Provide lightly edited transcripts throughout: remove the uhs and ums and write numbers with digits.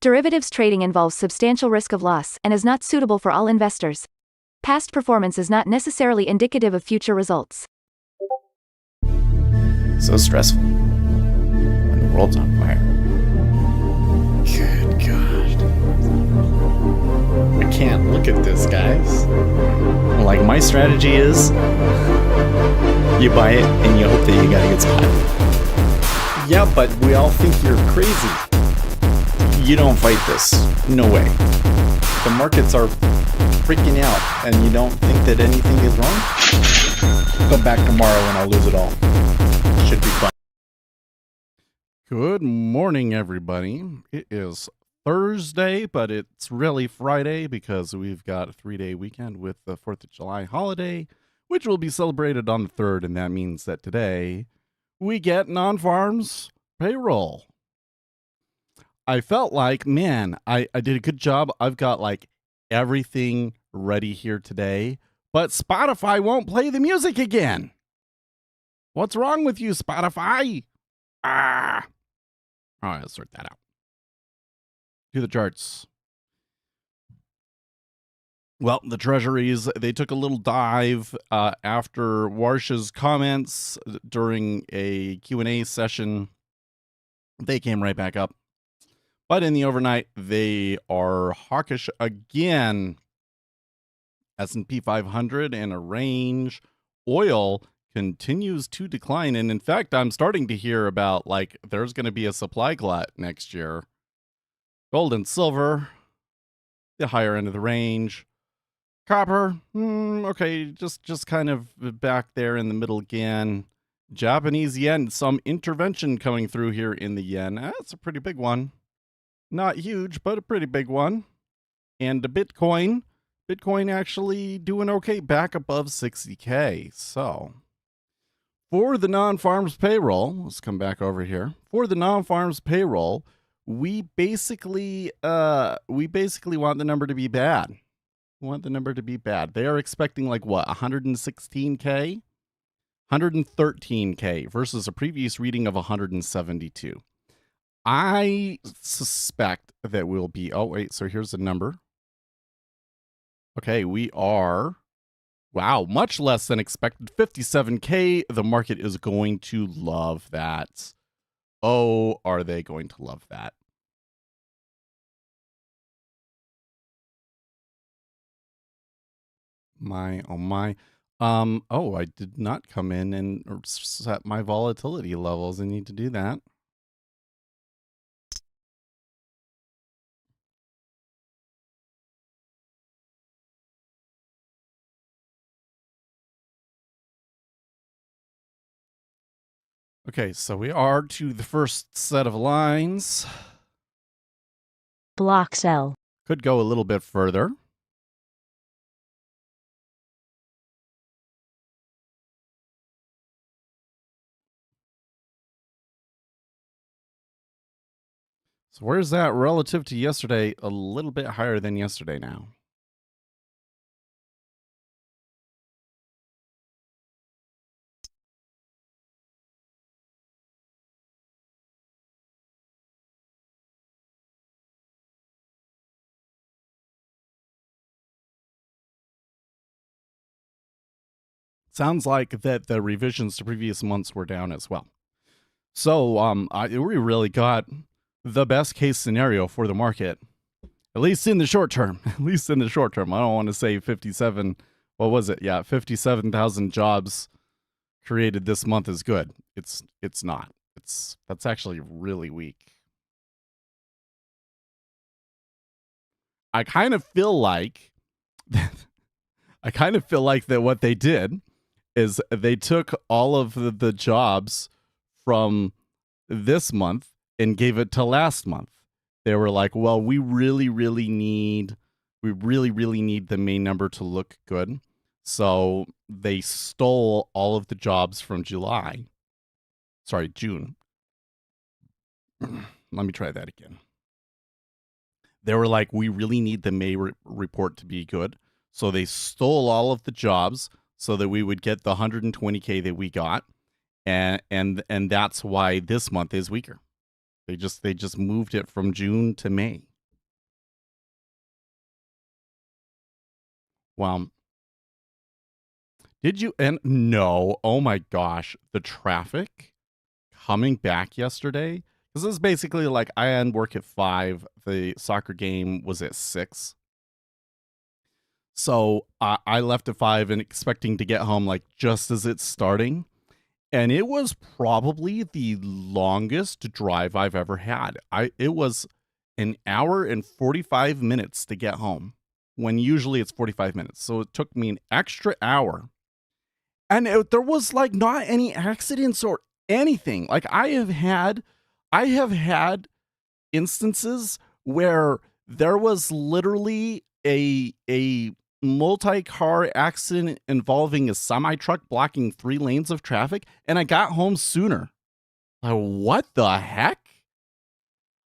Derivatives trading involves substantial risk of loss and is not suitable for all investors. Past performance is not necessarily indicative of future results. So stressful when the world's on fire. Good God. I can't look at this, guys. Like, my strategy is you buy it and you hope that you got a good spot. Yeah, but we all think you're crazy. You don't fight this. No way. The markets are freaking out and you don't think that anything is wrong? Come back tomorrow and I'll lose it all. Should be fun. Good morning, everybody. It is Thursday, but it's really Friday because we've got a 3-day weekend with the 4th of July holiday, which will be celebrated on the 3rd, and that means that today we get non-farms payroll. I felt like, man, I did a good job. I've got like everything ready here today, but Spotify won't play the music again. What's wrong with you, Spotify? All right, let's sort that out. Do the charts. Well, the treasuries, they took a little dive after Warsh's comments during a Q&A session. They came right back up. But in the overnight, they are hawkish again. S&P 500 in a range. Oil continues to decline. And in fact, I'm starting to hear about, like, there's going to be a supply glut next year. Gold and silver, the higher end of the range. Copper, okay, just kind of back there in the middle again. Japanese yen, some intervention coming through here in the yen. That's a pretty big one. Not huge, but a pretty big one. And the Bitcoin actually doing okay, back above 60K. So for the non-farms payroll, let's come back over here. For the non-farms payroll, we basically want the number to be bad. We want the number to be bad. They are expecting like what, 116K? 113K versus a previous reading of 172. I suspect that we'll be, oh wait, so here's the number. Okay, we are, wow, much less than expected, 57K. The market is going to love that. Oh, are they going to love that? My, oh my. Oh, I did not come in and set my volatility levels. I need to do that. Okay, so we are to the first set of lines. Block sell. Could go a little bit further. So where's that relative to yesterday? A little bit higher than yesterday now. Sounds like that the revisions to previous months were down as well. So we really got the best case scenario for the market, at least in the short term. At least in the short term. I don't want to say 57. What was it? Yeah, 57,000 jobs created this month is good. It's not. That's actually really weak. I kind of feel like that what they did is they took all of the jobs from this month and gave it to last month. They were like, well, we really need the main number to look good. So they stole all of the jobs from June. Let me try that again. They were like, we really need the May report to be good. So they stole all of the jobs so that we would get the 120K that we got. And that's why this month is weaker. They just moved it from June to May. Well, did you? And no, oh my gosh, the traffic coming back yesterday. This is basically like I end work at 5. The soccer game was at 6. So I left at 5 and expecting to get home like just as it's starting. And it was probably the longest drive I've ever had. It was an hour and 45 minutes to get home when usually it's 45 minutes. So it took me an extra hour. And there was like not any accidents or anything. Like I have had instances where there was literally a multi-car accident involving a semi-truck blocking 3 lanes of traffic, and I got home sooner. Like, what the heck?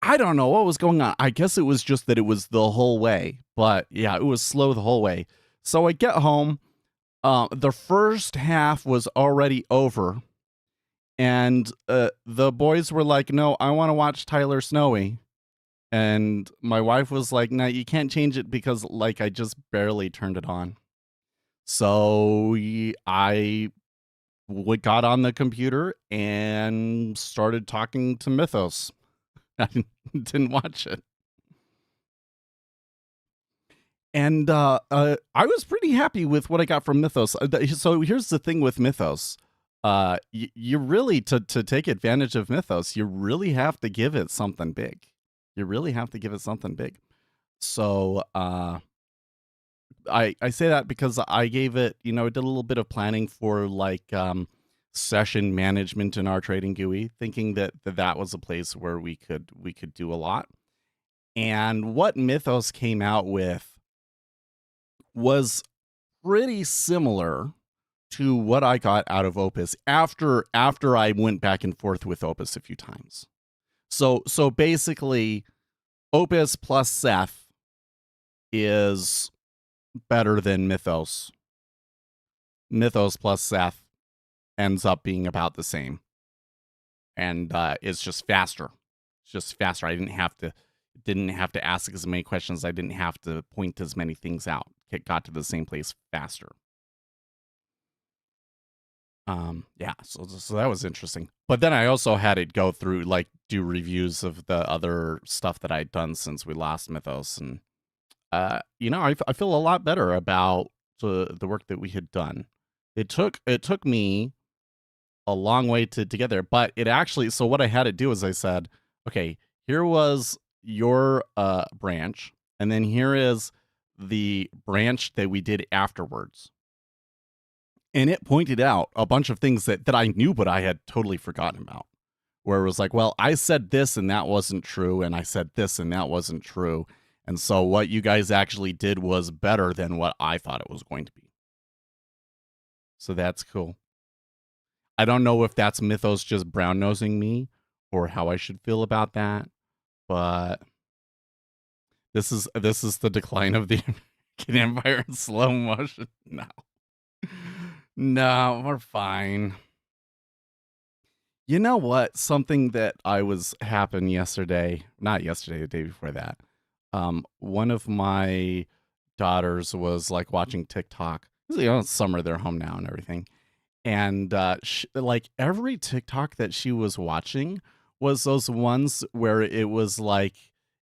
I don't know what was going on. I guess it was just that it was the whole way. But yeah, it was slow the whole way. So I get home. The first half was already over. And the boys were like, no, I want to watch Tyler Snowy. And my wife was like, no, you can't change it because like I just barely turned it on. So I got on the computer and started talking to Mythos. I didn't watch it. And I was pretty happy with what I got from Mythos. So here's the thing with Mythos. You really, to take advantage of Mythos, you really have to give it something big. You really have to give it something big. So I say that because I gave it, I did a little bit of planning for like session management in our trading GUI, thinking that was a place where we could do a lot. And what Mythos came out with was pretty similar to what I got out of Opus after I went back and forth with Opus a few times. So basically, Opus plus Seth is better than Mythos. Mythos plus Seth ends up being about the same. And it's just faster. It's just faster. I didn't have to ask as many questions. I didn't have to point as many things out. It got to the same place faster. Yeah, so that was interesting. But then I also had it go through, like, do reviews of the other stuff that I'd done since we lost Mythos. And, I feel a lot better about the work that we had done. It took me a long way to get there, but it actually, so what I had to do is I said, okay, here was your branch, and then here is the branch that we did afterwards. And it pointed out a bunch of things that I knew, but I had totally forgotten about. Where it was like, well, I said this and that wasn't true, and I said this and that wasn't true. And so what you guys actually did was better than what I thought it was going to be. So that's cool. I don't know if that's Mythos just brown-nosing me or how I should feel about that, but this is the decline of the American Empire in slow motion. No, we're fine. You know what? Something that happened yesterday, not yesterday, the day before that. One of my daughters was like watching TikTok. It's summer, they're home now and everything. And like every TikTok that she was watching was those ones where it was like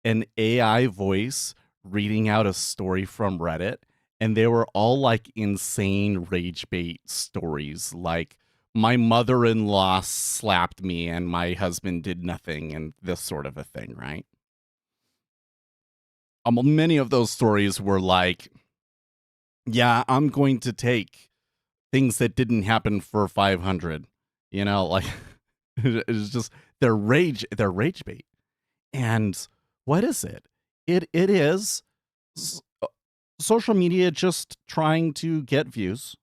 an AI voice reading out a story from Reddit. And they were all like insane rage bait stories, like my mother-in-law slapped me and my husband did nothing and this sort of a thing, right? Many of those stories were like, yeah, I'm going to take things that didn't happen for 500, like it's just they're rage bait. And what is it? It is social media just trying to get views.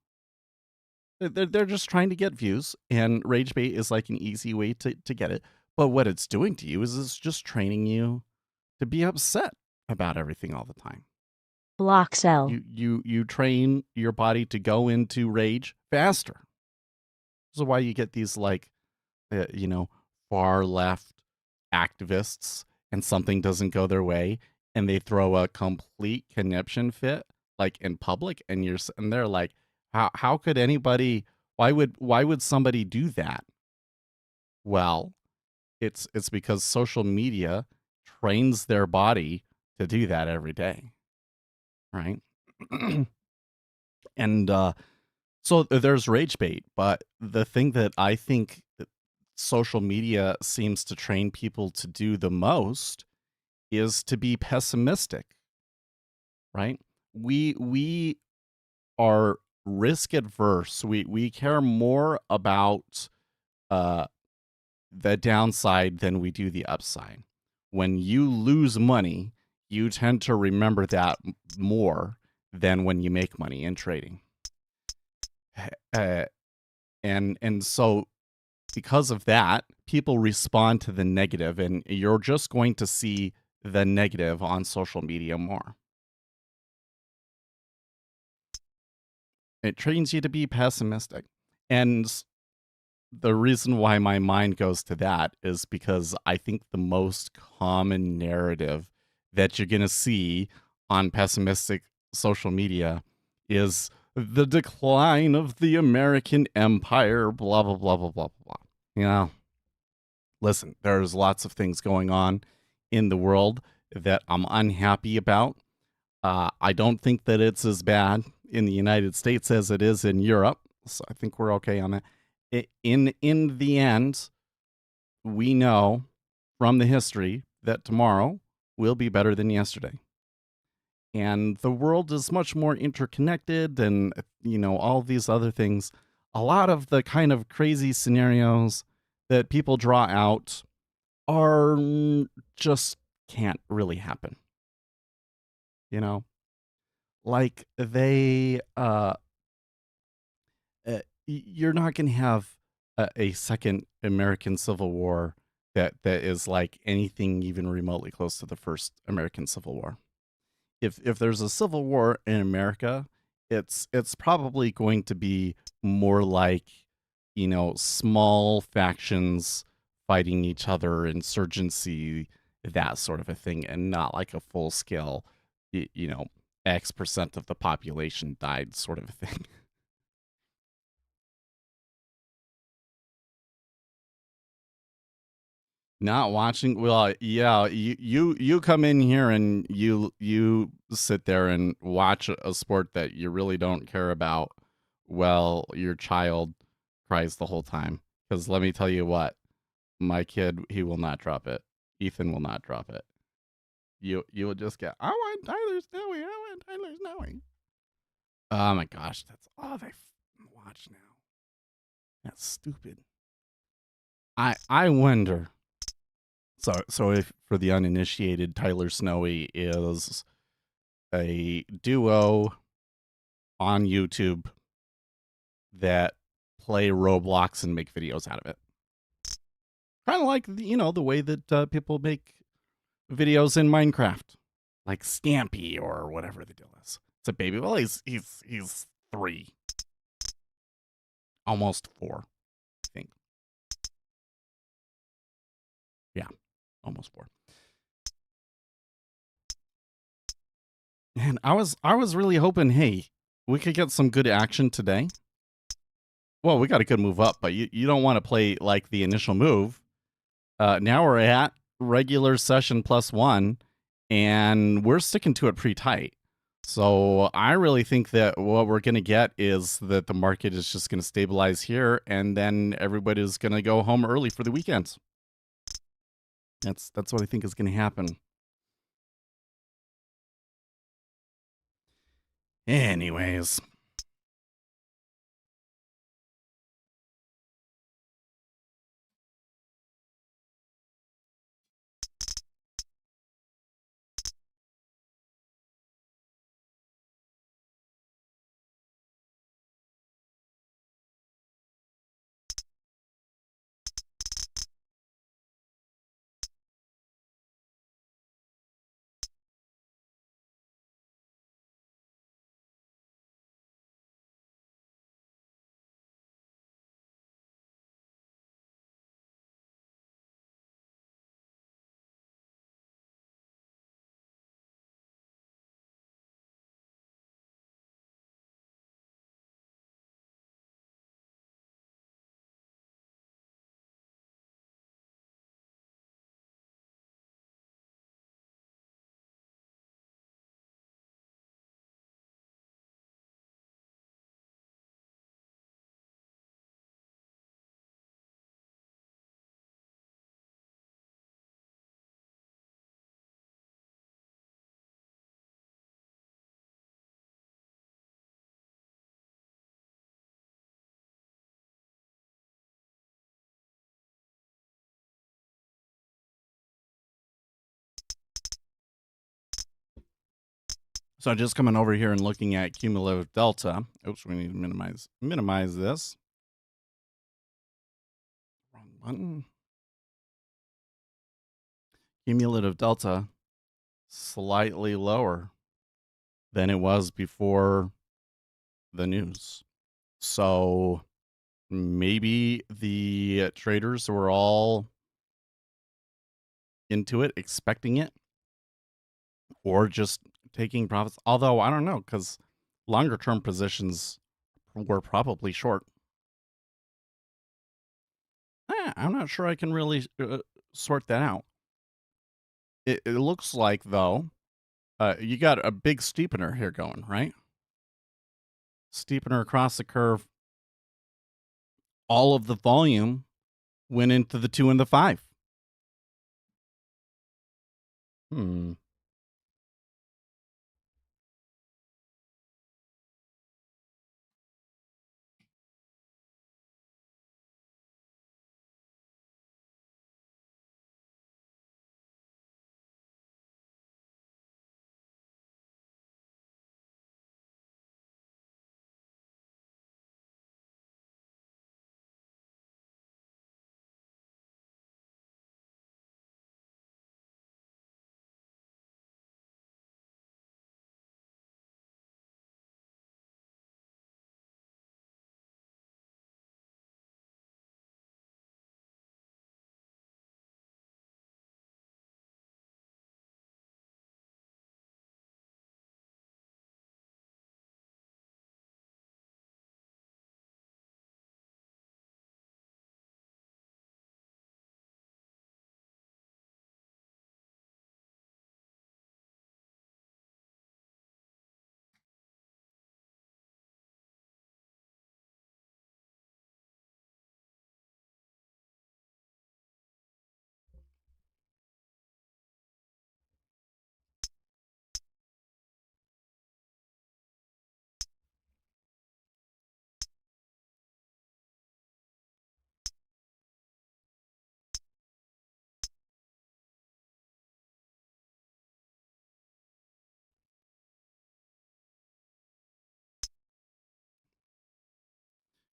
They're just trying to get views, and rage bait is like an easy way to get it. But what it's doing to you is it's just training you to be upset about everything all the time. Block cell. You train your body to go into rage faster. This is why you get these like, far left activists, and something doesn't go their way, and they throw a complete conniption fit. like in public, and you're sitting there like, how could anybody? Why would somebody do that? Well, it's because social media trains their body to do that every day, right? And so there's rage bait, but the thing that I think that social media seems to train people to do the most is to be pessimistic, right? We are risk adverse. We care more about uh the downside than we do the upside. When you lose money, you tend to remember that more than when you make money in trading. Uh, and so because of that, people respond to the negative, and you're just going to see the negative on social media more. It trains you to be pessimistic. And the reason why my mind goes to that is because I think the most common narrative that you're going to see on pessimistic social media is the decline of the American empire, blah, blah, blah, blah, blah, blah. You know, listen, there's lots of things going on in the world that I'm unhappy about. I don't think that it's as bad in the United States as it is in Europe. So I think we're okay on that. In the end, we know from the history that tomorrow will be better than yesterday. And the world is much more interconnected and, all these other things. A lot of the kind of crazy scenarios that people draw out are just can't really happen. You know, like you're not going to have a second American Civil War that is like anything even remotely close to the first American Civil War. If there's a civil war in America, it's probably going to be more like, small factions fighting each other, insurgency, that sort of a thing, and not like a full scale, you know, X% of the population died sort of a thing. Not watching. Well, yeah, you come in here and you sit there and watch a sport that you really don't care about. Well, your child cries the whole time. Because let me tell you what, my kid, he will not drop it. Ethan will not drop it. You will just get, I want Tyler Snowy. I want Tyler Snowy. Oh my gosh, that's all they watch now. That's stupid. I wonder. So if for the uninitiated, Tyler Snowy is a duo on YouTube that play Roblox and make videos out of it. Kind of like the way that people make videos in Minecraft, like Stampy or whatever the deal is. It's a baby. Well, he's 3, almost 4, I think. Yeah, almost 4. And I was really hoping, hey, we could get some good action today. Well, we got a good move up, but you don't want to play like the initial move. Now we're at regular session +1, and we're sticking to it pretty tight. So I really think that what we're going to get is that the market is just going to stabilize here, and then everybody's going to go home early for the weekends. That's what I think is going to happen. Anyways. So just coming over here and looking at cumulative delta. Oops, we need to minimize this. Wrong button. Cumulative delta slightly lower than it was before the news. So maybe the traders were all into it, expecting it, or just taking profits. Although I don't know, because longer term positions were probably short. I'm not sure I can really sort that out. It looks like, though, you got a big steepener here going, right? Steepener across the curve. All of the volume went into the 2 and the 5. Hmm.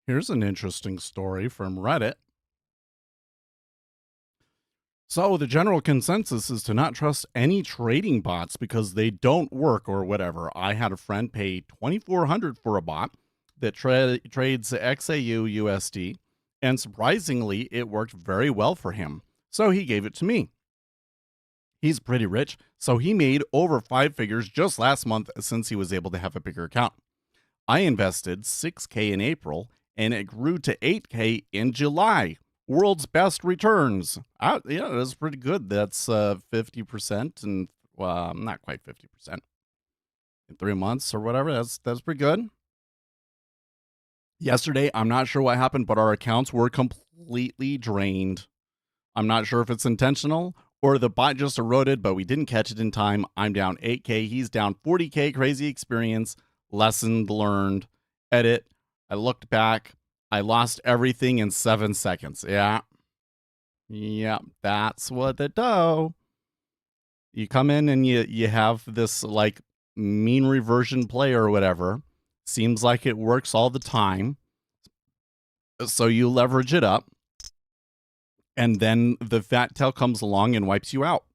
Here's an interesting story from Reddit. So, the general consensus is to not trust any trading bots because they don't work or whatever. I had a friend pay $2,400 for a bot that trades XAU USD, and surprisingly, it worked very well for him. So, he gave it to me. He's pretty rich, so he made over 5 figures just last month since he was able to have a bigger account. I invested 6K in April and it grew to 8K in July. World's best returns. Yeah, that's pretty good. That's 50% and well, not quite 50% in 3 months or whatever. That's pretty good. Yesterday, I'm not sure what happened, but our accounts were completely drained. I'm not sure if it's intentional or the bot just eroded, but we didn't catch it in time. I'm down 8K. He's down 40K. Crazy experience. Lesson learned. Edit. I looked back. I lost everything in 7 seconds. Yeah. Yeah. That's what it do. You come in and you have this like mean reversion play or whatever. Seems like it works all the time. So you leverage it up. And then the fat tail comes along and wipes you out.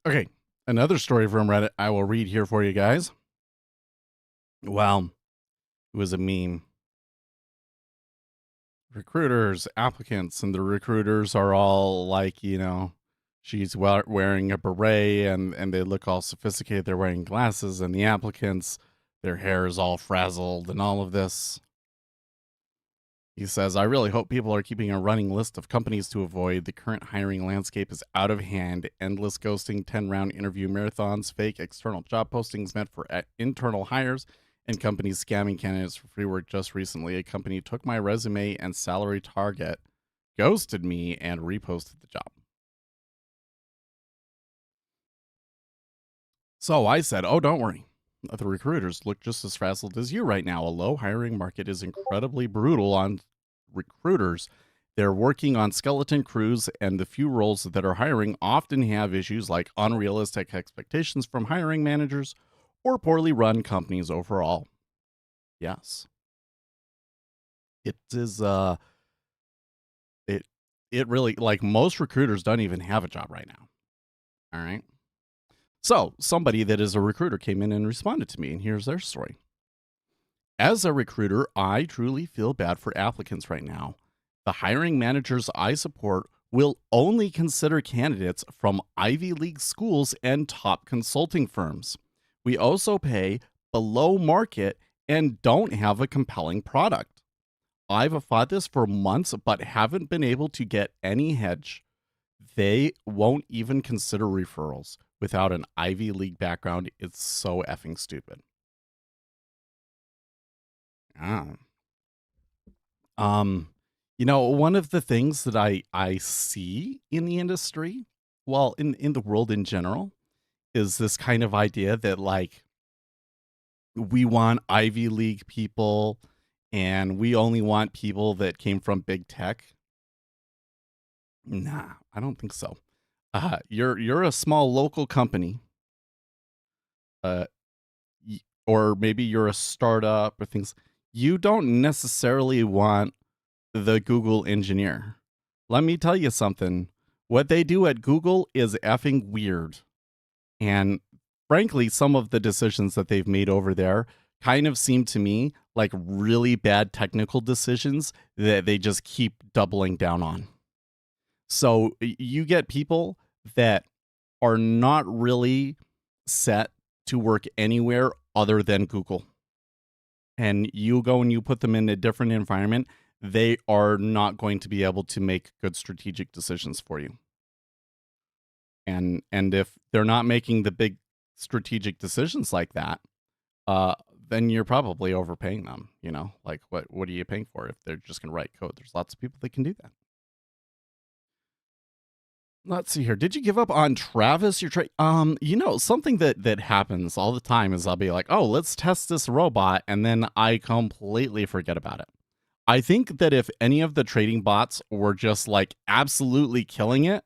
Okay, another story from Reddit I will read here for you guys. Well, it was a meme. Recruiters, applicants, and the recruiters are all like, she's wearing a beret and they look all sophisticated. They're wearing glasses, and the applicants, their hair is all frazzled and all of this. He says, I really hope people are keeping a running list of companies to avoid. The current hiring landscape is out of hand. Endless ghosting, 10-round interview marathons, fake external job postings meant for internal hires, and companies scamming candidates for free work. Just recently, a company took my resume and salary target, ghosted me, and reposted the job. So I said, oh, don't worry. The recruiters look just as frazzled as you right now. A low hiring market is incredibly brutal on recruiters. They're working on skeleton crews, and the few roles that are hiring often have issues like unrealistic expectations from hiring managers or poorly run companies overall. Yes. It is it really, like, most recruiters don't even have a job right now. All right. So somebody that is a recruiter came in and responded to me, and here's their story. As a recruiter, I truly feel bad for applicants right now. The hiring managers I support will only consider candidates from Ivy League schools and top consulting firms. We also pay below market and don't have a compelling product. I've fought this for months, but haven't been able to get any hedge. They won't even consider referrals without an Ivy League background. It's so effing stupid. Ah. One of the things that I see in the industry, well, in the world in general, is this kind of idea that, like, we want Ivy League people and we only want people that came from big tech. Nah, I don't think so. You're a small local company, uh, or maybe you're a startup or things. You don't necessarily want the Google engineer. Let me tell you something. What they do at Google is effing weird. And frankly, some of the decisions that they've made over there kind of seem to me like really bad technical decisions that they just keep doubling down on. So you get people that are not really set to work anywhere other than Google. And you go and you put them in a different environment, they are not going to be able to make good strategic decisions for you. And if they're not making the big strategic decisions like that, then you're probably overpaying them. Like what are you paying for if they're just going to write code? There's lots of people that can do that. Let's see here. Did you give up on Travis? Something that happens all the time is I'll be like, oh, let's test this robot, and then I completely forget about it. I think that if any of the trading bots were just like absolutely killing it,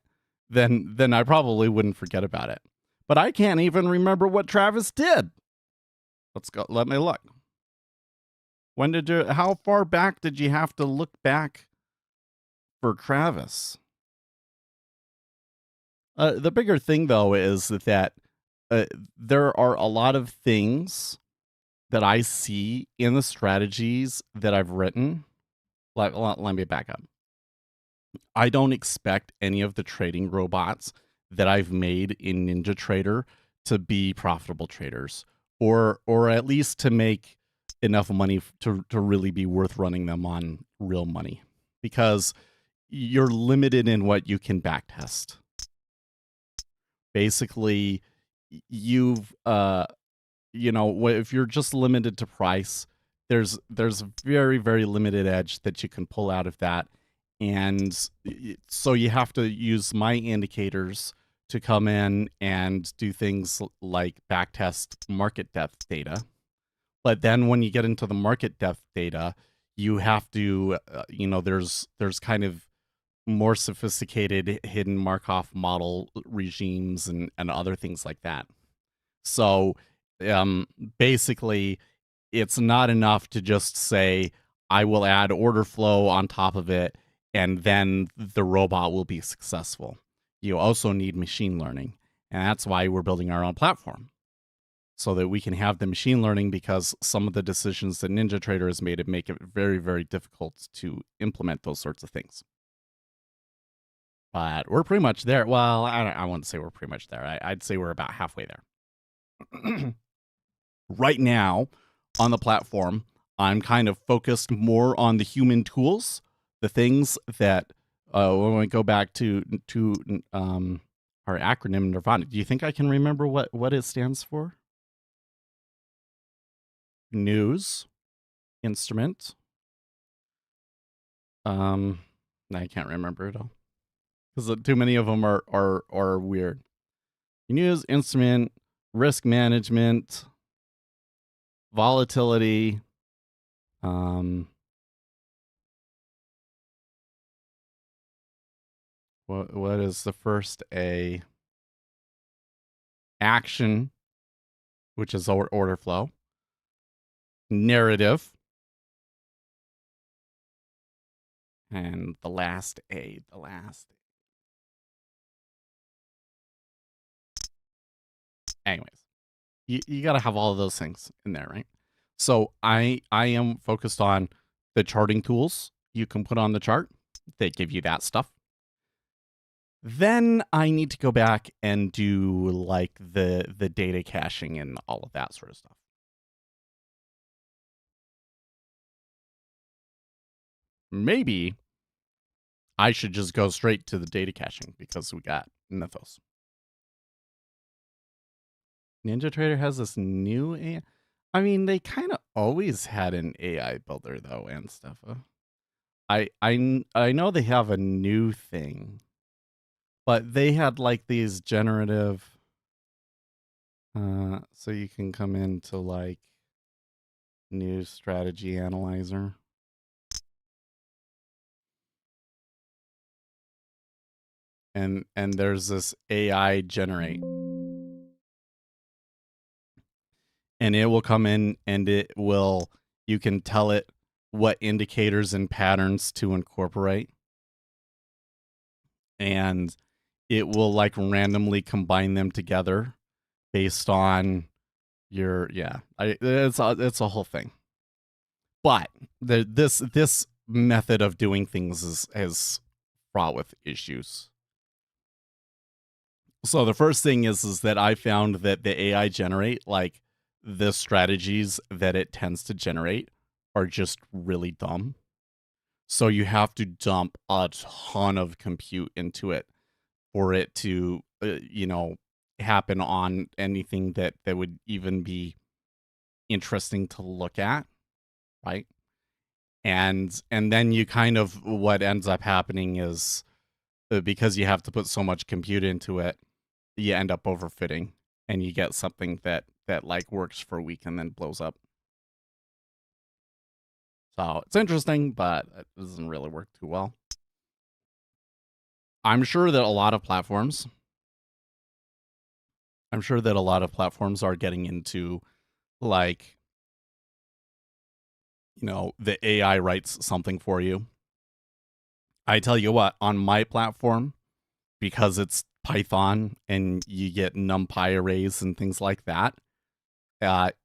then I probably wouldn't forget about it. But I can't even remember what Travis did. Let's go. Let me look. How far back did you have to look back for Travis? The bigger thing, though, is that there are a lot of things that I see in the strategies that I've written. Let me back up. I don't expect any of the trading robots that I've made in NinjaTrader to be profitable traders, or at least to make enough money to really be worth running them on real money, because you're limited in what you can backtest. Basically, you've if you're just limited to price, there's very, very limited edge that you can pull out of that. And so you have to use my indicators to come in and do things like backtest market depth data. But then when you get into the market depth data, you have to, there's kind of more sophisticated hidden Markov model regimes and other things like that. So basically, it's not enough to just say, I will add order flow on top of it, and then the robot will be successful. You also need machine learning. And that's why we're building our own platform, so that we can have the machine learning, because some of the decisions that NinjaTrader has made make it very, very difficult to implement those sorts of things. But we're pretty much there. Well, I wouldn't say we're pretty much there. I'd say we're about halfway there. Right now on the platform, I'm kind of focused more on the human tools, the things that when we go back to our acronym Nirvana. Do you think I can remember what it stands for? News, instrument. I can't remember it all because too many of them are weird. News, instrument, risk management, volatility. What is the first A? Action, which is order flow. Narrative. And the last A, Anyways, you got to have all of those things in there, right? So I am focused on the charting tools you can put on the chart. They give you that stuff. Then I need to go back and do like the data caching and all of that sort of stuff. Maybe I should just go straight to the data caching because we got Mythos. NinjaTrader has this new AI. I mean, they kind of always had an AI builder though and stuff. I know they have a new thing, but they had like these generative. So you can come into like new strategy analyzer. And there's this AI generate. And it will come in and you can tell it what indicators and patterns to incorporate. And it will like randomly combine them together based on your, it's a whole thing. But this method of doing things is fraught with issues. So the first thing is that I found that the AI generate, like the strategies that it tends to generate are just really dumb. So you have to dump a ton of compute into it for it to, happen on anything that would even be interesting to look at, right? And then you kind of, what ends up happening is because you have to put so much compute into it, you end up overfitting and you get something that like works for a week and then blows up. So it's interesting, but it doesn't really work too well. I'm sure that a lot of platforms are getting into like, the AI writes something for you. I tell you what, on my platform, because it's Python and you get NumPy arrays and things like that,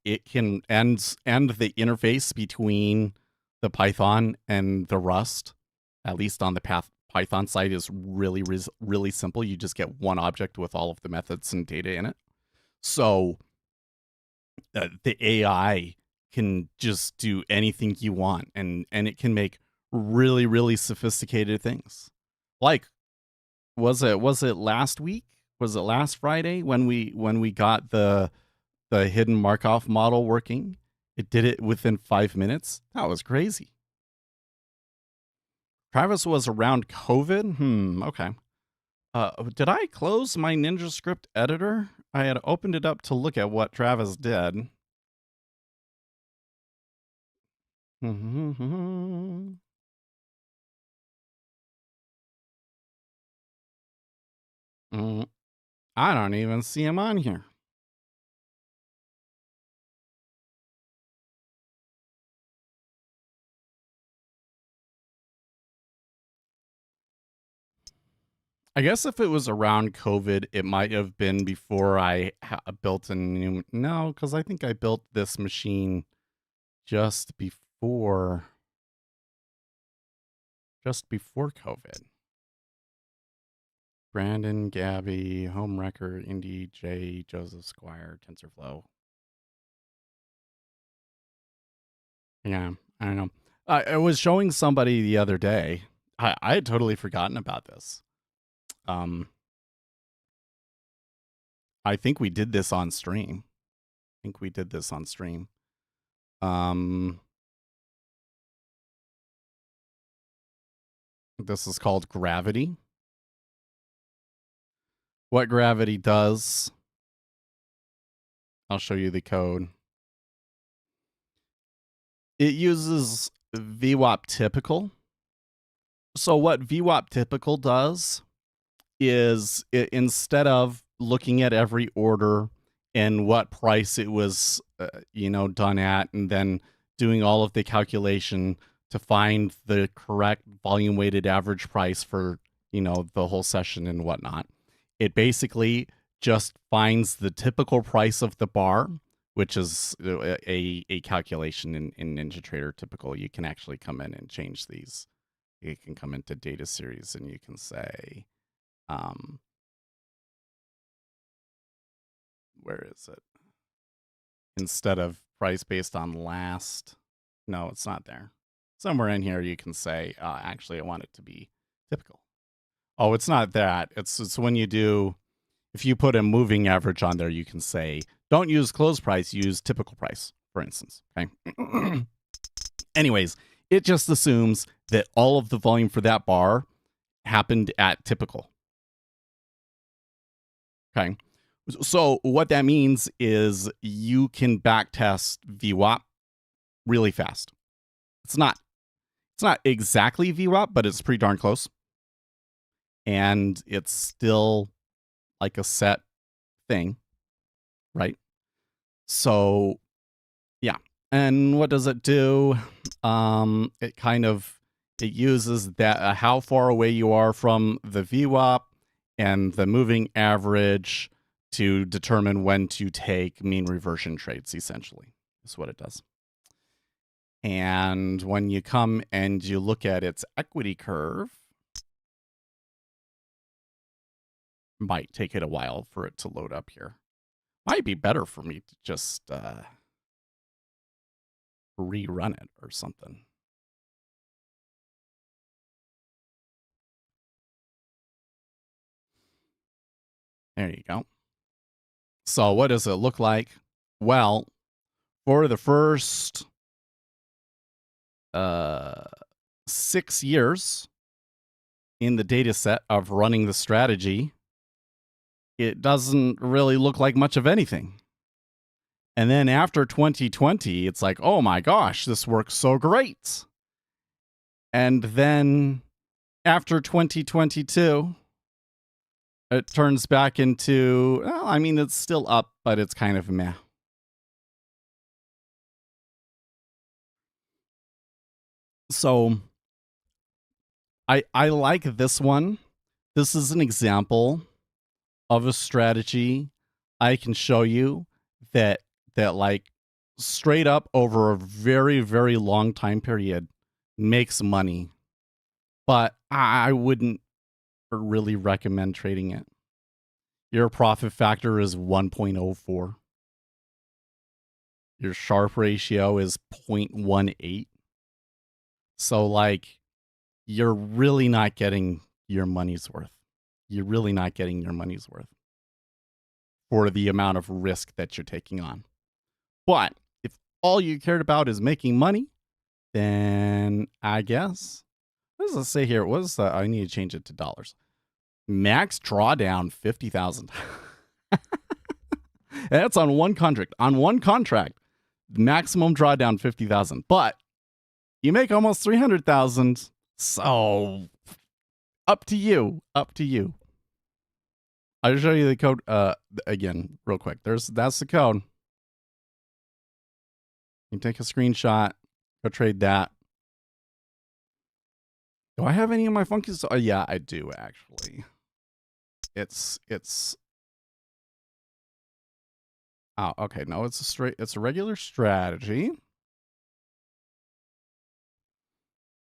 it can and the interface between the Python and the Rust, at least on the Python side, is really, really simple. You just get one object with all of the methods and data in it. So the AI can just do anything you want, and it can make really, really sophisticated things. Like, was it last week? Was it last Friday when we got the hidden Markov model working? It did it within 5 minutes. That was crazy. Travis was around COVID. Okay. Did I close my NinjaScript editor? I had opened it up to look at what Travis did. I don't even see him on here. I guess if it was around COVID, it might have been before I built a new. No, because I think I built this machine just before COVID. Brandon, Gabby, Home Wrecker, Indy, J, Joseph Squire, TensorFlow. Yeah, I don't know. I was showing somebody the other day. I had totally forgotten about this. I think we did this on stream. This is called gravity. What gravity does, I'll show you the code. It uses VWAP typical. So what VWAP typical does is instead of looking at every order and what price it was, done at, and then doing all of the calculation to find the correct volume weighted average price for, the whole session and whatnot, it basically just finds the typical price of the bar, which is a calculation in NinjaTrader typical. You can actually come in and change these. You can come into data series and you can say, where is it? Instead of price based on last, no, it's not there. Somewhere in here you can say, actually, I want it to be typical. Oh, it's not that. It's when you do, if you put a moving average on there, you can say, don't use close price, use typical price, for instance. Okay. Anyways, it just assumes that all of the volume for that bar happened at typical. Okay. So what that means is you can backtest VWAP really fast. It's not exactly VWAP, but it's pretty darn close. And it's still like a set thing, right? So yeah. And what does it do? It uses that how far away you are from the VWAP and the moving average to determine when to take mean reversion trades, essentially, is what it does. And when you come and you look at its equity curve, might take it a while for it to load up here. Might be better for me to just rerun it or something. There you go. So what does it look like? Well, for the first 6 years in the data set of running the strategy, it doesn't really look like much of anything. And then after 2020, it's like, oh my gosh, this works so great. And then after 2022, it turns back into, well, I mean, it's still up, but it's kind of meh. So I like this one. This is an example of a strategy I can show you that like straight up over a very, very long time period makes money. But I wouldn't really recommend trading it. Your profit factor is 1.04. Your Sharpe ratio is 0.18. So like you're really not getting your money's worth. You're really not getting your money's worth for the amount of risk that you're taking on. But if all you cared about is making money, then I guess, what does it say here? What is that? I need to change it to dollars. Max drawdown 50,000. That's on one contract. On one contract, maximum drawdown 50,000. But you make almost 300,000. So up to you. Up to you. I'll show you the code again real quick. That's the code. You take a screenshot, go trade that. Do I have any of my funky? Yeah, I do actually. it's oh, okay, no, it's a regular strategy.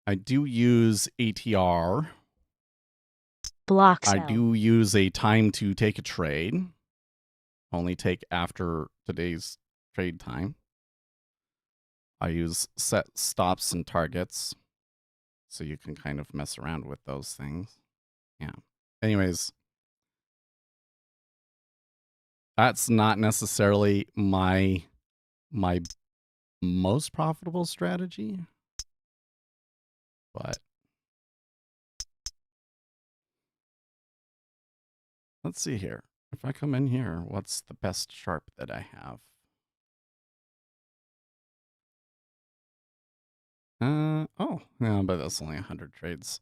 I do use ATR. Block I sell. do use a time to take a trade. Only take after today's trade time. I use set stops and targets, so you can kind of mess around with those things. Yeah. Anyways, that's not necessarily my most profitable strategy, but let's see here. If I come in here, what's the best sharp that I have? Oh, yeah, but that's only 100 trades.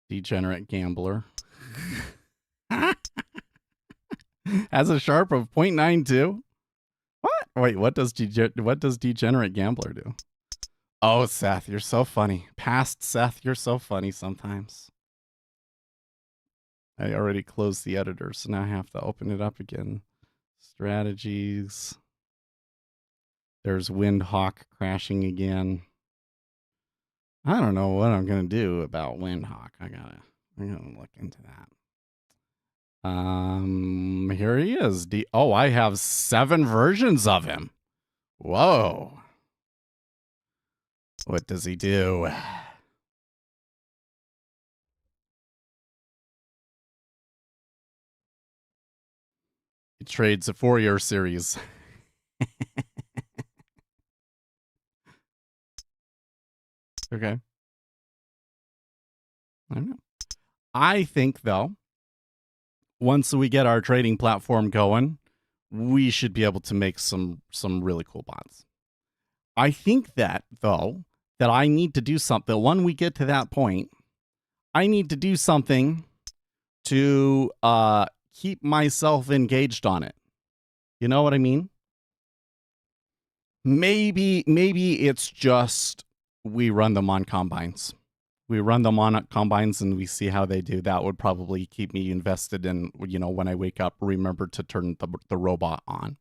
Degenerate gambler. Has a sharp of 0.92. What? Wait, what does degenerate gambler do? Oh, Seth, you're so funny. Past Seth, you're so funny sometimes. I already closed the editor, so now I have to open it up again. Strategies. There's Windhawk crashing again. I don't know what I'm gonna do about Windhawk. I gotta look into that. Here he is. Oh, I have 7 versions of him. Whoa. What does he do? He trades a Fourier series. Okay. I don't know. I think, though, once we get our trading platform going, we should be able to make some really cool bonds. I think that, though, that I need to do something. When we get to that point, I need to do something to keep myself engaged on it. You know what I mean? Maybe it's just we run them on combines. We run them on combines and we see how they do. That would probably keep me invested in, when I wake up, remember to turn the robot on.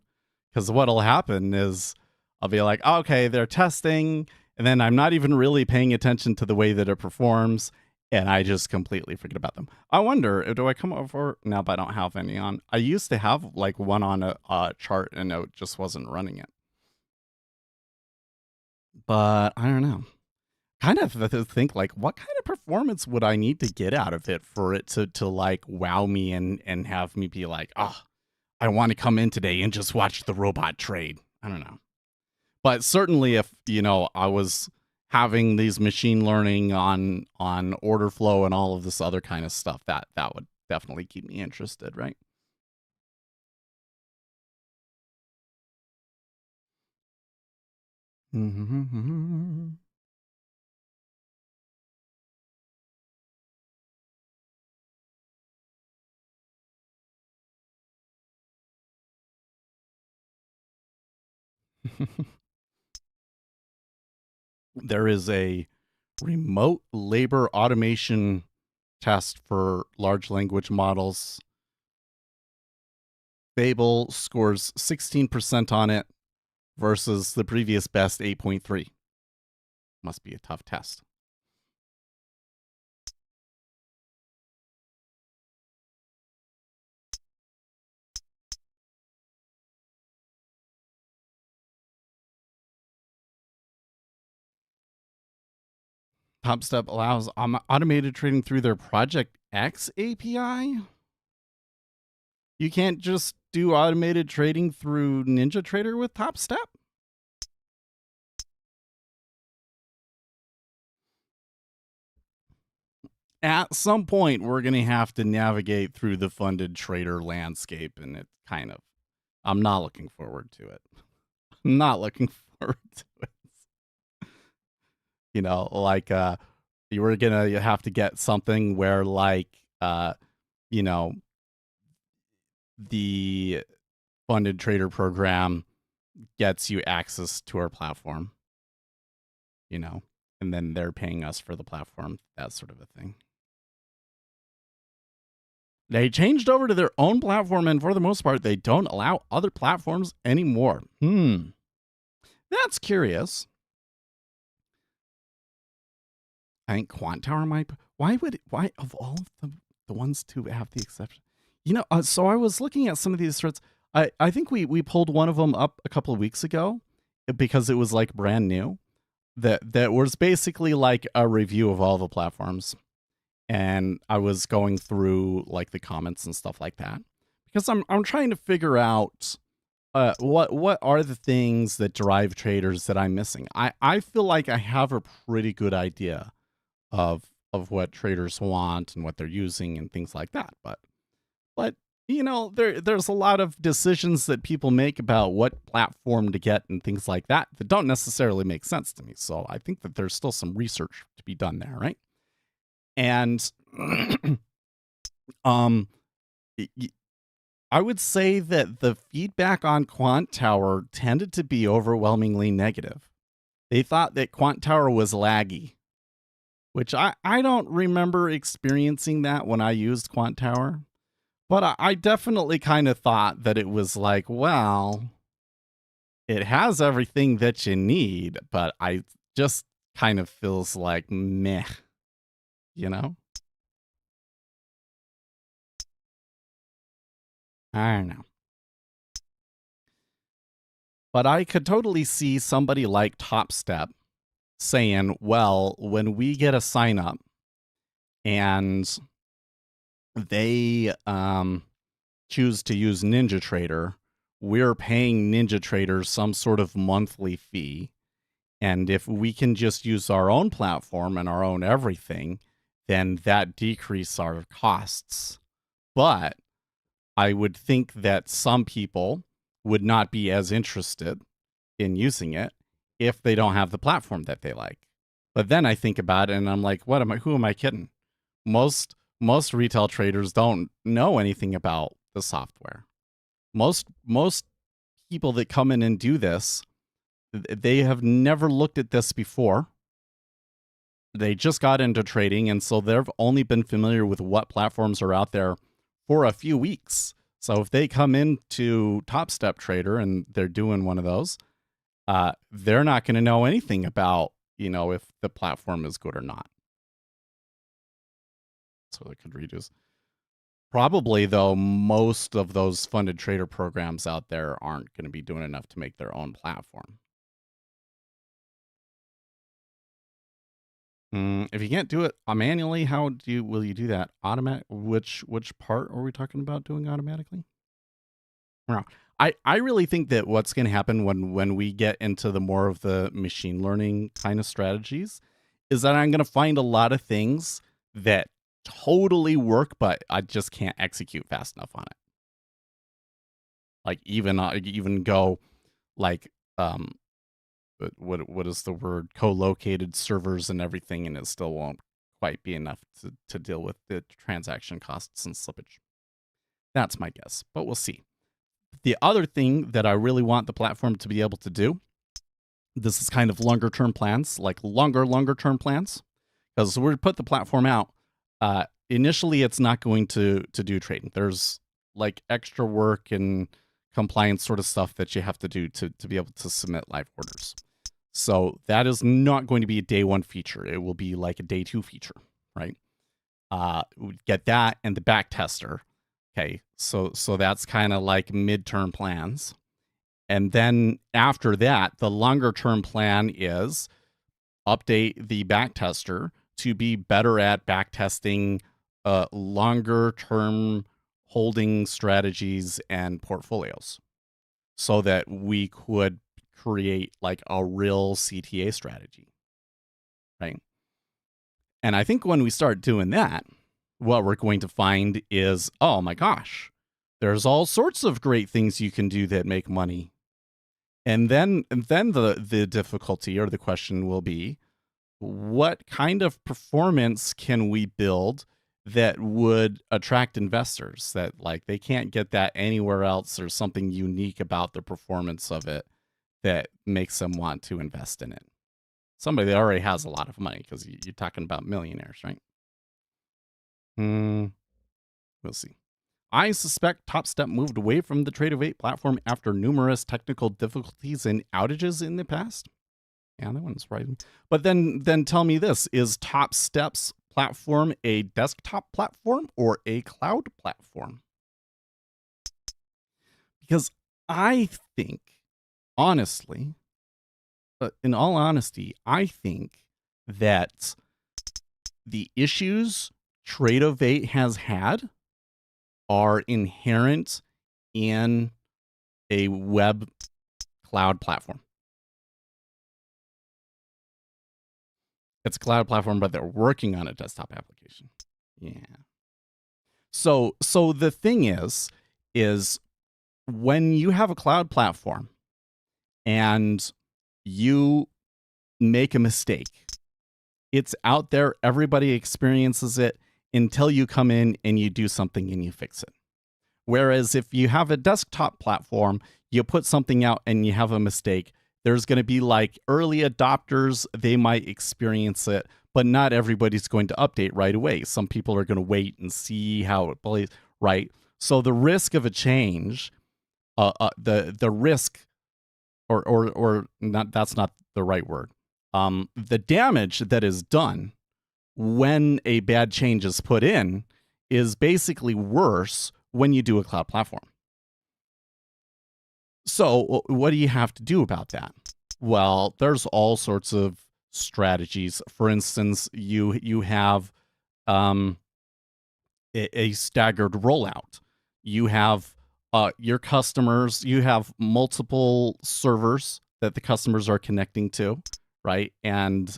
Because what'll happen is I'll be like, okay, they're testing, and then I'm not even really paying attention to the way that it performs, and I just completely forget about them. I wonder, do I come over? No, but I don't have any on. I used to have like one on a chart, and it just wasn't running it. But I don't know. Kind of think like, what kind of performance would I need to get out of it for it to like wow me and have me be like, oh, I want to come in today and just watch the robot trade. I don't know. But certainly if, I was having these machine learning on order flow and all of this other kind of stuff, that would definitely keep me interested, right? There is a remote labor automation test for large language models. Babel scores 16% on it versus the previous best 8.3. Must be a tough test. TopStep allows automated trading through their Project X API. You can't just do automated trading through NinjaTrader with TopStep? At some point, we're going to have to navigate through the funded trader landscape, and it kind of, I'm not looking forward to it. I'm not looking forward to it. Like you were going to have to get something where like, the funded trader program gets you access to our platform, and then they're paying us for the platform, that sort of a thing. They changed over to their own platform, and for the most part, they don't allow other platforms anymore. That's curious. I think Quant Tower might. Why of all of the ones to have the exception? So I was looking at some of these threads. I think we pulled one of them up a couple of weeks ago because it was like brand new. That was basically like a review of all the platforms, and I was going through like the comments and stuff like that because I'm trying to figure out what are the things that drive traders that I'm missing. I feel like I have a pretty good idea of what traders want and what they're using and things like that, but there's a lot of decisions that people make about what platform to get and things like that that don't necessarily make sense to me. So I think that there's still some research to be done there, right? And um I would say that the feedback on Quant Tower tended to be overwhelmingly negative. They thought that Quant Tower was laggy, which I don't remember experiencing that when I used Quant Tower. But I definitely kind of thought that it was like, well, it has everything that you need, but I just kind of feels like meh, you know? I don't know. But I could totally see somebody like Top Step saying, well, when we get a sign up and they choose to use NinjaTrader, we're paying NinjaTrader some sort of monthly fee. And if we can just use our own platform and our own everything, then that decreases our costs. But I would think that some people would not be as interested in using it if they don't have the platform that they like. But then I think about it and I'm like, who am I kidding? Most retail traders don't know anything about the software. Most people that come in and do this, they have never looked at this before. They just got into trading, and so they've only been familiar with what platforms are out there for a few weeks. So if they come into Top Step Trader and they're doing one of those, they're not going to know anything about, if the platform is good or not. So they could reduce. Probably, though, most of those funded trader programs out there aren't going to be doing enough to make their own platform. If you can't do it manually, how will you do that? Automatic? Which part are we talking about doing automatically? Well, I really think that what's going to happen when we get into the more of the machine learning kind of strategies is that I'm going to find a lot of things that totally work, but I just can't execute fast enough on it. Like even go like what is the word, co-located servers and everything, and it still won't quite be enough to deal with the transaction costs and slippage. That's my guess, but we'll see. The other thing that I really want the platform to be able to do, this is kind of longer term plans, like longer term plans, because we're put the platform out. Initially, it's not going to do trading. There's like extra work and compliance sort of stuff that you have to do to be able to submit live orders. So that is not going to be a day one feature. It will be like a day two feature, right? We get that and the back tester. Okay, so that's kind of like midterm plans. And then after that, the longer term plan is update the back tester to be better at back testing longer term holding strategies and portfolios so that we could create like a real CTA strategy, right? And I think when we start doing that, what we're going to find is, oh my gosh, there's all sorts of great things you can do that make money. And then the difficulty or the question will be, what kind of performance can we build that would attract investors, that like they can't get that anywhere else, or something unique about the performance of it that makes them want to invest in it? Somebody that already has a lot of money, because you're talking about millionaires, right? What We'll see. I suspect TopStep moved away from the Trade of 8 platform after numerous technical difficulties and outages in the past. Yeah, that one's right. But then tell me this, is TopStep's platform a desktop platform or a cloud platform? Because I think, honestly, in all honesty, I think that the issues Trade of 8 has had are inherent in a web cloud platform. It's a cloud platform, but they're working on a desktop application. Yeah. So the thing is when you have a cloud platform and you make a mistake, it's out there, everybody experiences it until you come in and you do something and you fix it. Whereas if you have a desktop platform, you put something out and you have a mistake, there's going to be like early adopters, they might experience it, but not everybody's going to update right away. Some people are going to wait and see how it plays, right? So the risk of a change, the risk, or not, that's not the right word. The damage that is done when a bad change is put in is basically worse when you do a cloud platform. So what do you have to do about that? Well, there's all sorts of strategies. For instance, you have a staggered rollout. You have your customers, you have multiple servers that the customers are connecting to, right? And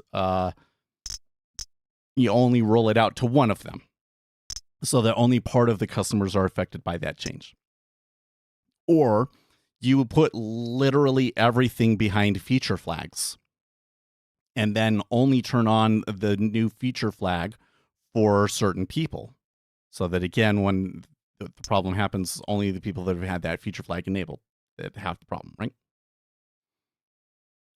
you only roll it out to one of them, so that only part of the customers are affected by that change. Or you put literally everything behind feature flags and then only turn on the new feature flag for certain people. So that, again, when the problem happens, only the people that have had that feature flag enabled that have the problem, right?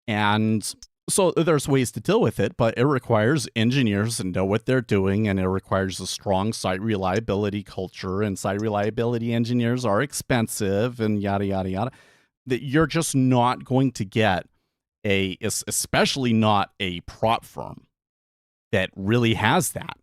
And so there's ways to deal with it, but it requires engineers to know what they're doing, and it requires a strong site reliability culture, and site reliability engineers are expensive and yada, yada, yada. That you're just not going to get especially not a prop firm that really has that.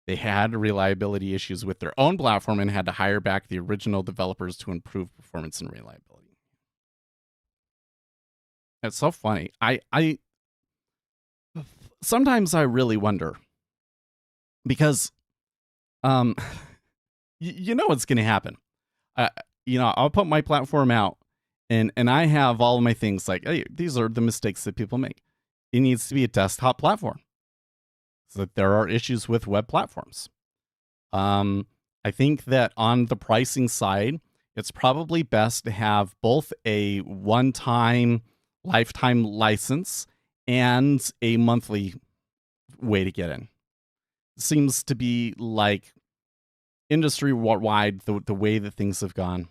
They had reliability issues with their own platform and had to hire back the original developers to improve performance and reliability. It's so funny. I sometimes I really wonder, because you know what's going to happen. I'll put my platform out and I have all of my things like, hey, these are the mistakes that people make. It needs to be a desktop platform. So that there are issues with web platforms. I think that on the pricing side, it's probably best to have both a one-time lifetime license and a monthly way to get in. It seems to be like industry-wide the way that things have gone.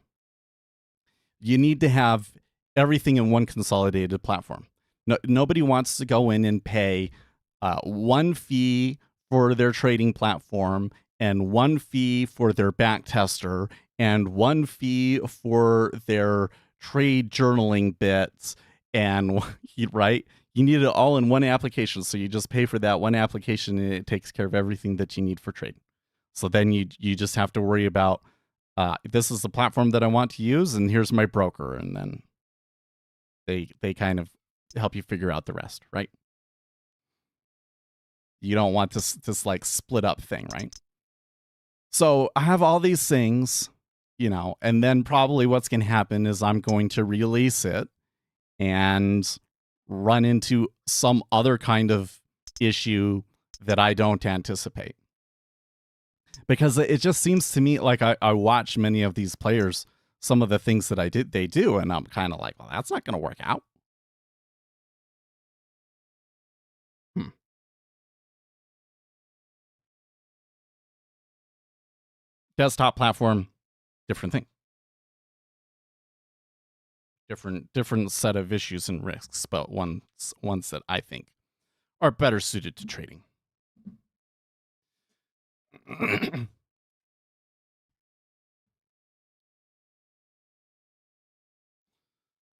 You need to have everything in one consolidated platform. Nobody wants to go in and pay one fee for their trading platform and one fee for their back tester and one fee for their trade journaling bits, and right, you need it all in one application. So you just pay for that one application and it takes care of everything that you need for trading. So then you just have to worry about this is the platform that I want to use, and here's my broker, and then they kind of help you figure out the rest, right? You don't want this like split up thing, right? So I have all these things, and then probably what's going to happen is I'm going to release it and run into some other kind of issue that I don't anticipate. Because it just seems to me like I watch many of these players, some of the things that they do, and I'm kind of like, well, that's not going to work out. Desktop platform, different thing. different set of issues and risks, but ones that I think are better suited to trading.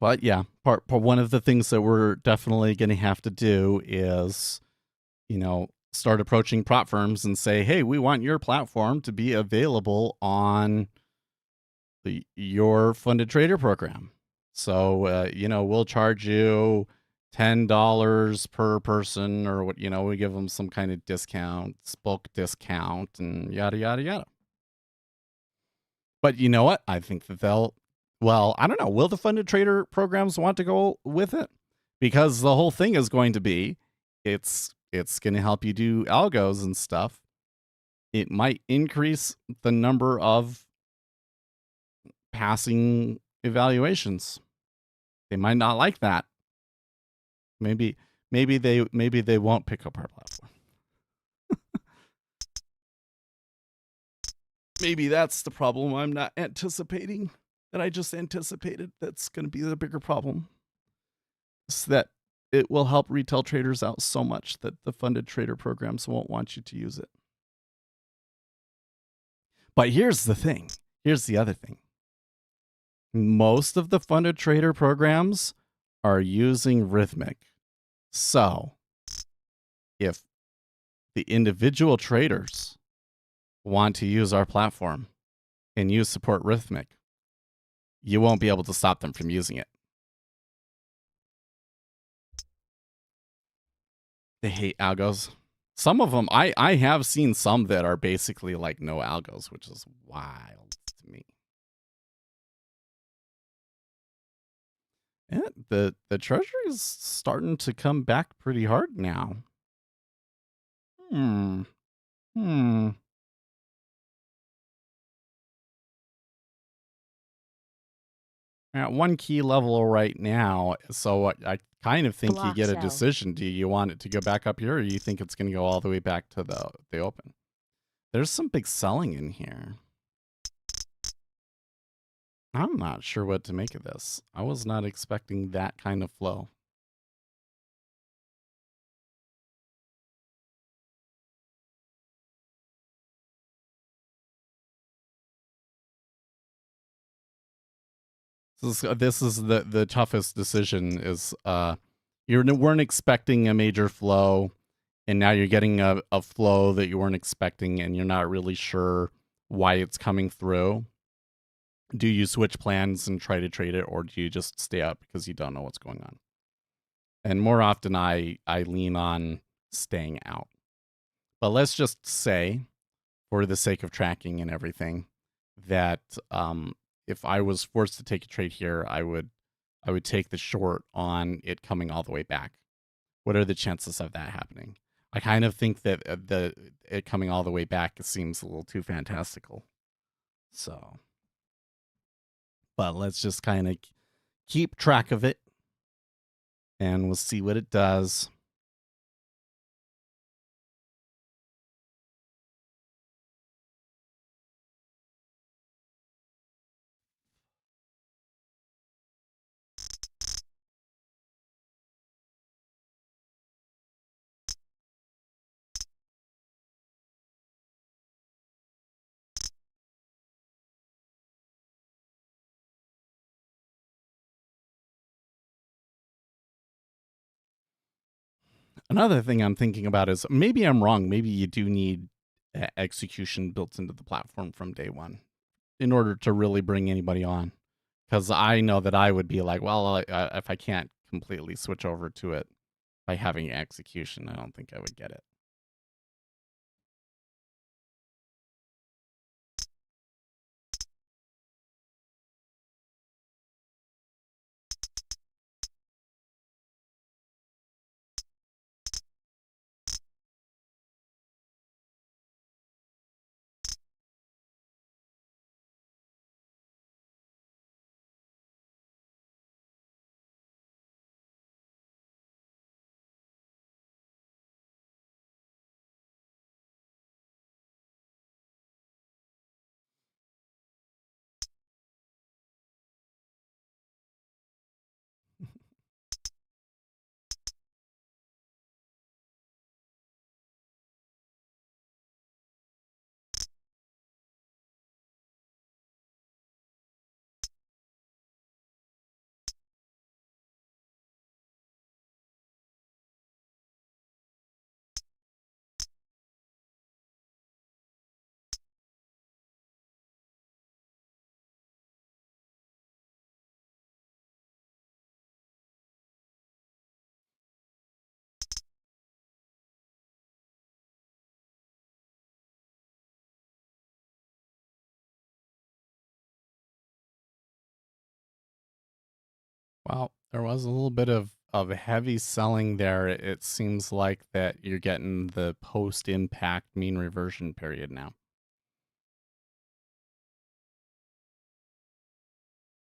But yeah, part one of the things that we're definitely going to have to do is, start approaching prop firms and say, hey, we want your platform to be available on your funded trader program. So, we'll charge you $10 per person, or what, we give them some kind of discount, bulk discount, and yada, yada, yada. But you know what? I think that I don't know. Will the funded trader programs want to go with it? Because the whole thing is going to be, it's going to help you do algos and stuff. It might increase the number of passing evaluations. They might not like that. Maybe they won't pick up our platform. Maybe that's the problem I'm not anticipating, that I just anticipated. That's going to be the bigger problem. Is that it will help retail traders out so much that the funded trader programs won't want you to use it. But here's the thing. Here's the other thing. Most of the funded trader programs are using Rhythmic. So if the individual traders want to use our platform and use support Rhythmic, you won't be able to stop them from using it. They hate algos. Some of them, I have seen some that are basically like no algos, which is wild to me. And the treasury is starting to come back pretty hard now. At one key level right now, so I kind of think you get a decision. Do you want it to go back up here, or you think it's going to go all the way back to the open? There's some big selling in here. I'm not sure what to make of this. I was not expecting that kind of flow. This is the toughest decision. Is you weren't expecting a major flow, and now you're getting a flow that you weren't expecting, and you're not really sure why it's coming through. Do you switch plans and try to trade it, or do you just stay out because you don't know what's going on? And more often I lean on staying out. But let's just say, for the sake of tracking and everything, that if I was forced to take a trade here, I would take the short on it coming all the way back. What are the chances of that happening? I kind of think that it coming all the way back seems a little too fantastical. So, but let's just kind of keep track of it, and we'll see what it does. Another thing I'm thinking about is, maybe I'm wrong. Maybe you do need execution built into the platform from day one in order to really bring anybody on. Because I know that I would be like, well, if I can't completely switch over to it by having execution, I don't think I would get it. Well, there was a little bit of heavy selling there. It seems like that you're getting the post-impact mean reversion period now.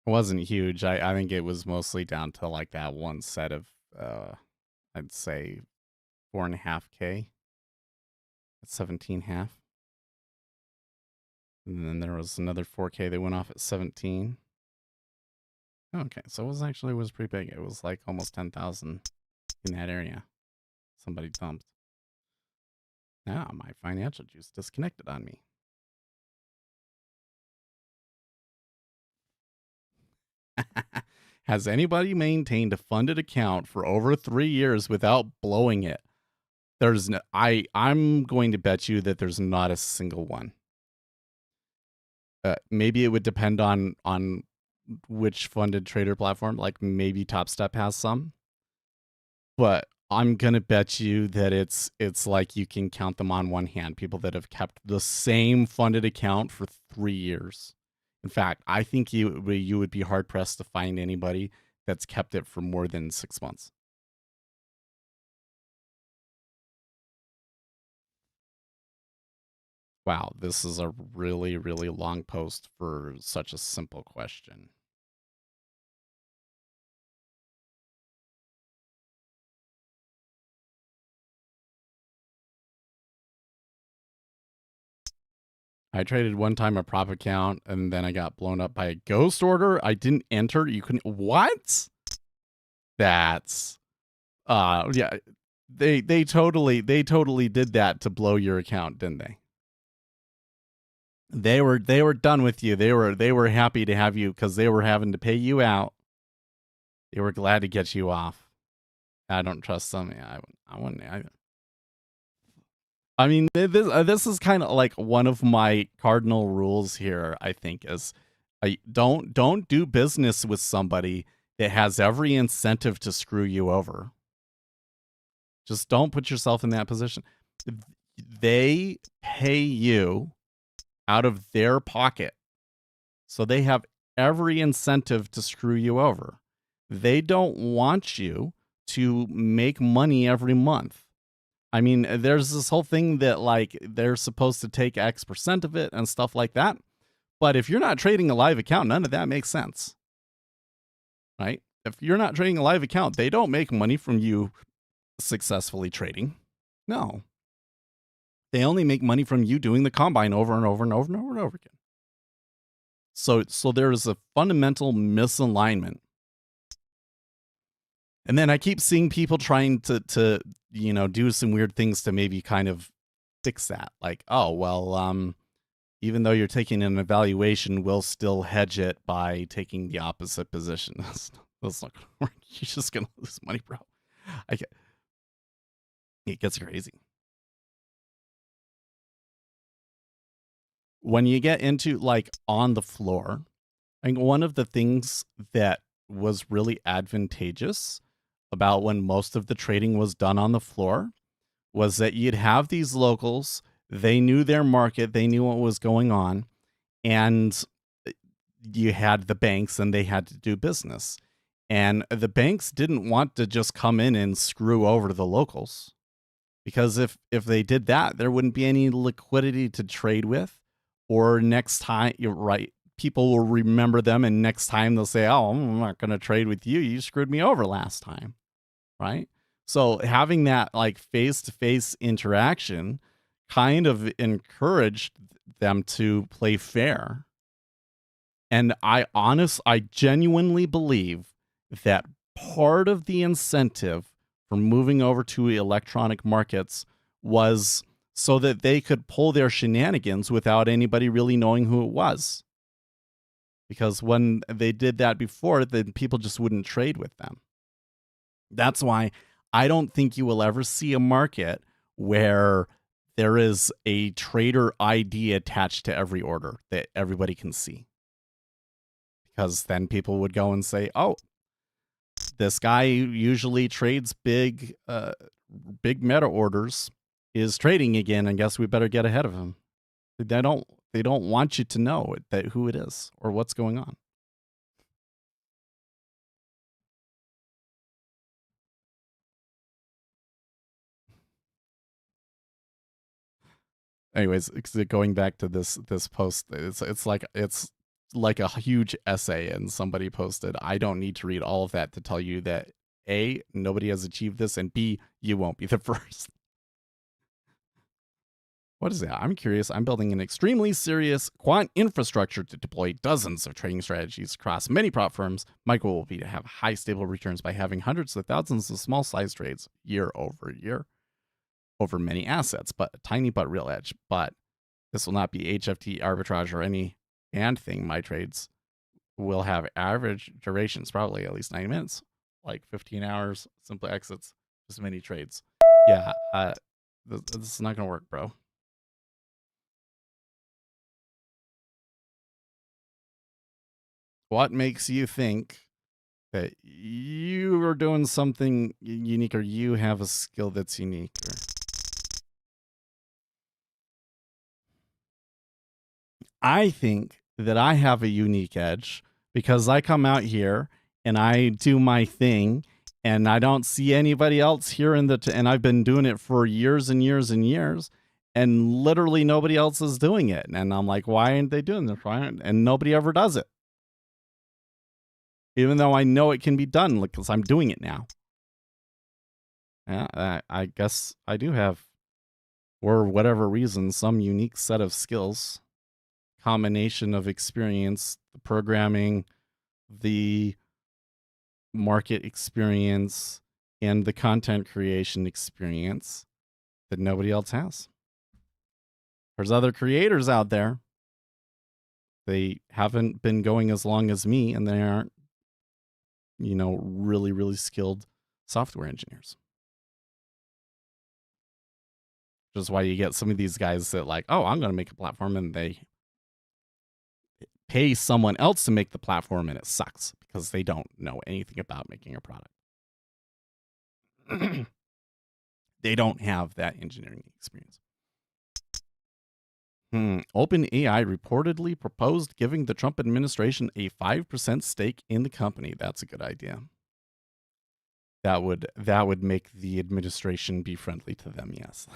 It wasn't huge. I think it was mostly down to like that one set of I'd say 4.5K at 17.5. And then there was another 4K that went off at 17. Okay, so it was pretty big. It was like almost 10,000 in that area. Somebody dumped. Now my financial juice disconnected on me. Has anybody maintained a funded account for over 3 years without blowing it? There's no, I'm going to bet you that there's not a single one. Maybe it would depend on which funded trader platform. Like maybe Top Step has some, but I'm gonna bet you that it's like you can count them on one hand. People that have kept the same funded account for 3 years. In fact, I think you would be hard pressed to find anybody that's kept it for more than 6 months. Wow, this is a really, really long post for such a simple question. I traded one time a prop account and then I got blown up by a ghost order. I didn't enter. You couldn't. What? That's yeah. They totally did that to blow your account, didn't they? They were done with you. They were happy to have you because they were having to pay you out. They were glad to get you off. I don't trust them. Yeah, I wouldn't. I mean, this is kind of like one of my cardinal rules here. I think is, don't do business with somebody that has every incentive to screw you over. Just don't put yourself in that position. They pay you out of their pocket, so they have every incentive to screw you over. They don't want you to make money every month. I mean, there's this whole thing that like they're supposed to take X% of it and stuff like that. But if you're not trading a live account, none of that makes sense. Right? If you're not trading a live account, they don't make money from you successfully trading. No. They only make money from you doing the combine over and over and over and over and over again. So there's a fundamental misalignment. And then I keep seeing people trying to do some weird things to maybe kind of fix that. Like, oh, well, even though you're taking an evaluation, we'll still hedge it by taking the opposite position. That's not gonna work. You're just gonna lose money, bro. It gets crazy. When you get into like on the floor, I think one of the things that was really advantageous about when most of the trading was done on the floor was that you'd have these locals, they knew their market, they knew what was going on, and you had the banks and they had to do business. And the banks didn't want to just come in and screw over the locals, because if they did that, there wouldn't be any liquidity to trade with, or next time, you're right, people will remember them, and next time they'll say, oh, I'm not going to trade with you. You screwed me over last time, right? So having that like face-to-face interaction kind of encouraged them to play fair. And I genuinely believe that part of the incentive for moving over to electronic markets was so that they could pull their shenanigans without anybody really knowing who it was. Because when they did that before, then people just wouldn't trade with them. That's why I don't think you will ever see a market where there is a trader ID attached to every order that everybody can see. Because then people would go and say, oh, this guy usually trades big meta orders, is trading again, and guess we better get ahead of him. They don't want you to know who it is or what's going on. Anyways, going back to this post, it's like a huge essay, and somebody posted, I don't need to read all of that to tell you that A, nobody has achieved this, and B, you won't be the first. What is that? I'm curious. I'm building an extremely serious quant infrastructure to deploy dozens of trading strategies across many prop firms. My goal will be to have high stable returns by having hundreds of thousands of small size trades year over year over many assets, but a tiny but real edge. But this will not be HFT arbitrage or any and thing. My trades will have average durations, probably at least 90 minutes, like 15 hours, simple exits, just many trades. Yeah, this is not going to work, bro. What makes you think that you are doing something unique, or you have a skill that's unique? I think that I have a unique edge because I come out here and I do my thing, and I don't see anybody else here and I've been doing it for years and years and years, and literally nobody else is doing it. And I'm like, why aren't they doing this? And nobody ever does it. Even though I know it can be done, because I'm doing it now. Yeah, I guess I do have, for whatever reason, some unique set of skills. Combination of experience, the programming, the market experience, and the content creation experience that nobody else has. There's other creators out there. They haven't been going as long as me, and they aren't, really, really skilled software engineers. Which is why you get some of these guys that like, oh, I'm going to make a platform, and they pay someone else to make the platform, and it sucks because they don't know anything about making a product. They don't have that engineering experience. OpenAI reportedly proposed giving the Trump administration a 5% stake in the company. That's a good idea. That would make the administration be friendly to them, yes.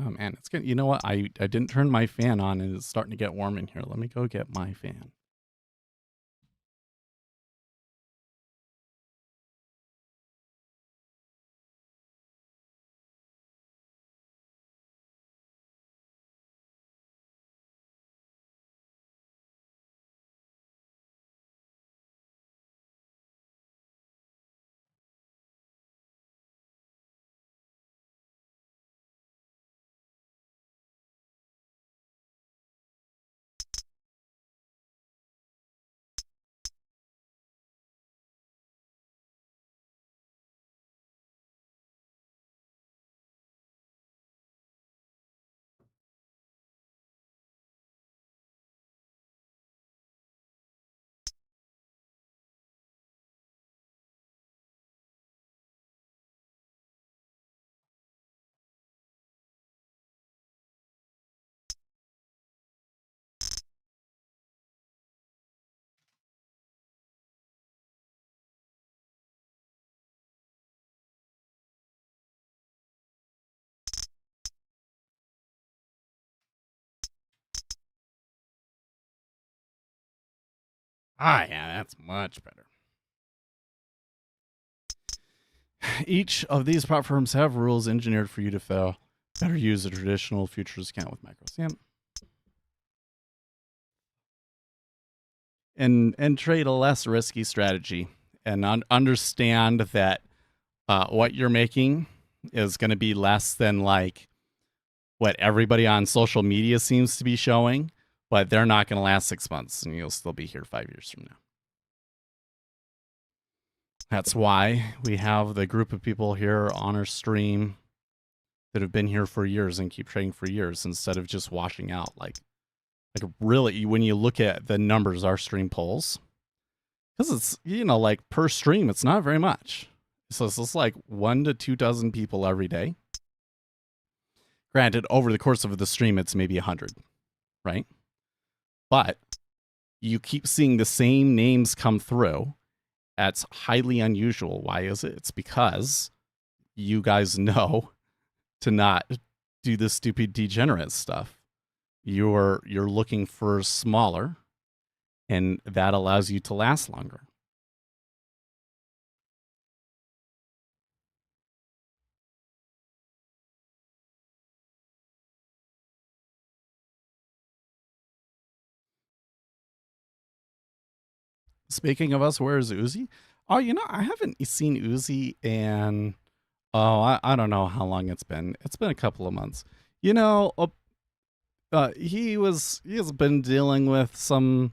Oh man, it's good. You know what? I didn't turn my fan on, and it's starting to get warm in here. Let me go get my fan. Ah, yeah, that's much better. Each of these prop firms have rules engineered for you to fail. Better use a traditional futures account with micros. Yeah. And trade a less risky strategy, and understand that what you're making is going to be less than like what everybody on social media seems to be showing. but they're not going to last 6 months, and you'll still be here 5 years from now. That's why we have the group of people here on our stream that have been here for years and keep trading for years instead of just washing out. Like really, when you look at the numbers our stream pulls, because it's, like per stream, it's not very much. So it's just like 1 to 2 dozen people every day. Granted, over the course of the stream, it's maybe 100, right? But you keep seeing the same names come through. That's highly unusual. Why is it? It's because you guys know to not do the stupid degenerate stuff. You're looking for smaller, and that allows you to last longer. Speaking of us, where's Uzi? Oh, I haven't seen Uzi in, I don't know how long it's been. It's been a couple of months. He has been dealing with some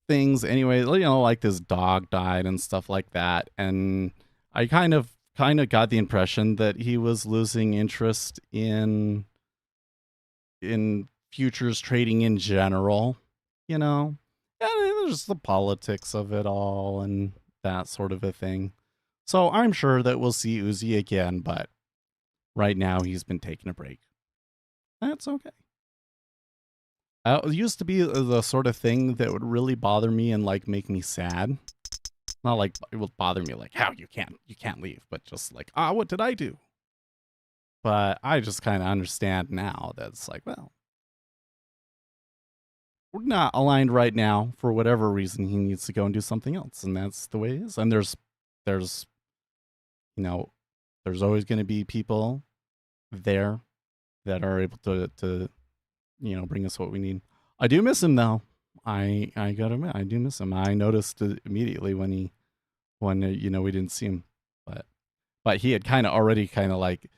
things anyway, like this dog died and stuff like that. And I kind of got the impression that he was losing interest in futures trading in general, And there's the politics of it all and that sort of a thing. So I'm sure that we'll see Uzi again, but right now he's been taking a break. That's okay. It used to be the sort of thing that would really bother me and like make me sad. Not like it would bother me like, how you can't leave, but just like, what did I do? But I just kind of understand now that it's like, well, we're not aligned right now for whatever reason. He needs to go and do something else, and that's the way it is. And there's always going to be people there that are able to bring us what we need. I do miss him though. I gotta admit, I do miss him. I noticed it immediately when we didn't see him, but he had kind of already like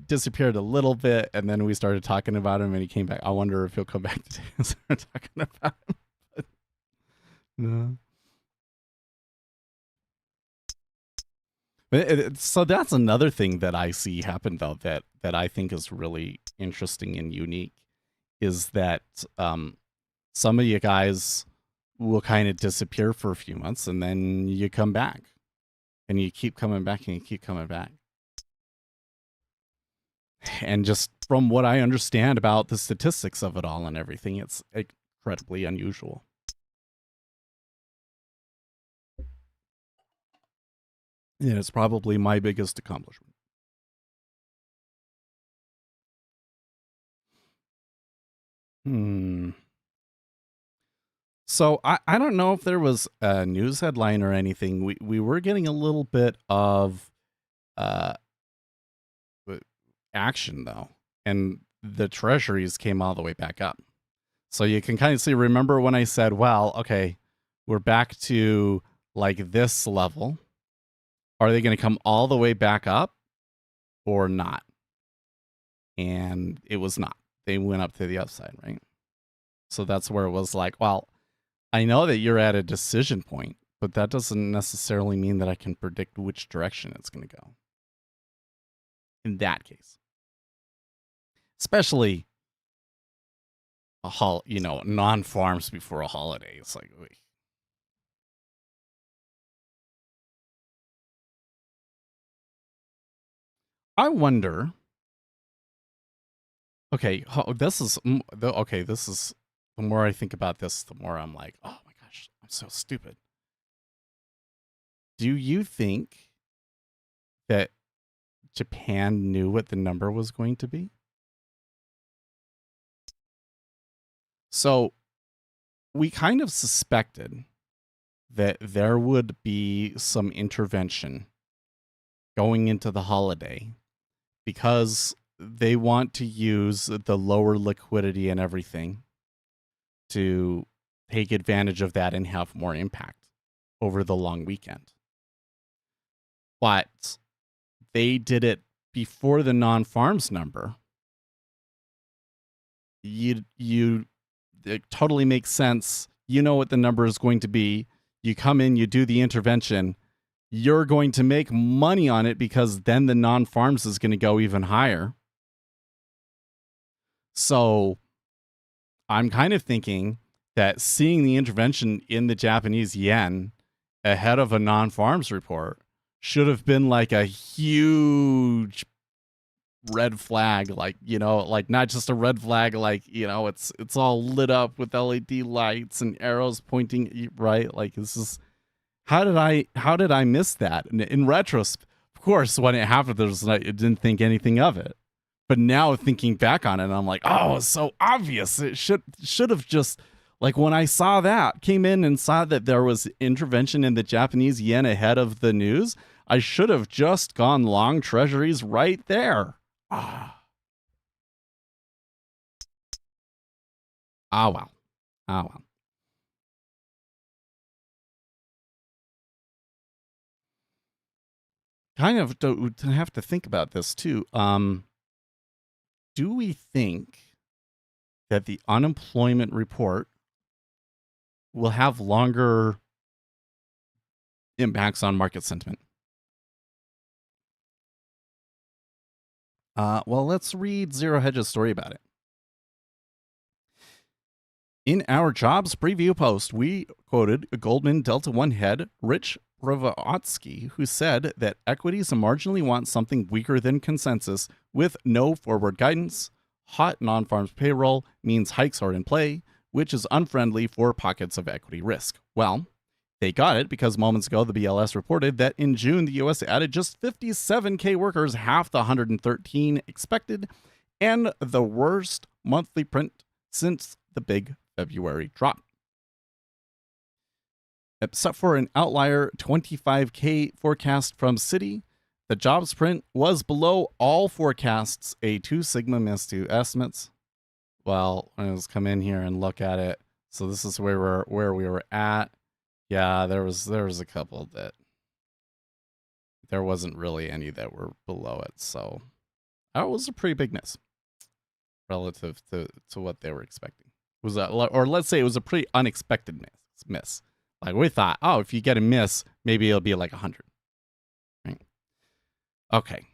disappeared a little bit, and then we started talking about him, and he came back. I wonder if he'll come back today and start talking about him. But, no. But so that's another thing that I see happen though that I think is really interesting and unique is that some of you guys will kind of disappear for a few months, and then you come back, and you keep coming back, and you keep coming back. And just from what I understand about the statistics of it all and everything, it's incredibly unusual. And it's probably my biggest accomplishment. So I don't know if there was a news headline or anything. We were getting a little bit of action though, and the treasuries came all the way back up. So you can kind of see, remember when I said, well, okay, we're back to like this level. Are they going to come all the way back up or not? And it was not. They went up to the upside, right? So that's where it was like, well, I know that you're at a decision point, but that doesn't necessarily mean that I can predict which direction it's going to go. In that case. Especially non-farms before a holiday. It's like, wait. I wonder. Okay, this is the more I think about this, the more I'm like, oh my gosh, I'm so stupid. Do you think that Japan knew what the number was going to be? So we kind of suspected that there would be some intervention going into the holiday because they want to use the lower liquidity and everything to take advantage of that and have more impact over the long weekend. But they did it before the non-farms number. You it totally makes sense. You know what the number is going to be. You come in, you do the intervention. You're going to make money on it because then the non-farms is going to go even higher. So I'm kind of thinking that seeing the intervention in the Japanese yen ahead of a non-farms report should have been like a huge red flag, like, you know, like not just a red flag, like, you know, it's all lit up with LED lights and arrows pointing right. Like, this is how did I miss that? And in retrospect, of course, when it happened, I didn't think anything of it. But now thinking back on it, I'm like, oh, it's so obvious. It should have just, like, when I saw that, came in and saw that there was intervention in the Japanese yen ahead of the news, I should have just gone long treasuries right there. Ah, well. Kind of to have to think about this too. Do we think that the unemployment report will have longer impacts on market sentiment? Well, let's read Zero Hedge's story about it. In our jobs preview post, we quoted Goldman Delta One head Rich Ravatsky, who said that equities marginally want something weaker than consensus with no forward guidance. Hot non-farms payroll means hikes are in play, which is unfriendly for pockets of equity risk. Well, they got it because moments ago the BLS reported that in June the U.S. added just 57,000 workers, half the 113 expected, and the worst monthly print since the big February drop. Except for an outlier 25,000 forecast from Citi, the jobs print was below all forecasts, a 2 sigma miss to estimates. Well, let's come in here and look at it. So this is where we were at. Yeah, there was a couple that there wasn't really any that were below it. So that was a pretty big miss relative to what they were expecting. It was or let's say it was a pretty unexpected miss. Like, we thought, oh, if you get a miss, maybe it'll be like 100. Right? Okay.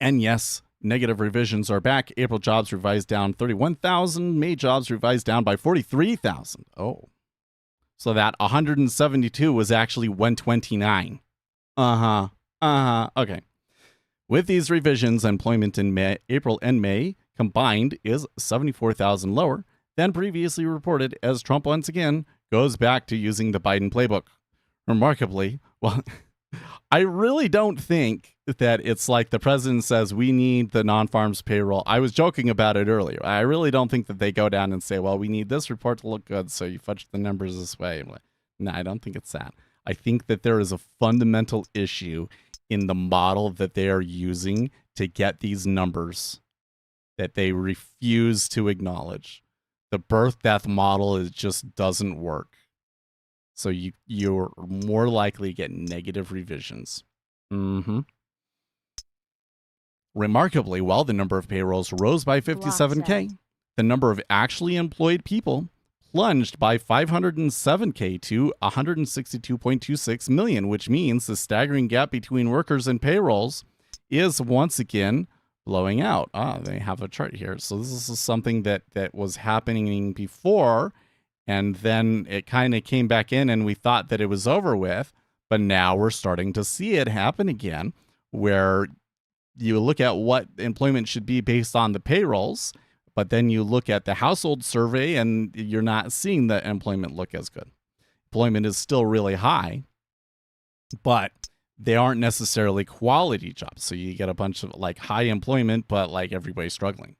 And yes, negative revisions are back. April jobs revised down 31,000. May jobs revised down by 43,000. Oh. So that 172 was actually 129. Okay. With these revisions, employment in April and May combined is 74,000 lower than previously reported, as Trump once again goes back to using the Biden playbook. Remarkably, well, I really don't think that it's like the president says we need the non-farms payroll. I was joking about it earlier. I really don't think that they go down and say, well, we need this report to look good, so you fudge the numbers this way. No, I don't think it's that. I think that there is a fundamental issue in the model that they are using to get these numbers that they refuse to acknowledge. The birth-death model just doesn't work. So you're more likely to get negative revisions. Remarkably, while the number of payrolls rose by 57,000, the number of actually employed people plunged by 507,000 to 162.26 million, which means the staggering gap between workers and payrolls is once again blowing out. They have a chart here. So this is something that was happening before, and then it kind of came back in and we thought that it was over with, but now we're starting to see it happen again, where you look at what employment should be based on the payrolls, but then you look at the household survey and you're not seeing the employment look as good. Employment is still really high, but they aren't necessarily quality jobs. So you get a bunch of like high employment, but like everybody's struggling.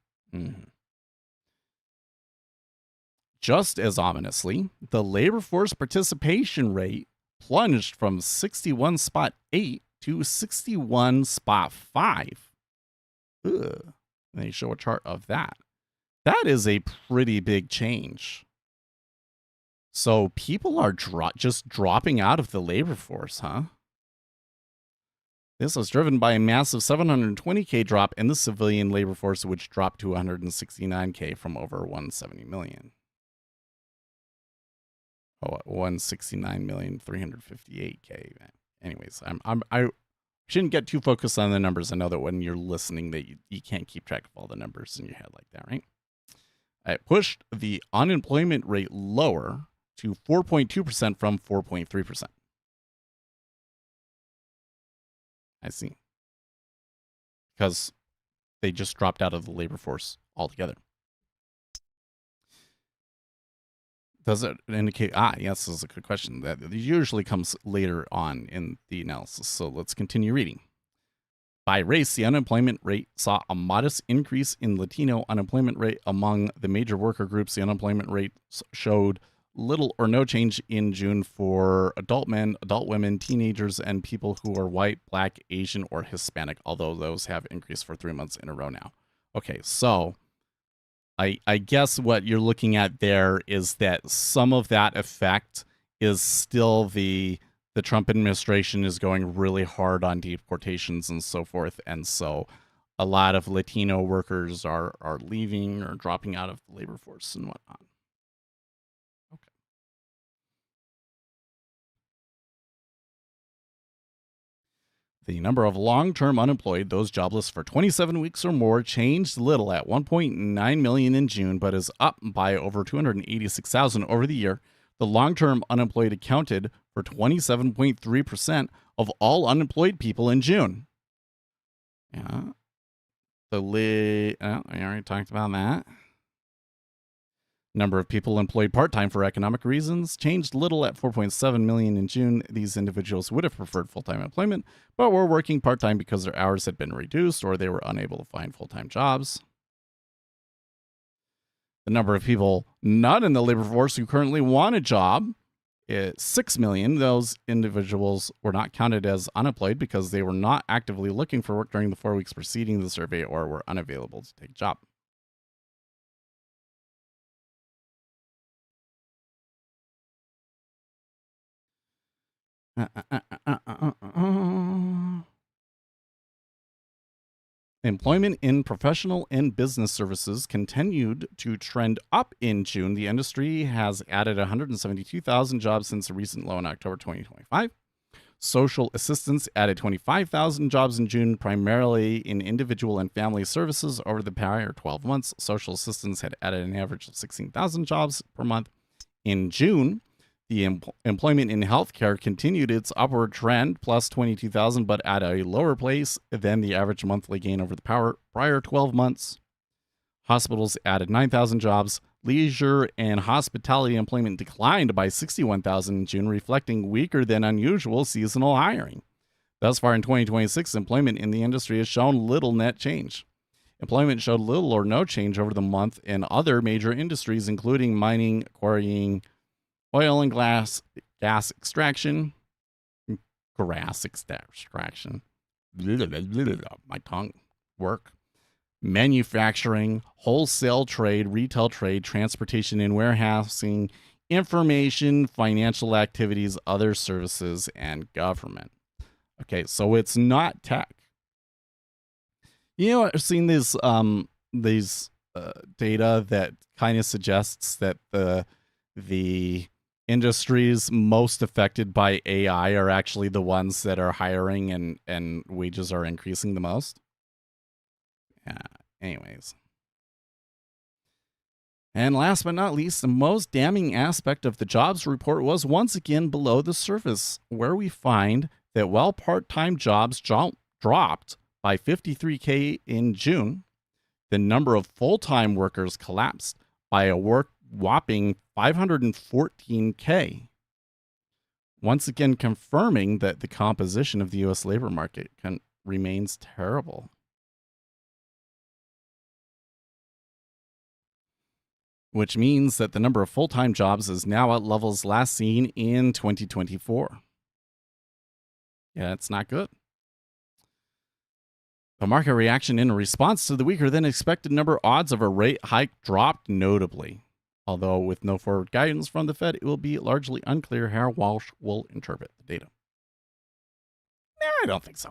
Just as ominously, the labor force participation rate plunged from 61.8 to 61.5. They show a chart of that. That is a pretty big change. So people are just dropping out of the labor force, huh? This was driven by a massive 720K drop in the civilian labor force, which dropped to 169K from over 170 million. 169,358K. Anyways, I shouldn't get too focused on the numbers. I know that when you're listening that you can't keep track of all the numbers in your head like that, right? It pushed the unemployment rate lower to 4.2% from 4.3%. I see. Because they just dropped out of the labor force altogether. Does it indicate? Yes, this is a good question. That usually comes later on in the analysis. So let's continue reading. By race, the unemployment rate saw a modest increase in Latino unemployment rate. Among the major worker groups, the unemployment rate showed little or no change in June for adult men, adult women, teenagers, and people who are white, black, Asian, or Hispanic, although those have increased for 3 months in a row now. Okay, so I guess what you're looking at there is that some of that effect is still the Trump administration is going really hard on deportations and so forth. And so a lot of Latino workers are leaving or dropping out of the labor force and whatnot. Okay. The number of long-term unemployed, those jobless for 27 weeks or more, changed little at 1.9 million in June, but is up by over 286,000 over the year. The long-term unemployed accounted for 27.3% of all unemployed people in June. Yeah. I already talked about that. Number of people employed part-time for economic reasons changed little at 4.7 million in June. These individuals would have preferred full-time employment, but were working part-time because their hours had been reduced or they were unable to find full-time jobs. The number of people not in the labor force who currently want a job is 6 million. Those individuals were not counted as unemployed because they were not actively looking for work during the 4 weeks preceding the survey or were unavailable to take a job. Employment in professional and business services continued to trend up in June. The industry has added 172,000 jobs since a recent low in October 2025. Social assistance added 25,000 jobs in June, primarily in individual and family services. Over the prior 12 months, social assistance had added an average of 16,000 jobs per month. In June, the employment in healthcare continued its upward trend, plus 22,000, but at a lower pace than the average monthly gain over the prior 12 months. Hospitals added 9,000 jobs. Leisure and hospitality employment declined by 61,000 in June, reflecting weaker than unusual seasonal hiring. Thus far in 2026, employment in the industry has shown little net change. Employment showed little or no change over the month in other major industries, including mining, quarrying, oil and gas extraction, grass extraction, my tongue, work, manufacturing, wholesale trade, retail trade, transportation and warehousing, information, financial activities, other services, and government. Okay, so it's not tech. You know, I've seen these data that kind of suggests that the industries most affected by AI are actually the ones that are hiring and wages are increasing the most. Yeah, anyways. And last but not least, the most damning aspect of the jobs report was once again below the surface, where we find that while part-time jobs dropped by 53K in June, the number of full-time workers collapsed by a whopping 514K. Once again confirming that the composition of the U.S. labor market remains terrible. Which means that the number of full-time jobs is now at levels last seen in 2024. Yeah, it's not good. The market reaction in response to the weaker than expected number odds of a rate hike dropped notably. Although with no forward guidance from the Fed, it will be largely unclear how Walsh will interpret the data. I don't think so.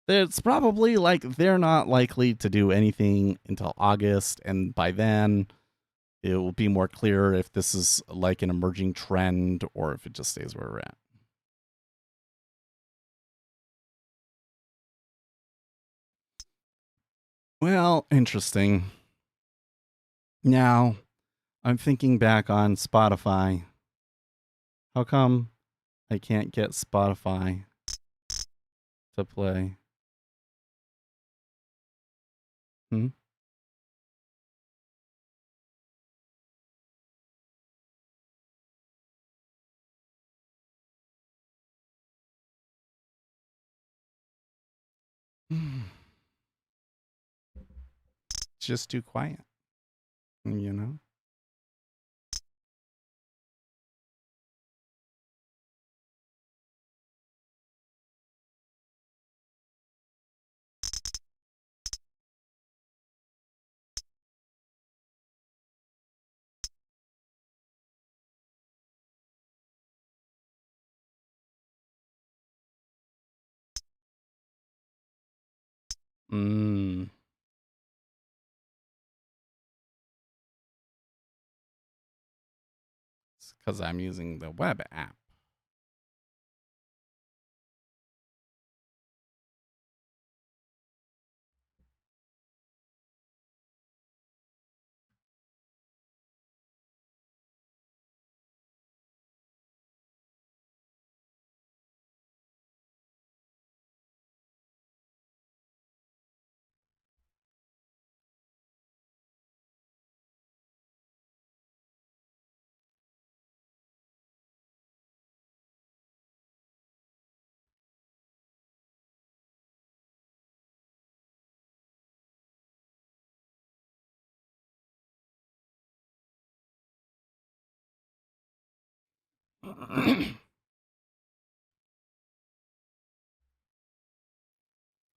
It's probably like they're not likely to do anything until August, and by then it will be more clear if this is like an emerging trend or if it just stays where we're at. Well, interesting. Now, I'm thinking back on Spotify. How come I can't get Spotify to play? Hmm? It's just too quiet, you know? Mm. It's because I'm using the web app.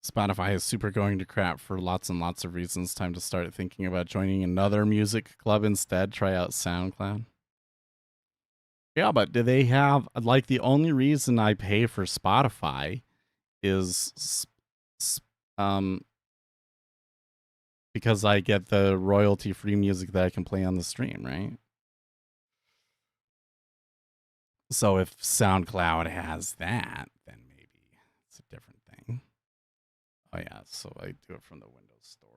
Spotify is super going to crap for lots and lots of reasons. Time to start thinking about joining another music club instead. Try out SoundCloud. Yeah, but do they have like the only reason I pay for Spotify is um because I get the royalty free music that I can play on the stream, right? So if SoundCloud has that, then maybe it's a different thing. Oh yeah, so I do it from the Windows Store.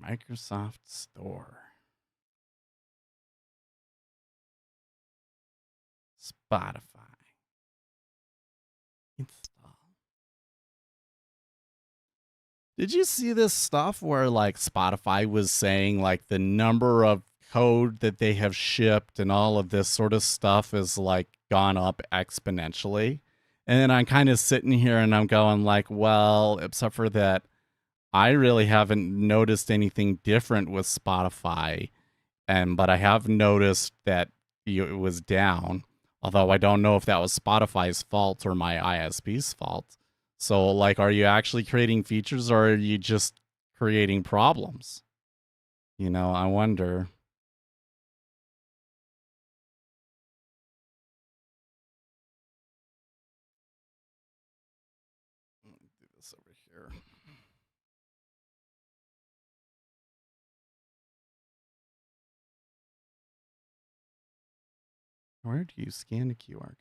Microsoft Store. Spotify. Install. Did you see this stuff where like Spotify was saying like the number of code that they have shipped and all of this sort of stuff is like gone up exponentially? And then I'm kind of sitting here and I'm going like, well, except for that I really haven't noticed anything different with Spotify, and but I have noticed that it was down. Although I don't know if that was Spotify's fault or my ISP's fault. So, like, are you actually creating features or are you just creating problems? You know, I wonder. Let me do this over here. Where do you scan the QR code?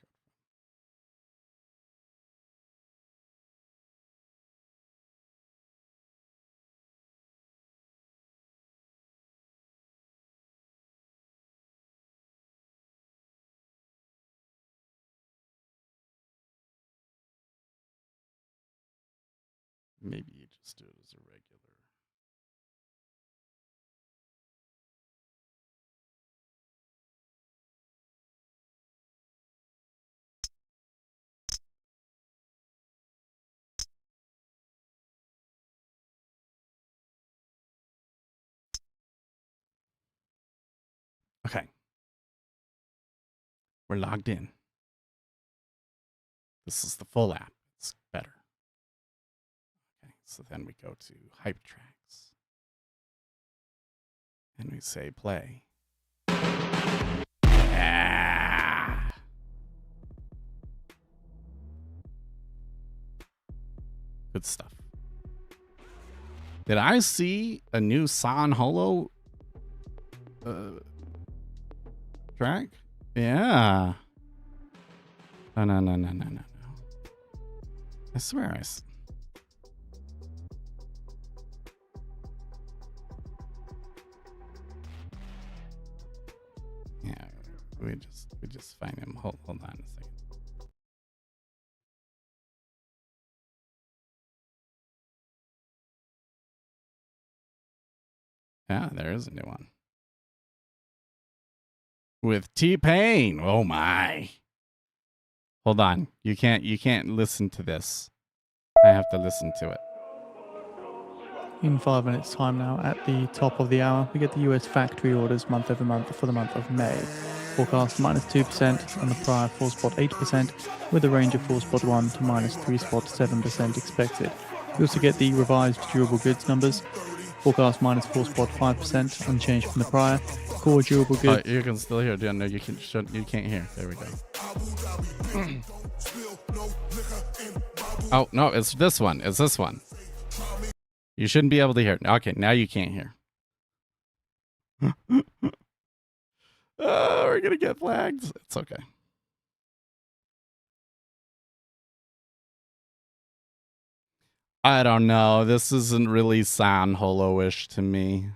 Maybe you just do it as a regular. Okay, we're logged in. This is the full app. It's better. Okay, so then we go to Hype Tracks and we say play. Ah. Good stuff. Did I see a new San Holo track? Yeah. No. I swear yeah, we just find him. Hold on a second. Yeah, there is a new one. With T-Pain. Oh my. Hold on. You can't listen to this. I have to listen to it. In 5 minutes time now, at the top of the hour, we get the US factory orders month over month for the month of May. Forecast -2% and the prior 4.8%, with a range of 4.1 to -3.7% expected. We also get the revised durable goods numbers. Forecast -4.5%, unchanged from the prior. Core durable goods. You can still hear. No, you can't hear. There we go. Oh no, it's this one. It's this one. You shouldn't be able to hear. Okay, now you can't hear. We're gonna get flagged. It's okay. I don't know. This isn't really San Holo-ish to me.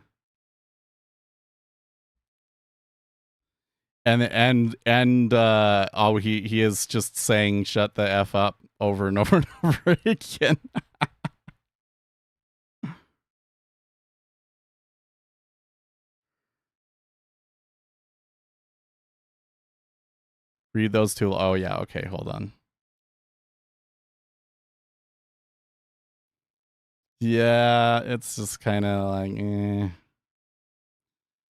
And oh, he is just saying shut the F up over and over and over again. Read those two. Oh yeah, okay, hold on. Yeah, it's just kind of like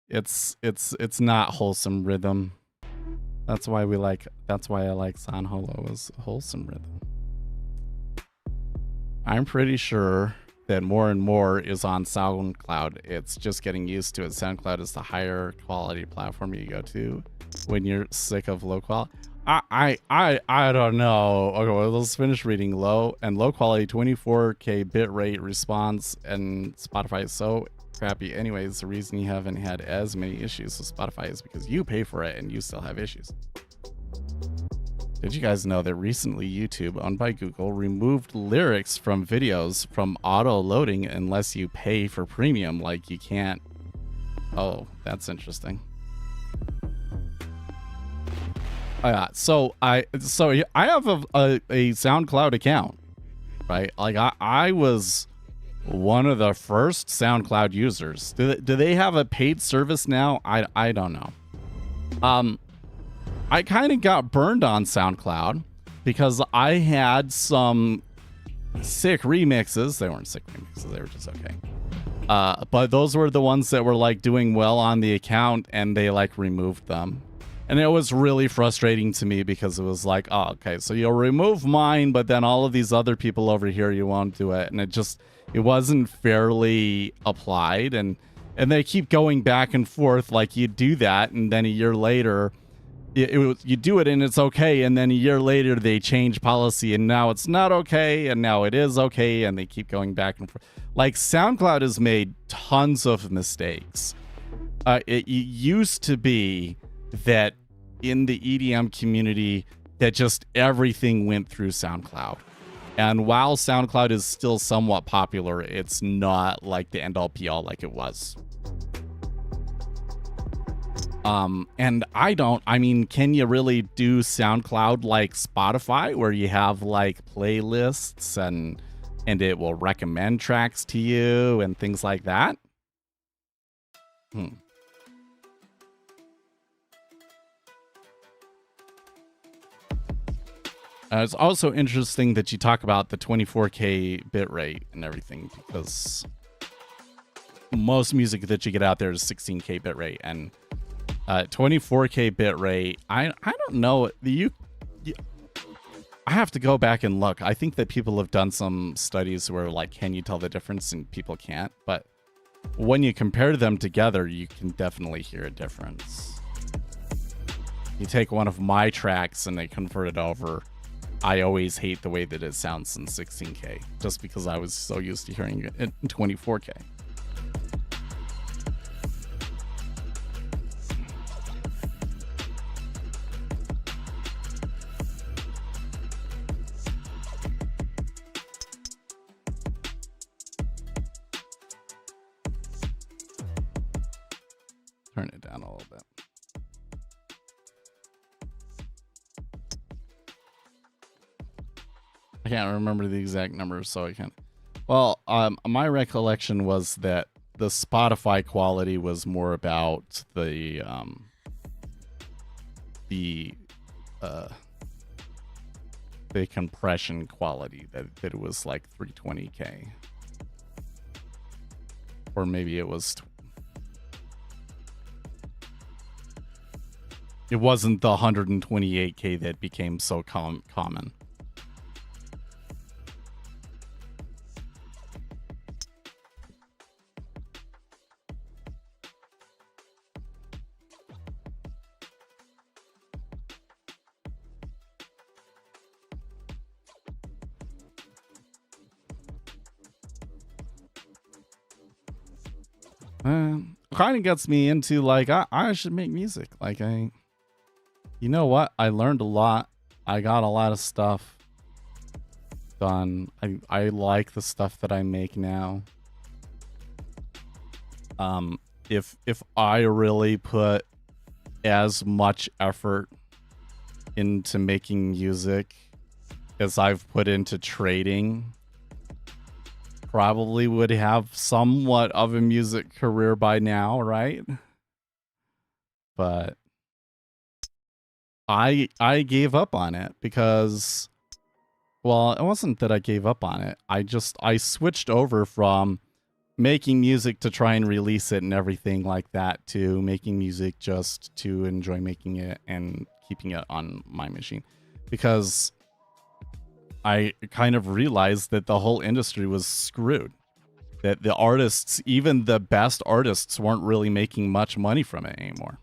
it's not wholesome rhythm. That's why I like San Holo, is wholesome rhythm. I'm pretty sure that more and more is on SoundCloud. It's just getting used to it. SoundCloud is the higher quality platform you go to when you're sick of low quality. I don't know. Okay, well, let's finish reading. Low quality 24K bit rate response, and Spotify is so crappy anyways. The reason you haven't had as many issues with Spotify is because you pay for it and you still have issues. Did you guys know that recently YouTube, owned by Google, removed lyrics from videos from auto loading unless you pay for premium? Like, you can't. Oh, that's interesting. So I have a SoundCloud account, right? Like I was one of the first SoundCloud users. Do they have a paid service now? I don't know. I kind of got burned on SoundCloud because I had some sick remixes. They weren't sick remixes. They were just okay. But those were the ones that were like doing well on the account, and they like removed them. And it was really frustrating to me because it was like, oh, okay, so you'll remove mine, but then all of these other people over here, you won't do it. And it wasn't fairly applied. And they keep going back and forth. Like, you do that, and then a year later, you do it and it's okay. And then a year later, they change policy, and now it's not okay. And now it is okay. And they keep going back and forth. Like, SoundCloud has made tons of mistakes. It used to be that in the EDM community that just everything went through SoundCloud. And while SoundCloud is still somewhat popular, it's not like the end all be all like it was. And I mean, can you really do SoundCloud like Spotify, where you have like playlists and it will recommend tracks to you and things like that? It's also interesting that you talk about the 24K bit rate and everything, because most music that you get out there is 16K bit rate, and 24K bit rate. I don't know. I have to go back and look. I think that people have done some studies where, like, can you tell the difference, and people can't. But when you compare them together, you can definitely hear a difference. You take one of my tracks and they convert it over. I always hate the way that it sounds in 16K, just because I was so used to hearing it in 24K. Turn it down a little bit. I can't remember the exact numbers, so I can't. Well, my recollection was that the Spotify quality was more about the compression quality, that it was like 320K, or maybe it was. It wasn't the 128K that became so common. Kind of gets me into like, I should make music. Like, you know what? I learned a lot. I got a lot of stuff done. I like the stuff that I make now. If I really put as much effort into making music as I've put into trading, probably would have somewhat of a music career by now, right? But I gave up on it because, well, it wasn't that I gave up on it. I switched over from making music to try and release it and everything like that to making music just to enjoy making it and keeping it on my machine, because I kind of realized that the whole industry was screwed. That the artists, even the best artists, weren't really making much money from it anymore.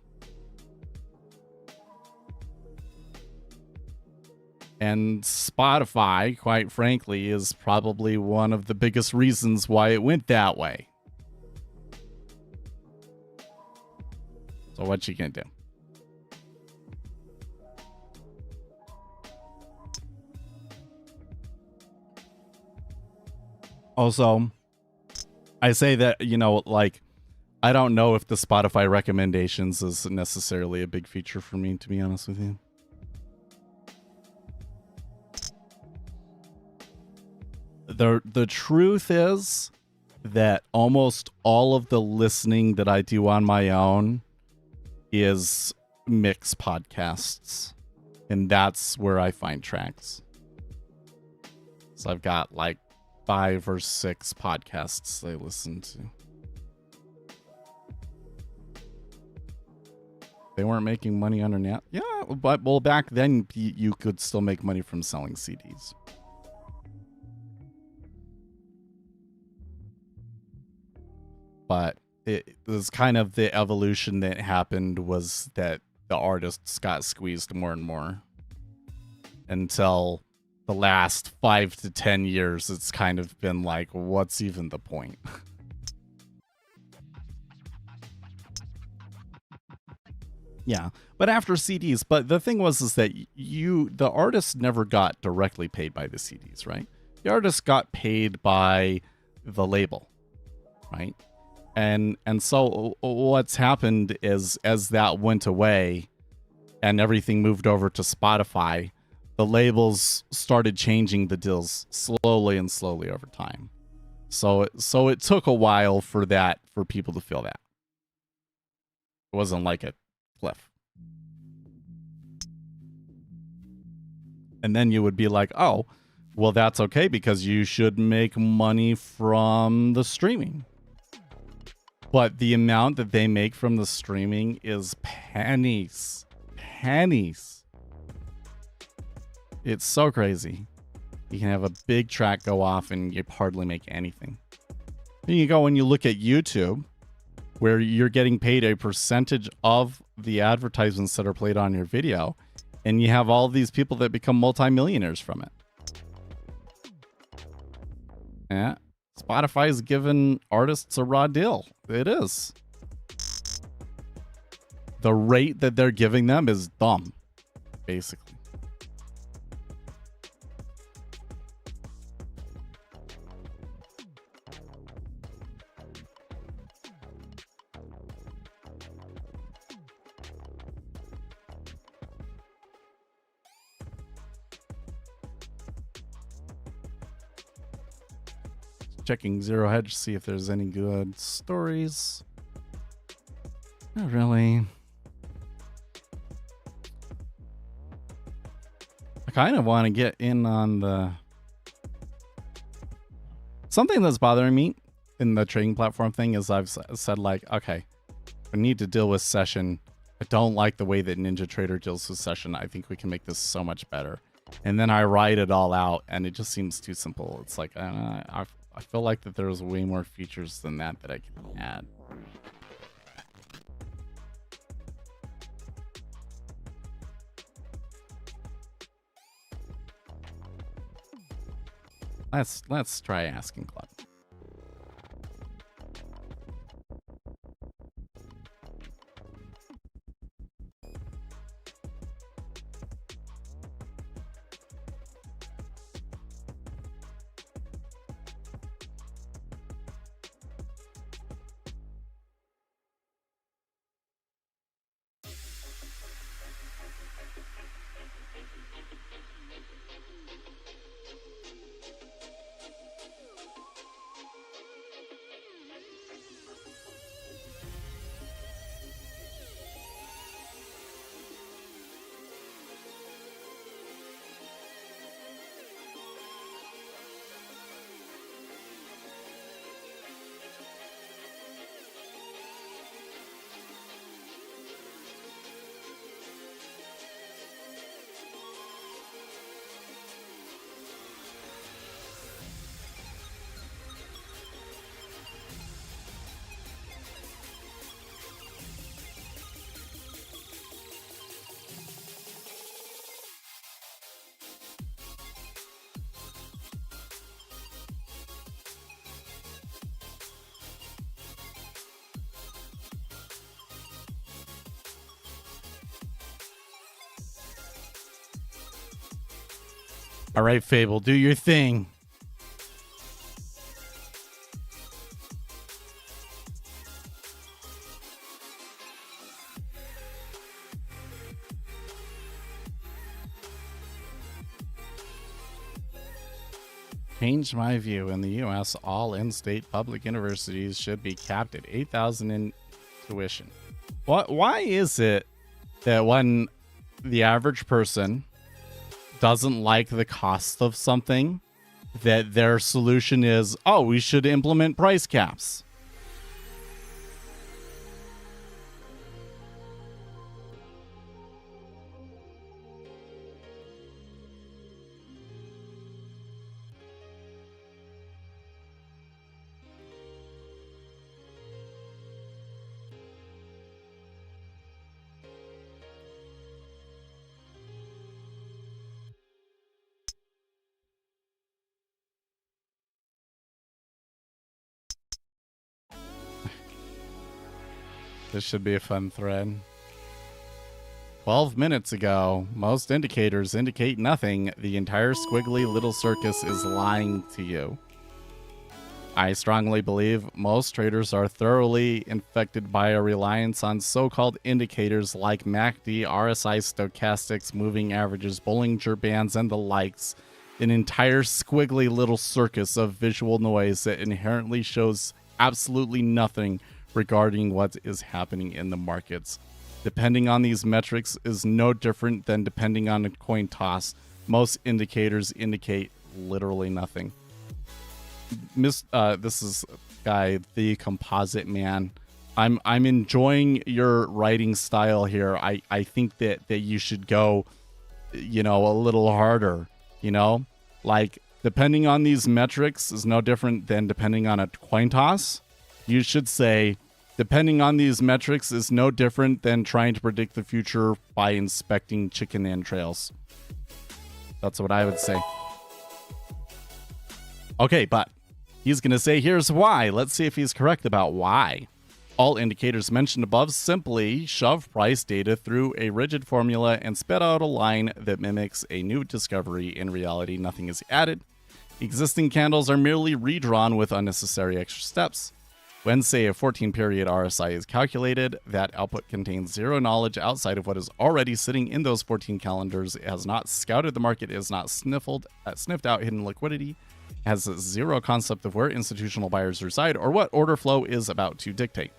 And Spotify, quite frankly, is probably one of the biggest reasons why it went that way. So what you gonna do? Also, I say that, you know, like, I don't know if the Spotify recommendations is necessarily a big feature for me, to be honest with you. The truth is that almost all of the listening that I do on my own is mix podcasts, and that's where I find tracks. So I've got like 5 or 6 podcasts I listen to. They weren't making money on internet. Yeah, but well, back then you could still make money from selling CDs. But it was kind of the evolution that happened, was that the artists got squeezed more and more until the last 5 to 10 years. It's kind of been like, what's even the point? Yeah, but after CDs, but the thing was is that the artists never got directly paid by the CDs, right? The artists got paid by the label, right? And so what's happened is, as that went away and everything moved over to Spotify, the labels started changing the deals slowly over time. So it took a while for people to feel that. It wasn't like a cliff. And then you would be like, oh, well, that's okay, because you should make money from the streaming. But the amount that they make from the streaming is pennies. Pennies. It's so crazy. You can have a big track go off and you hardly make anything. Then you go and you look at YouTube, where you're getting paid a percentage of the advertisements that are played on your video, And you have all these people that become multimillionaires from it. Yeah. Spotify's giving artists a raw deal. It is. The rate that they're giving them is dumb, basically. Checking Zero Hedge to see if there's any good stories. Not really. I kind of want to get in on the... Something that's bothering me in the trading platform thing is I've said, like, okay, I need to deal with session. I don't like the way that Ninja Trader deals with session. I think we can make this so much better. And then I write it all out, and it just seems too simple. It's like, I feel like that there's way more features than that I can add. Let's try asking Club. All right, Fable, do your thing. Change my view. In the U.S., all in-state public universities should be capped at $8,000 in tuition. Why is it that when the average person doesn't like the cost of something, that their solution is, oh, we should implement price caps? This should be a fun thread. 12 minutes ago, most indicators indicate nothing. The entire squiggly little circus is lying to you. I strongly believe most traders are thoroughly infected by a reliance on so-called indicators like MACD, RSI, stochastics, moving averages, Bollinger Bands, and the likes. An entire squiggly little circus of visual noise that inherently shows absolutely nothing regarding what is happening in the markets. Depending on these metrics is no different than depending on a coin toss. Most indicators indicate literally nothing. This is Guy, the Composite Man. I'm enjoying your writing style here. I think that you should go, a little harder, like depending on these metrics is no different than depending on a coin toss. You should say Depending on these metrics is no different than trying to predict the future by inspecting chicken entrails. That's what I would say. Okay, but he's going to say here's why. Let's see if he's correct about why. All indicators mentioned above simply shove price data through a rigid formula and spit out a line that mimics a new discovery. In reality, nothing is added. Existing candles are merely redrawn with unnecessary extra steps. When, say, a 14-period RSI is calculated, that output contains zero knowledge outside of what is already sitting in those 14 calendars. It has not scouted the market, it has not sniffed out hidden liquidity, has zero concept of where institutional buyers reside or what order flow is about to dictate.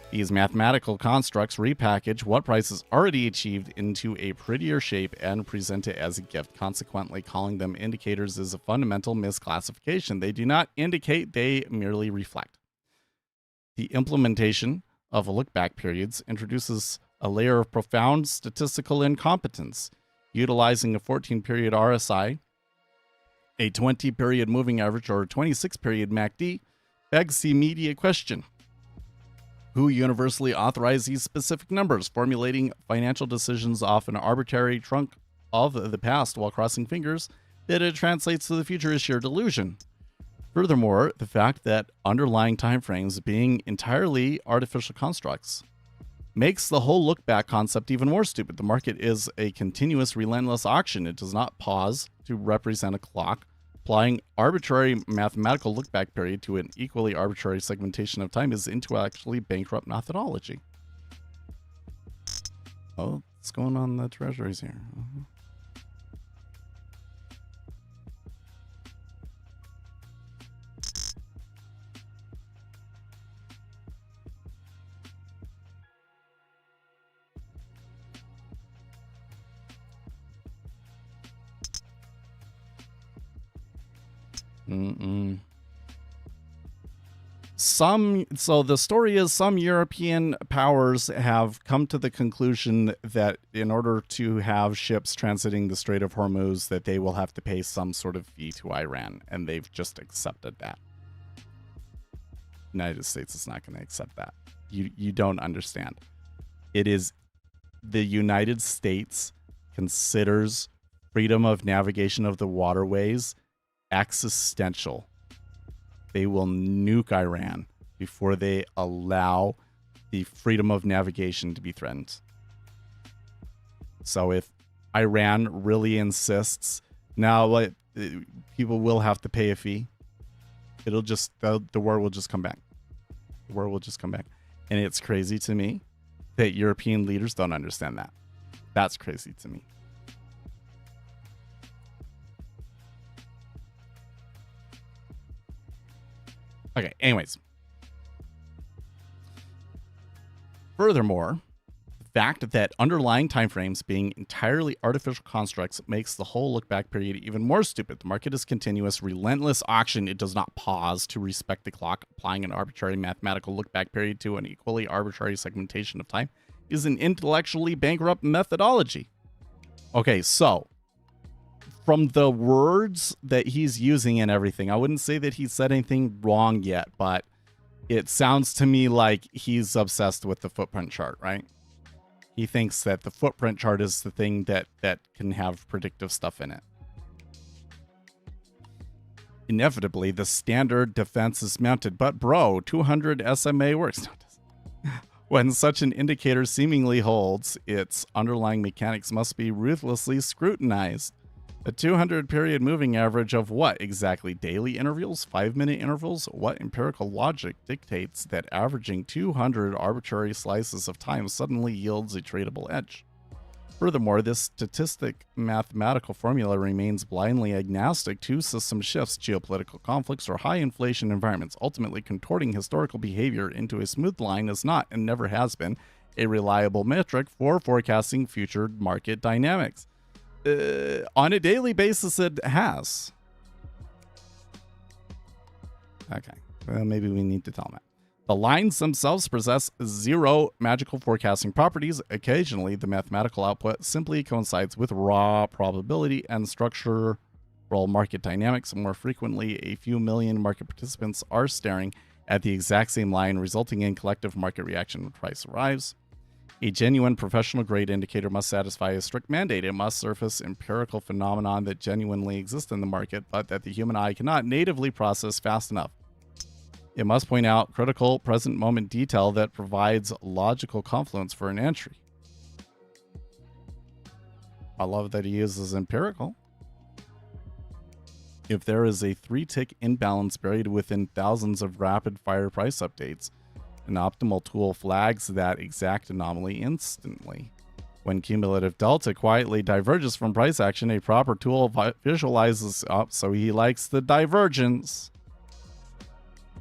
These mathematical constructs repackage what price is already achieved into a prettier shape and present it as a gift. Consequently, calling them indicators is a fundamental misclassification. They do not indicate, they merely reflect. The implementation of look-back periods introduces a layer of profound statistical incompetence. Utilizing a 14-period RSI, a 20-period moving average, or a 26-period MACD begs the immediate question. Who universally authorized these specific numbers? Formulating financial decisions off an arbitrary trunk of the past while crossing fingers that it translates to the future is sheer delusion. Furthermore, the fact that underlying timeframes being entirely artificial constructs makes the whole look-back concept even more stupid. The market is a continuous, relentless auction. It does not pause to represent a clock. Applying arbitrary mathematical look-back period to an equally arbitrary segmentation of time is intellectually bankrupt methodology. Oh, what's going on in the treasuries here? So the story is some European powers have come to the conclusion that in order to have ships transiting the Strait of Hormuz, that they will have to pay some sort of fee to Iran, and they've just accepted that. United States is not going to accept that. You don't understand. It is the United States considers freedom of navigation of the waterways existential. They will nuke Iran before they allow the freedom of navigation to be threatened. So if Iran really insists, now people will have to pay a fee. It'll just, the war will just come back. The war will just come back. And it's crazy to me that European leaders don't understand that. That's crazy to me. Okay, anyways. Furthermore, the fact that underlying timeframes being entirely artificial constructs makes the whole look-back period even more stupid. The market is continuous, relentless auction. It does not pause to respect the clock. Applying an arbitrary mathematical look-back period to an equally arbitrary segmentation of time is an intellectually bankrupt methodology. Okay, so from the words that he's using and everything, I wouldn't say that he said anything wrong yet, but it sounds to me like he's obsessed with the footprint chart, right? He thinks that the footprint chart is the thing that can have predictive stuff in it. Inevitably, the standard defense is mounted, but bro, 200 SMA works. No, it doesn't. When such an indicator seemingly holds, its underlying mechanics must be ruthlessly scrutinized. A 200-period moving average of what exactly? Daily intervals? 5-minute intervals? What empirical logic dictates that averaging 200 arbitrary slices of time suddenly yields a tradable edge? Furthermore, this statistic mathematical formula remains blindly agnostic to system shifts, geopolitical conflicts, or high inflation environments. Ultimately, contorting historical behavior into a smooth line is not, and never has been, a reliable metric for forecasting future market dynamics. On a daily basis, it has. Okay, well, maybe we need to tell them that. The lines themselves possess zero magical forecasting properties. Occasionally, the mathematical output simply coincides with raw probability and structural market dynamics. More frequently, a few million market participants are staring at the exact same line, resulting in collective market reaction when price arrives. A genuine professional grade indicator must satisfy a strict mandate. It must surface empirical phenomenon that genuinely exist in the market, but that the human eye cannot natively process fast enough. It must point out critical present moment detail that provides logical confluence for an entry. I love that he uses empirical. If there is a 3-tick imbalance buried within thousands of rapid-fire price updates, an optimal tool flags that exact anomaly instantly. When cumulative delta quietly diverges from price action, a proper tool visualizes up, so he likes the divergence.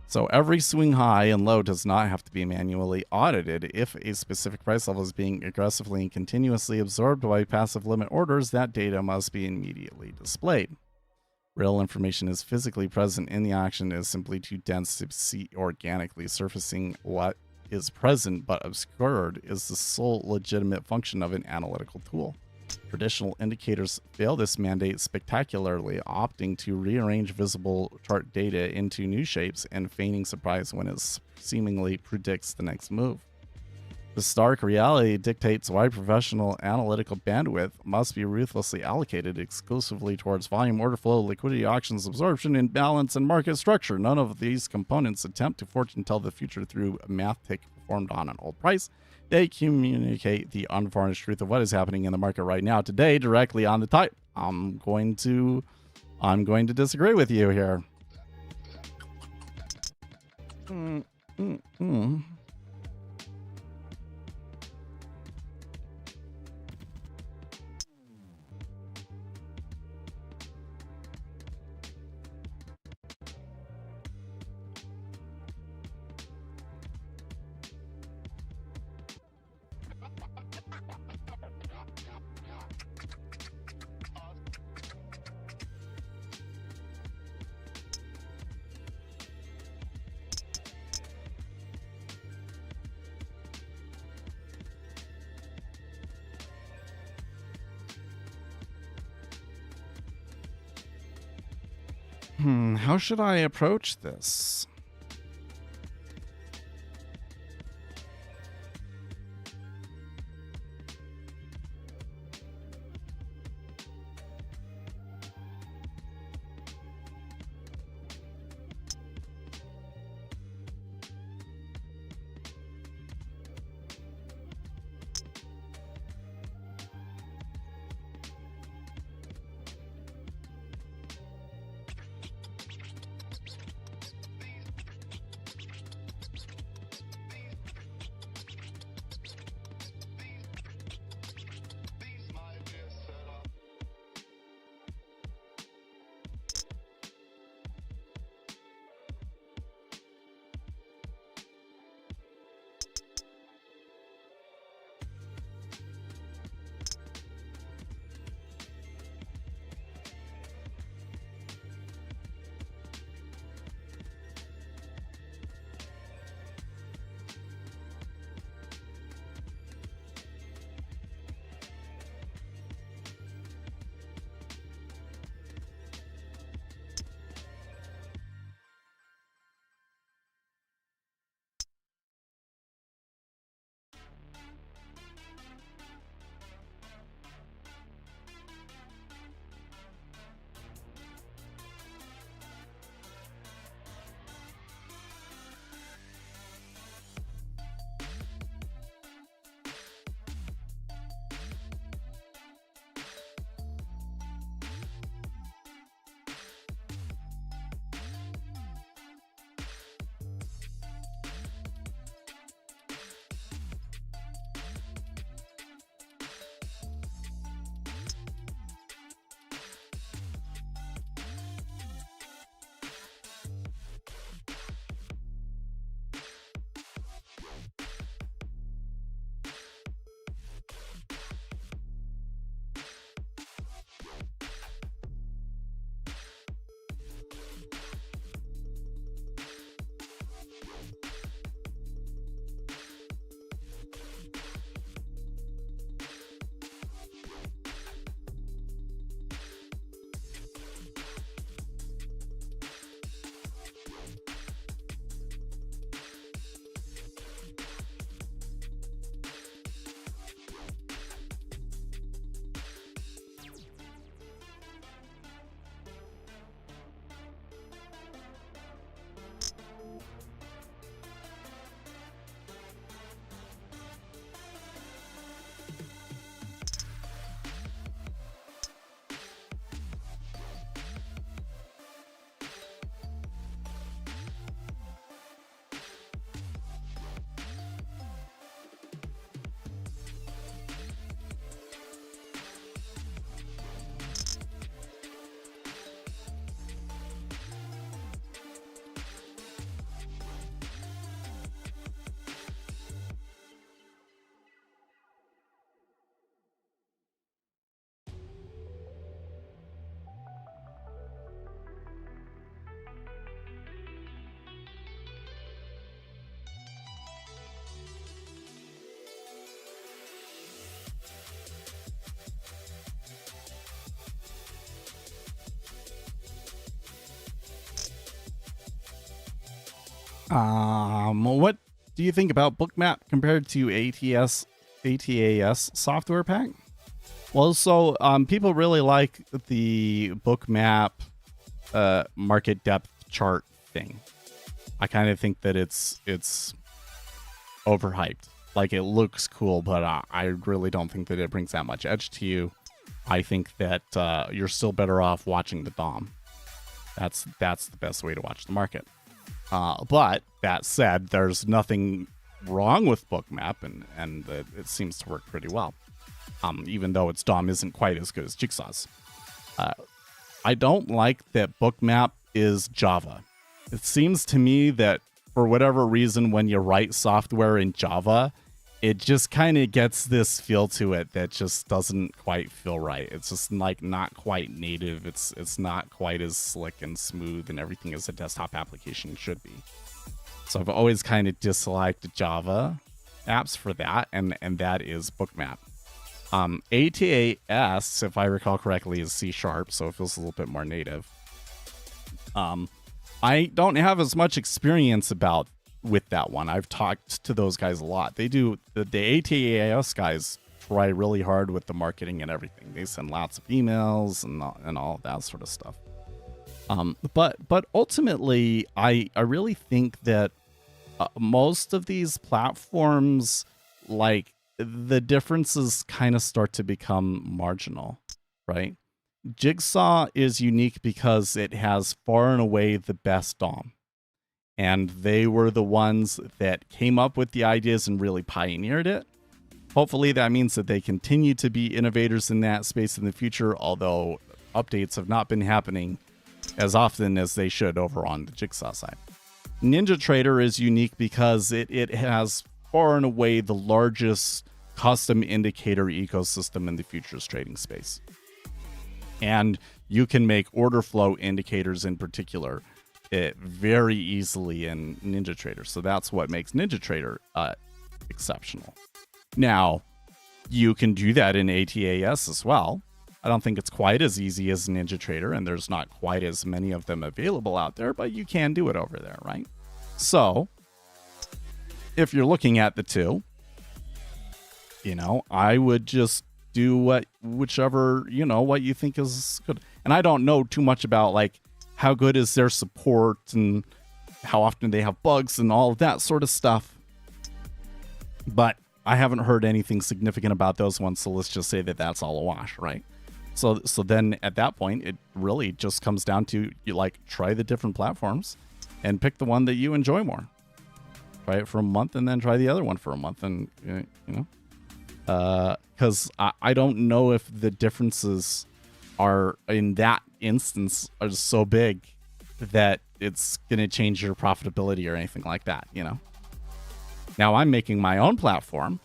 So every swing high and low does not have to be manually audited. If a specific price level is being aggressively and continuously absorbed by passive limit orders, that data must be immediately displayed. Real information is physically present in the action. It is simply too dense to see organically. Surfacing what is present but obscured is the sole legitimate function of an analytical tool. Traditional indicators fail this mandate spectacularly, opting to rearrange visible chart data into new shapes and feigning surprise when it seemingly predicts the next move. The stark reality dictates why professional analytical bandwidth must be ruthlessly allocated exclusively towards volume, order flow, liquidity, auctions, absorption, imbalance, and market structure. None of these components attempt to foretell the future through a math tick performed on an old price. They communicate the unvarnished truth of what is happening in the market right now, today, directly on the type. I'm going to disagree with you here. How should I approach this? What do you think about Bookmap compared to ATAS software pack? Well, so people really like the Bookmap market depth chart thing. I kind of think that it's overhyped. Like, it looks cool, but I really don't think that it brings that much edge to you. I think that you're still better off watching the DOM. That's the best way to watch the market. But that said, there's nothing wrong with Bookmap, and it seems to work pretty well. Even though its DOM isn't quite as good as Jigsaw's. I don't like that Bookmap is Java. It seems to me that for whatever reason, when you write software in Java, it just kind of gets this feel to it that just doesn't quite feel right. It's just like not quite native. It's not quite as slick and smooth and everything as a desktop application should be. So I've always kind of disliked Java apps for that, and that is Bookmap. ATAS, if I recall correctly, is C#, so it feels a little bit more native. I don't have as much experience with that one. I've talked to those guys a lot. They do the ATAS guys try really hard with the marketing and everything. They send lots of emails and all of that sort of stuff. But ultimately, I really think that most of these platforms, like, the differences kind of start to become marginal, right? Jigsaw is unique because it has far and away the best DOM. And they were the ones that came up with the ideas and really pioneered it. Hopefully that means that they continue to be innovators in that space in the future, although updates have not been happening as often as they should over on the Jigsaw side. NinjaTrader is unique because it has far and away the largest custom indicator ecosystem in the futures trading space. And you can make order flow indicators in particular very easily in NinjaTrader. So that's what makes NinjaTrader exceptional. Now, you can do that in ATAS as well. I don't think it's quite as easy as NinjaTrader, and there's not quite as many of them available out there, but you can do it over there, right? So, if you're looking at the two, I would just do whichever, what you think is good. And I don't know too much about, like, how good is their support and how often they have bugs and all of that sort of stuff. But I haven't heard anything significant about those ones, so let's just say that that's all a wash, right? So then at that point, it really just comes down to, try the different platforms and pick the one that you enjoy more. Try it for a month and then try the other one for a month, and, because I don't know if the differences are, in that instance, are so big that it's going to change your profitability or anything like that, Now, I'm making my own platform,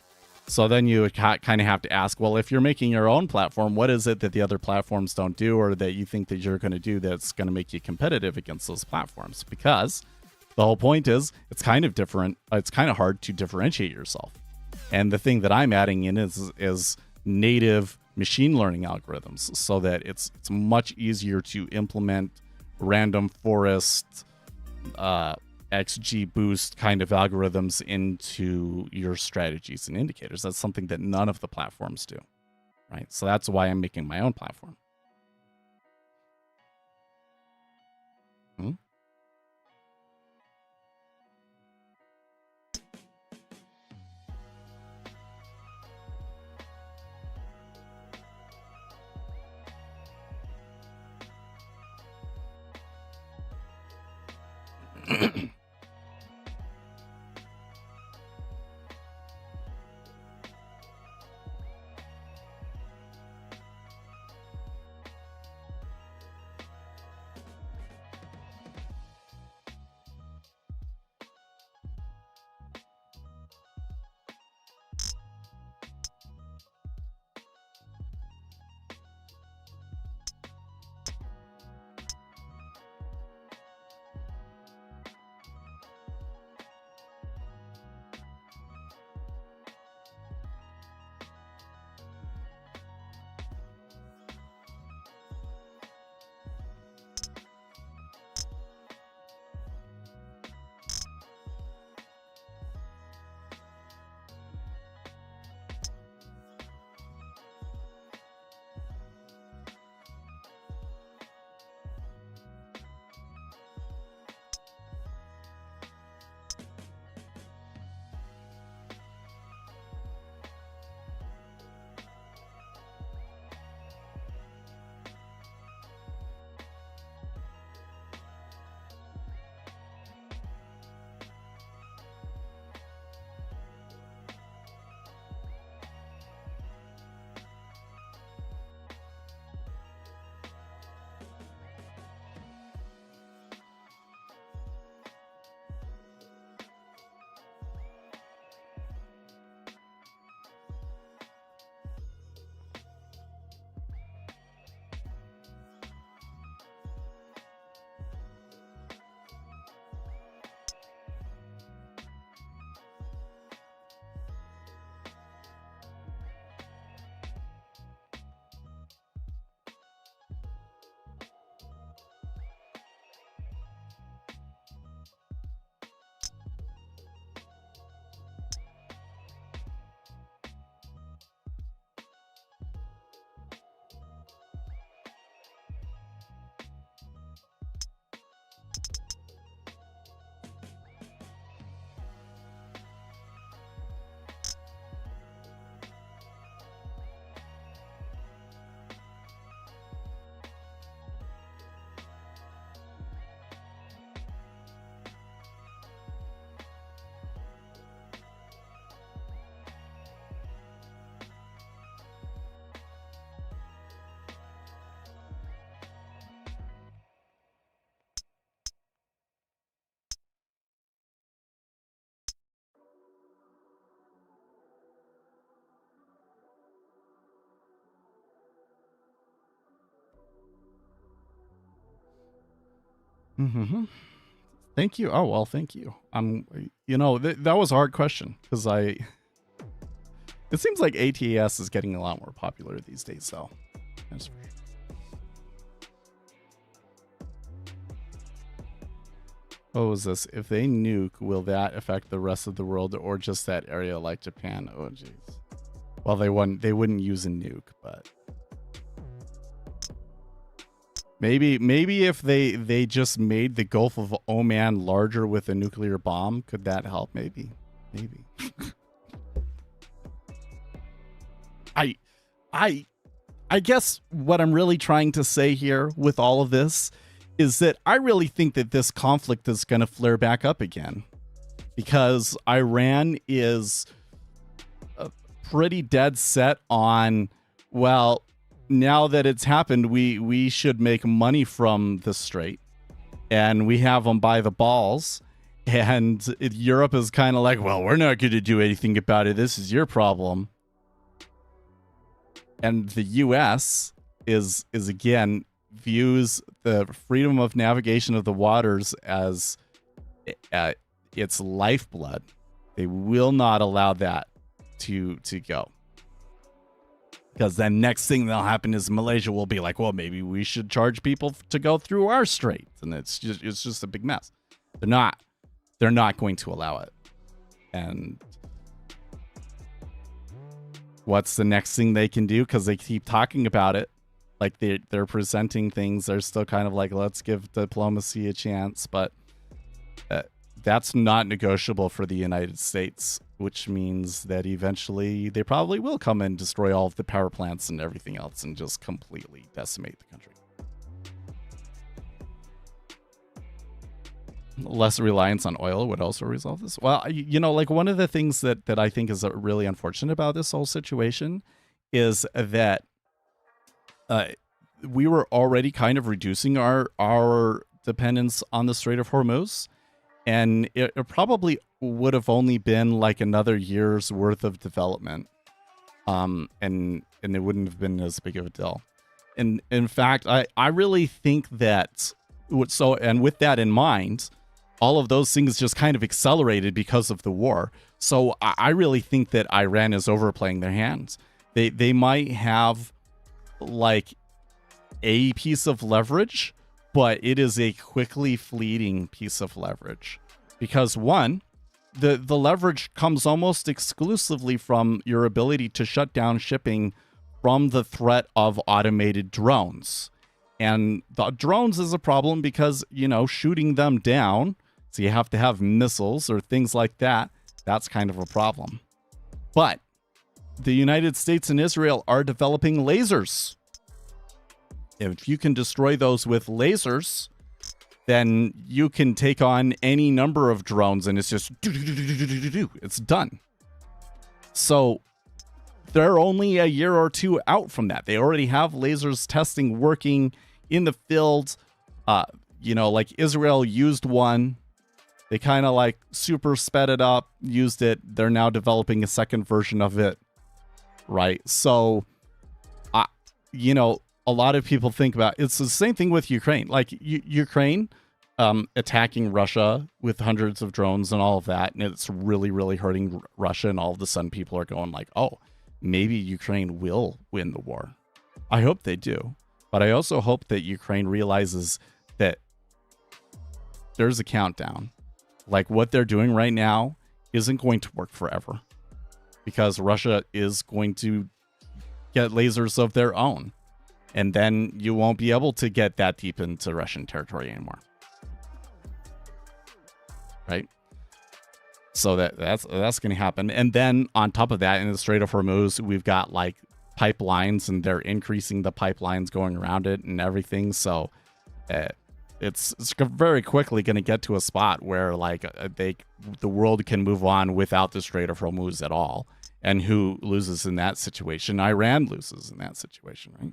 so then you kind of have to ask, well, if you're making your own platform, what is it that the other platforms don't do, or that you think that you're going to do that's going to make you competitive against those platforms? Because the whole point is, it's kind of different. It's kind of hard to differentiate yourself. And the thing that I'm adding in is native machine learning algorithms, so that it's much easier to implement random forest, XGBoost kind of algorithms into your strategies and indicators. That's something that none of the platforms do, right? So that's why I'm making my own platform. Mm-hmm. Thank you. Oh, well, thank you. That was a hard question because it seems like ATS is getting a lot more popular these days, though. That's for sure. What was this? If they nuke, will that affect the rest of the world or just that area like Japan? Oh, jeez. Well, they wouldn't use a nuke, but maybe if they just made the Gulf of Oman larger with a nuclear bomb, could that help? Maybe. I guess what I'm really trying to say here with all of this is that I really think that this conflict is going to flare back up again because Iran is pretty dead set on, well, now that it's happened, we should make money from the strait, and we have them by the balls. And Europe is kind of like, well, we're not going to do anything about it. This is your problem. And the U.S. is again views the freedom of navigation of the waters as its lifeblood. They will not allow that to go. Because then next thing that'll happen is Malaysia will be like, well, maybe we should charge people to go through our strait. And it's just a big mess. They're not going to allow it. And what's the next thing they can do? Because they keep talking about it. Like they're presenting things. They're still kind of like, let's give diplomacy a chance. But that's not negotiable for the United States, which means that eventually they probably will come and destroy all of the power plants and everything else and just completely decimate the country. Less reliance on oil would also resolve this. Well, like one of the things that I think is really unfortunate about this whole situation is that we were already kind of reducing our dependence on the Strait of Hormuz, and it probably would have only been like another year's worth of development, and it wouldn't have been as big of a deal. And in fact, I really think that and with that in mind, all of those things just kind of accelerated because of the war. So I really think that Iran is overplaying their hands. They might have like a piece of leverage, but it is a quickly fleeting piece of leverage. Because one, the leverage comes almost exclusively from your ability to shut down shipping from the threat of automated drones. And the drones is a problem because, shooting them down, so you have to have missiles or things like that. That's kind of a problem. But the United States and Israel are developing lasers. If you can destroy those with lasers, then you can take on any number of drones and it's just it's done. So they're only a year or two out from that. They already have lasers testing working in the field. Like Israel used one. They kind of like super sped it up, used it. They're now developing a second version of it. Right. So, a lot of people think about it's the same thing with Ukraine. Like Ukraine attacking Russia with hundreds of drones and all of that. And it's really, really hurting Russia. And all of a sudden people are going like, oh, maybe Ukraine will win the war. I hope they do. But I also hope that Ukraine realizes that there's a countdown. Like what they're doing right now isn't going to work forever because Russia is going to get lasers of their own. And then you won't be able to get that deep into Russian territory anymore. Right? So that's going to happen. And then on top of that, in the Strait of Hormuz, we've got like pipelines and they're increasing the pipelines going around it and everything. So it's very quickly going to get to a spot where like the world can move on without the Strait of Hormuz at all. And who loses in that situation? Iran loses in that situation, right?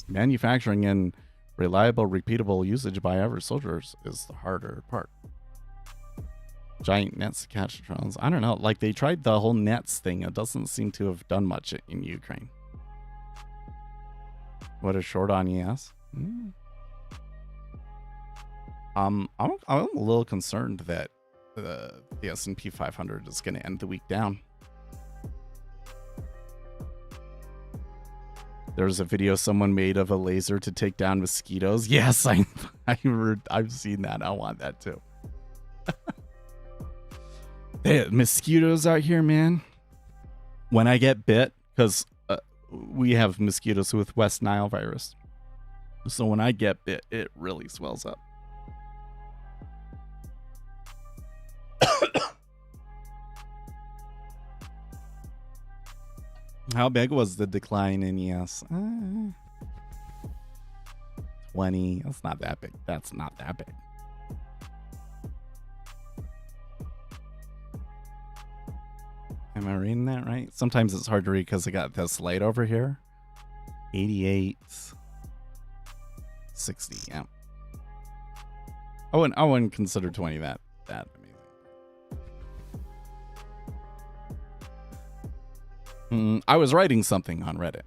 Manufacturing and reliable, repeatable usage by average soldiers is the harder part. Giant nets to catch drones. I don't know. Like they tried the whole nets thing. It doesn't seem to have done much in Ukraine. What a short on ES. I'm a little concerned that the S&P 500 is going to end the week down. There's a video someone made of a laser to take down mosquitoes. Yes, I've seen that. I want that too. Hey, mosquitoes out here, man. When I get bit, because we have mosquitoes with West Nile virus. So when I get bit, it really swells up. How big was the decline in ES? 20. That's not that big. That's not that big. Am I reading that right? Sometimes it's hard to read because I got this light over here. 88. 60. Yeah. I wouldn't consider 20 that amazing. I was writing something on Reddit.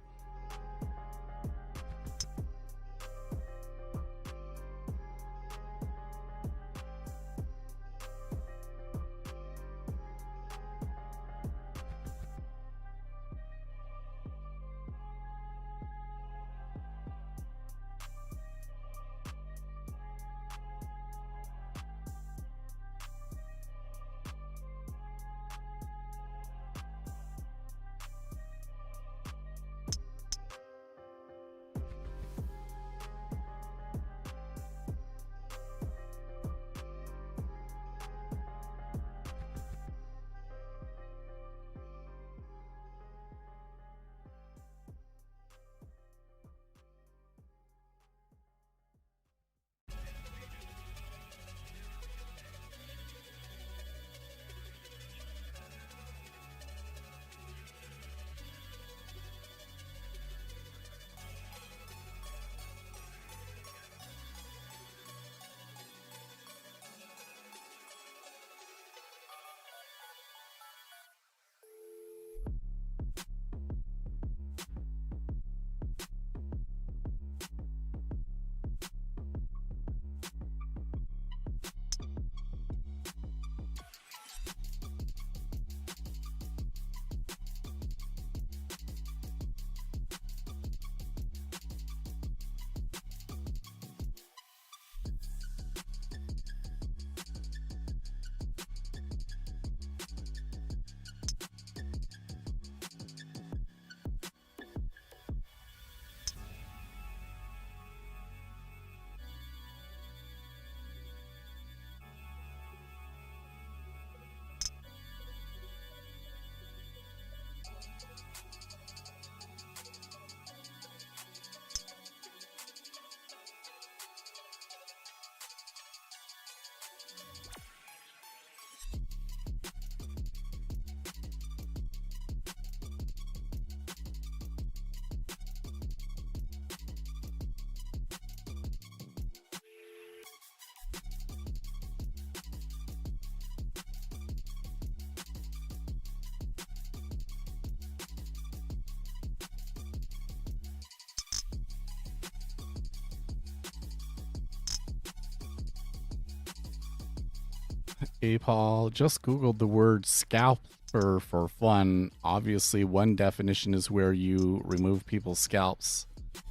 Hey, Paul, just Googled the word scalper for fun. Obviously, one definition is where you remove people's scalps.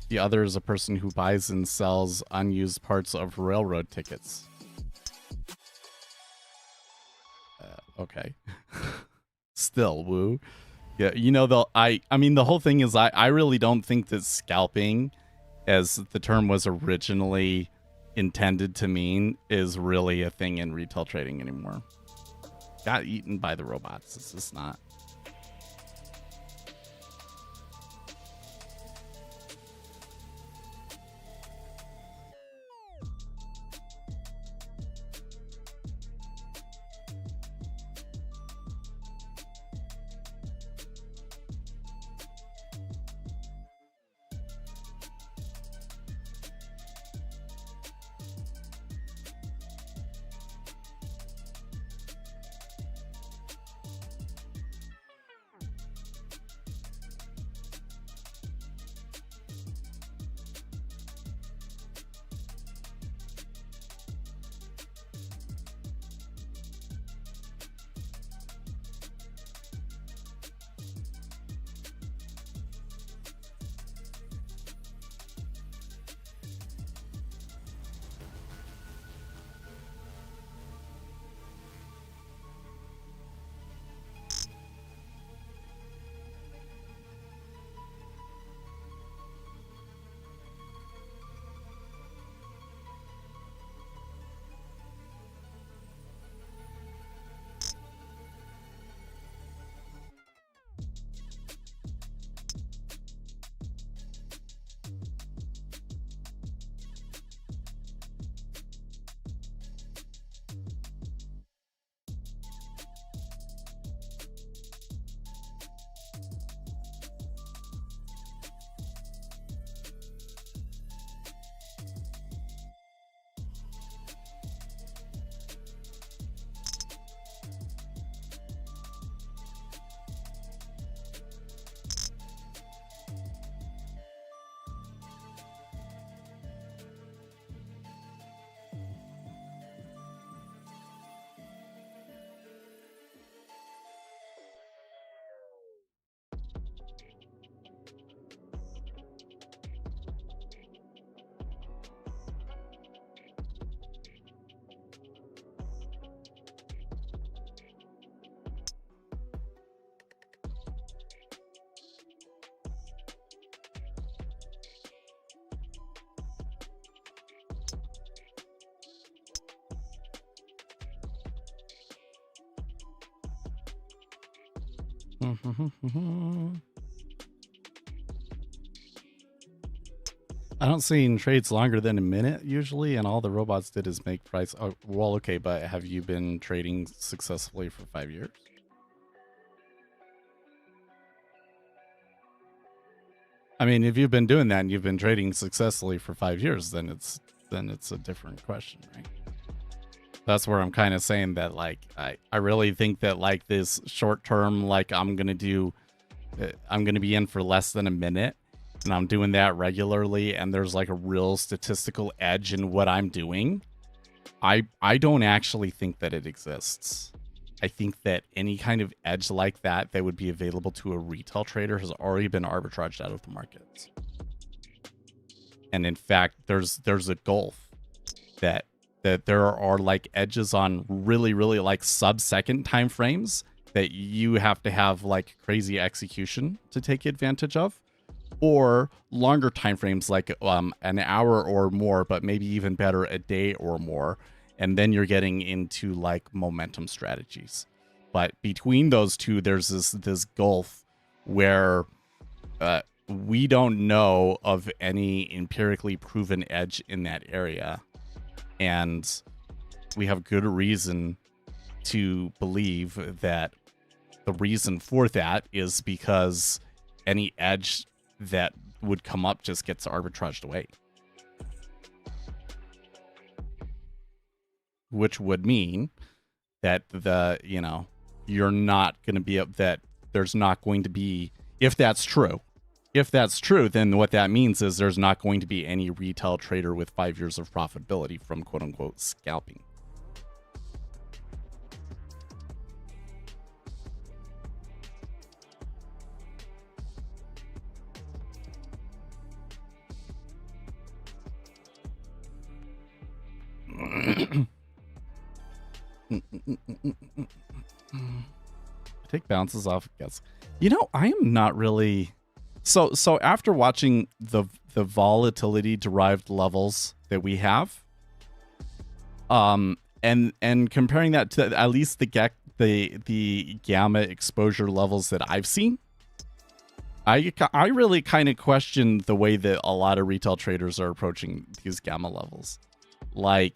The other is a person who buys and sells unused parts of railroad tickets. Okay. Still, woo. Yeah, you know, I mean, the whole thing is I really don't think that scalping, as the term was originally intended to mean, is really a thing in retail trading anymore. Got eaten by the robots. It's just not. I don't see trades longer than a minute usually, and all the robots did is make price. Oh, well, okay, but have you been trading successfully for 5 years? I mean, if you've been doing that and you've been trading successfully for 5 years, then it's a different question, right? That's where I'm kind of saying that, like, I really think that, like, this short term, like, I'm gonna be in for less than a minute, and I'm doing that regularly, and there's like a real statistical edge in what I'm doing. I don't actually think that it exists. I think that any kind of edge like that would be available to a retail trader has already been arbitraged out of the markets. And in fact, there's a gulf that there are like edges on really, really like sub-second time frames that you have to have like crazy execution to take advantage of, or longer time frames like an hour or more, but maybe even better, a day or more. And then you're getting into like momentum strategies. But between those two, there's this gulf where we don't know of any empirically proven edge in that area. And we have good reason to believe that the reason for that is because any edge that would come up just gets arbitraged away. Which would mean that you're not going to be that there's not going to be, if that's true, then what that means is there's not going to be any retail trader with 5 years of profitability from quote unquote scalping. Take bounces off, I guess. I am not really so after watching the volatility derived levels that we have, and comparing that to at least the gamma exposure levels that I've seen, I really kind of question the way that a lot of retail traders are approaching these gamma levels. Like,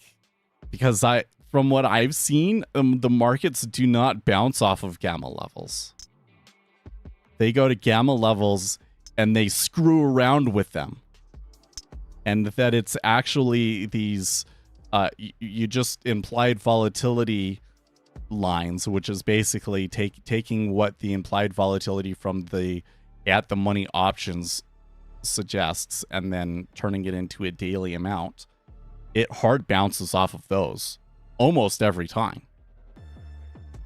because from what I've seen, the markets do not bounce off of gamma levels. They go to gamma levels and they screw around with them. And that it's actually these, you just implied volatility lines, which is basically taking what the implied volatility from the at the money options suggests and then turning it into a daily amount. It hard bounces off of those almost every time.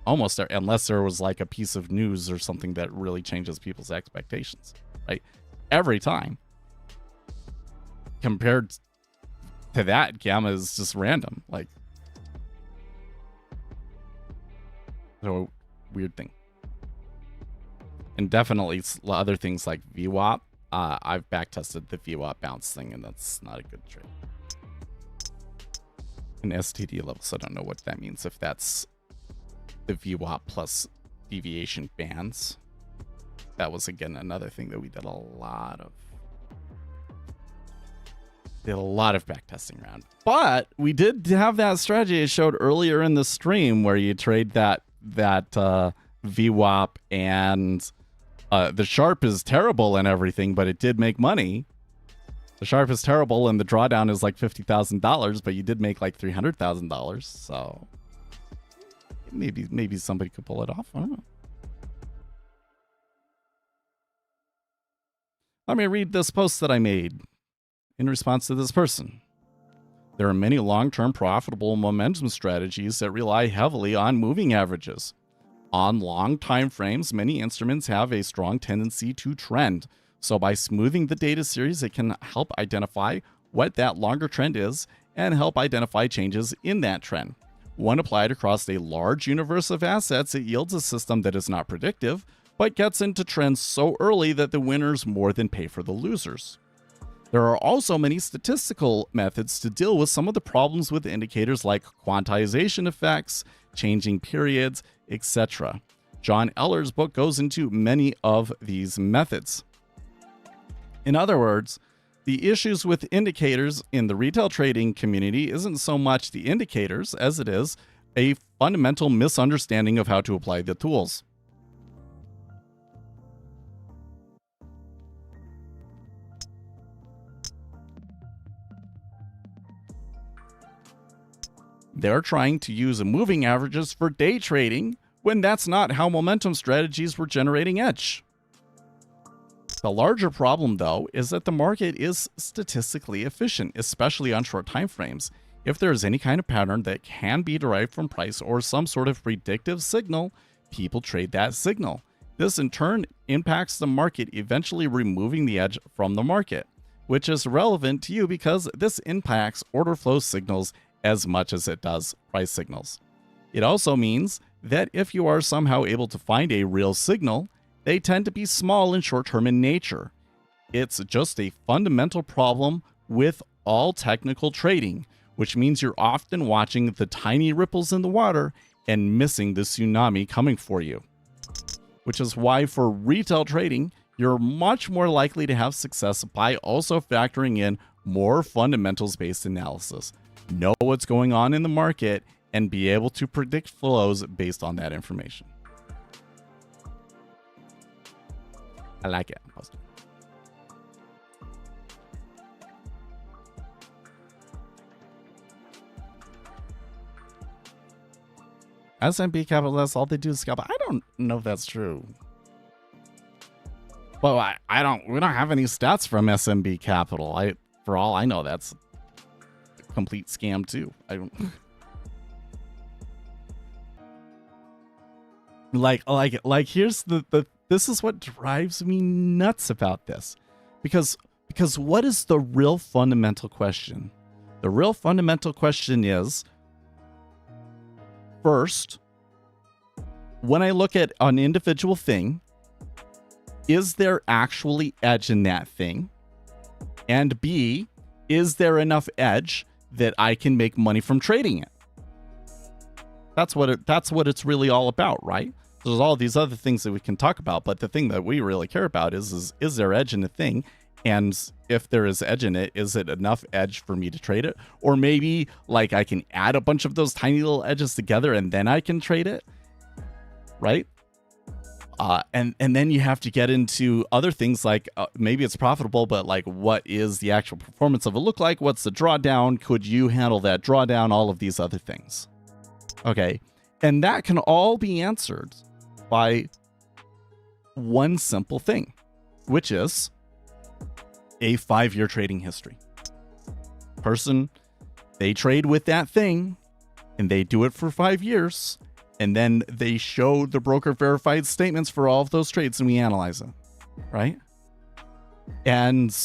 Unless there was like a piece of news or something that really changes people's expectations, right? Every time. Compared to that, gamma is just random. Like, so weird thing. And definitely other things like VWAP. I've backtested the VWAP bounce thing, and that's not a good trade. And STD levels, I don't know what that means. If that's the VWAP plus deviation bands. That was, again, another thing that we did a lot of backtesting around. But we did have that strategy I showed earlier in the stream where you trade that VWAP, and the Sharp is terrible and everything, but it did make money. The Sharp is terrible and the drawdown is like $50,000, but you did make like $300,000. So maybe somebody could pull it off. I don't know. Let me read this post that I made in response to this person. There are many long-term profitable momentum strategies that rely heavily on moving averages. On long time frames, many instruments have a strong tendency to trend. So by smoothing the data series, it can help identify what that longer trend is and help identify changes in that trend. When applied across a large universe of assets, it yields a system that is not predictive, but gets into trends so early that the winners more than pay for the losers. There are also many statistical methods to deal with some of the problems with indicators like quantization effects, changing periods, etc. John Eller's book goes into many of these methods. In other words, the issues with indicators in the retail trading community isn't so much the indicators as it is a fundamental misunderstanding of how to apply the tools. They're trying to use moving averages for day trading when that's not how momentum strategies were generating edge. The larger problem, though, is that the market is statistically efficient, especially on short time frames. If there is any kind of pattern that can be derived from price or some sort of predictive signal, people trade that signal. This in turn impacts the market, eventually removing the edge from the market, which is relevant to you because this impacts order flow signals as much as it does price signals. It also means that if you are somehow able to find a real signal, they tend to be small and short-term in nature. It's just a fundamental problem with all technical trading, which means you're often watching the tiny ripples in the water and missing the tsunami coming for you. Which is why for retail trading, you're much more likely to have success by also factoring in more fundamentals-based analysis. Know what's going on in the market and be able to predict flows based on that information. I like it. S&P Capital, that's all they do is scalp. I don't know if that's true. Well, we don't have any stats from SMB Capital. For all I know, that's a complete scam too. I don't like here's the this is what drives me nuts about this. Because what is the real fundamental question? The real fundamental question is, first, when I look at an individual thing, is there actually edge in that thing? And B, is there enough edge that I can make money from trading it? That's what it's really all about, right? There's all these other things that we can talk about, but the thing that we really care about is there edge in the thing? And if there is edge in it, is it enough edge for me to trade it? Or maybe like I can add a bunch of those tiny little edges together and then I can trade it, right? And then you have to get into other things like maybe it's profitable, but like what is the actual performance of it look like? What's the drawdown? Could you handle that drawdown? All of these other things. Okay. And that can all be answered by one simple thing, which is a 5-year trading history. Person, they trade with that thing and they do it for 5 years. And then they show the broker verified statements for all of those trades and we analyze them, right? And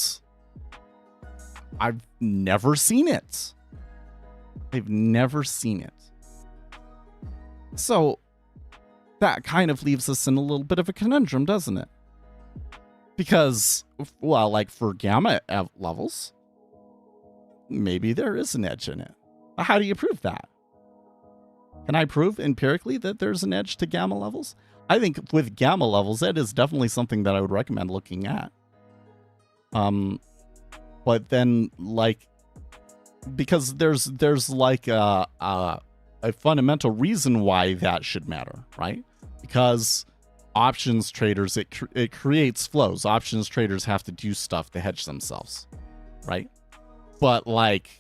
I've never seen it. I've never seen it. So that kind of leaves us in a little bit of a conundrum, doesn't it? Because, well, like for gamma levels, maybe there is an edge in it. How do you prove that? Can I prove empirically that there's an edge to gamma levels? I think with gamma levels, that is definitely something that I would recommend looking at. But then like, because there's like a fundamental reason why that should matter, right? Because options traders, it creates flows. Options traders have to do stuff to hedge themselves, right? But like,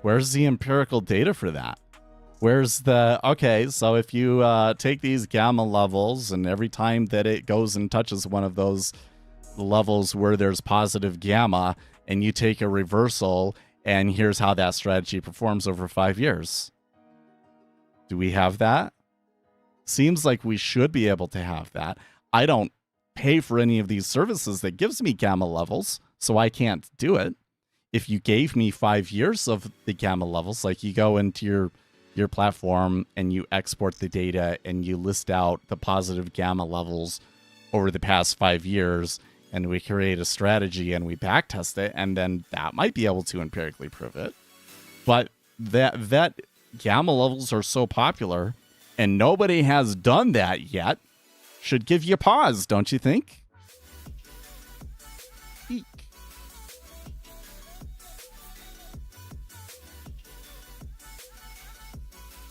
where's the empirical data for that? Where's the, okay, so if you take these gamma levels and every time that it goes and touches one of those levels where there's positive gamma and you take a reversal and here's how that strategy performs over 5 years. Do we have that? Seems like we should be able to have that. I don't pay for any of these services that gives me gamma levels, so I can't do it. If you gave me 5 years of the gamma levels, like you go into your platform and you export the data and you list out the positive gamma levels over the past 5 years and we create a strategy and we backtest it, and then that might be able to empirically prove it. But that gamma levels are so popular and nobody has done that yet, should give you pause, don't you think? Eek.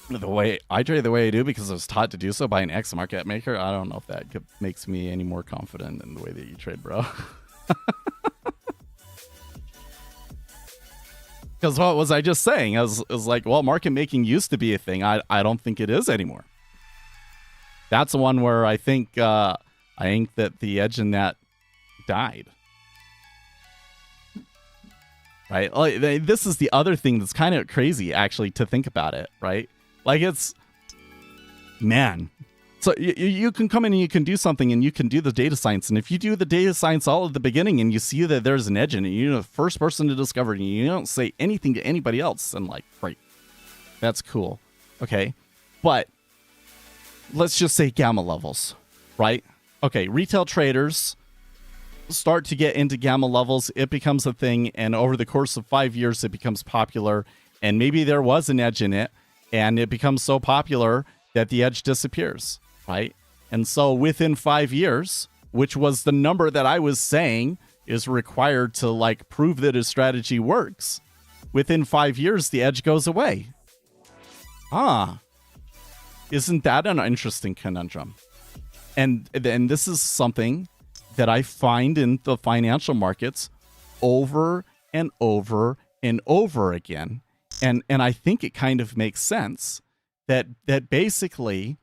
The way I trade the way I do because I was taught to do so by an ex-market maker, I don't know if that makes me any more confident in the way that you trade, bro. Because what was I just saying? I was like, well, market making used to be a thing. I don't think it is anymore. That's the one where I think that the edge in that died. Right? Like, this is the other thing that's kind of crazy, actually, to think about it, right? Like, it's, man. So you can come in and you can do something and you can do the data science. And if you do the data science all at the beginning and you see that there's an edge in it, you're the first person to discover it and you don't say anything to anybody else, and like, great. That's cool. Okay. But let's just say gamma levels, right? Okay. Retail traders start to get into gamma levels. It becomes a thing. And over the course of 5 years, it becomes popular. And maybe there was an edge in it. And it becomes so popular that the edge disappears, right? And so within 5 years, which was the number that I was saying is required to like prove that a strategy works, within 5 years, the edge goes away. Isn't that an interesting conundrum? And this is something that I find in the financial markets over and over and over again. And I think it kind of makes sense that basically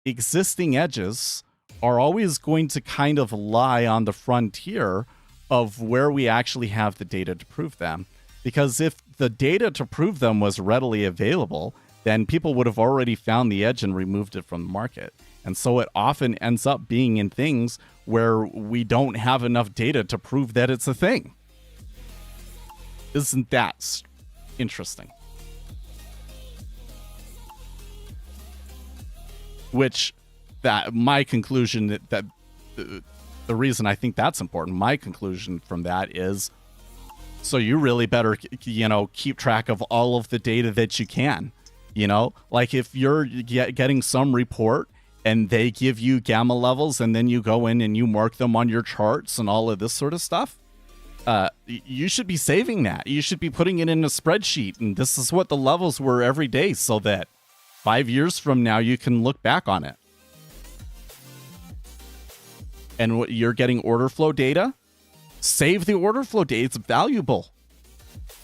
existing edges are always going to kind of lie on the frontier of where we actually have the data to prove them. Because if the data to prove them was readily available, then people would have already found the edge and removed it from the market. And so it often ends up being in things where we don't have enough data to prove that it's a thing. Isn't that interesting? Which, that my conclusion that the reason I think that's important, my conclusion from that is, so you really better, keep track of all of the data that you can. Like if you're getting some report and they give you gamma levels and then you go in and you mark them on your charts and all of this sort of stuff, you should be saving that. You should be putting it in a spreadsheet. And this is what the levels were every day so that 5 years from now, you can look back on it. And what you're getting order flow data, save the order flow data. It's valuable.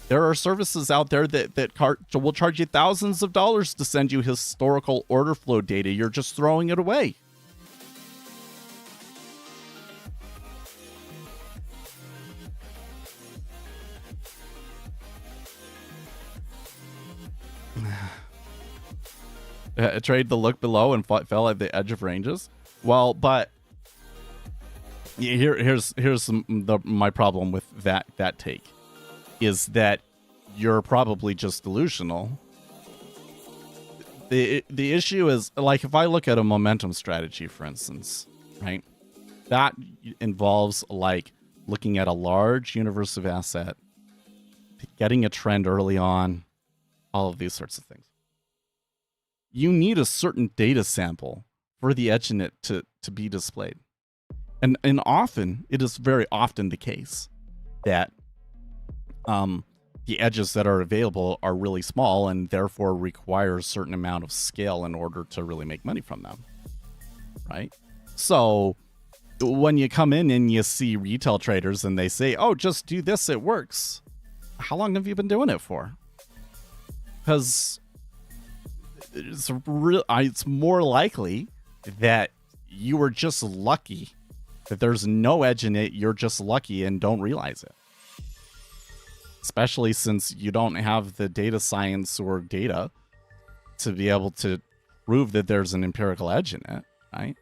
There are services out there that will charge you thousands of dollars to send you historical order flow data. You're just throwing it away. Trade the look below and fell at the edge of ranges. Well, but here's my problem with that take is that you're probably just delusional. The issue is, like, if I look at a momentum strategy, for instance, right, that involves like looking at a large universe of asset, getting a trend early on, all of these sorts of things. You need a certain data sample for the edge in it to be displayed. And often, it is very often the case that the edges that are available are really small and therefore require a certain amount of scale in order to really make money from them, right? So when you come in and you see retail traders and they say, oh, just do this, it works. How long have you been doing it for? Because it's more likely that you were just lucky, that there's no edge in it. You're just lucky and don't realize it. Especially since you don't have the data science or data to be able to prove that there's an empirical edge in it, right?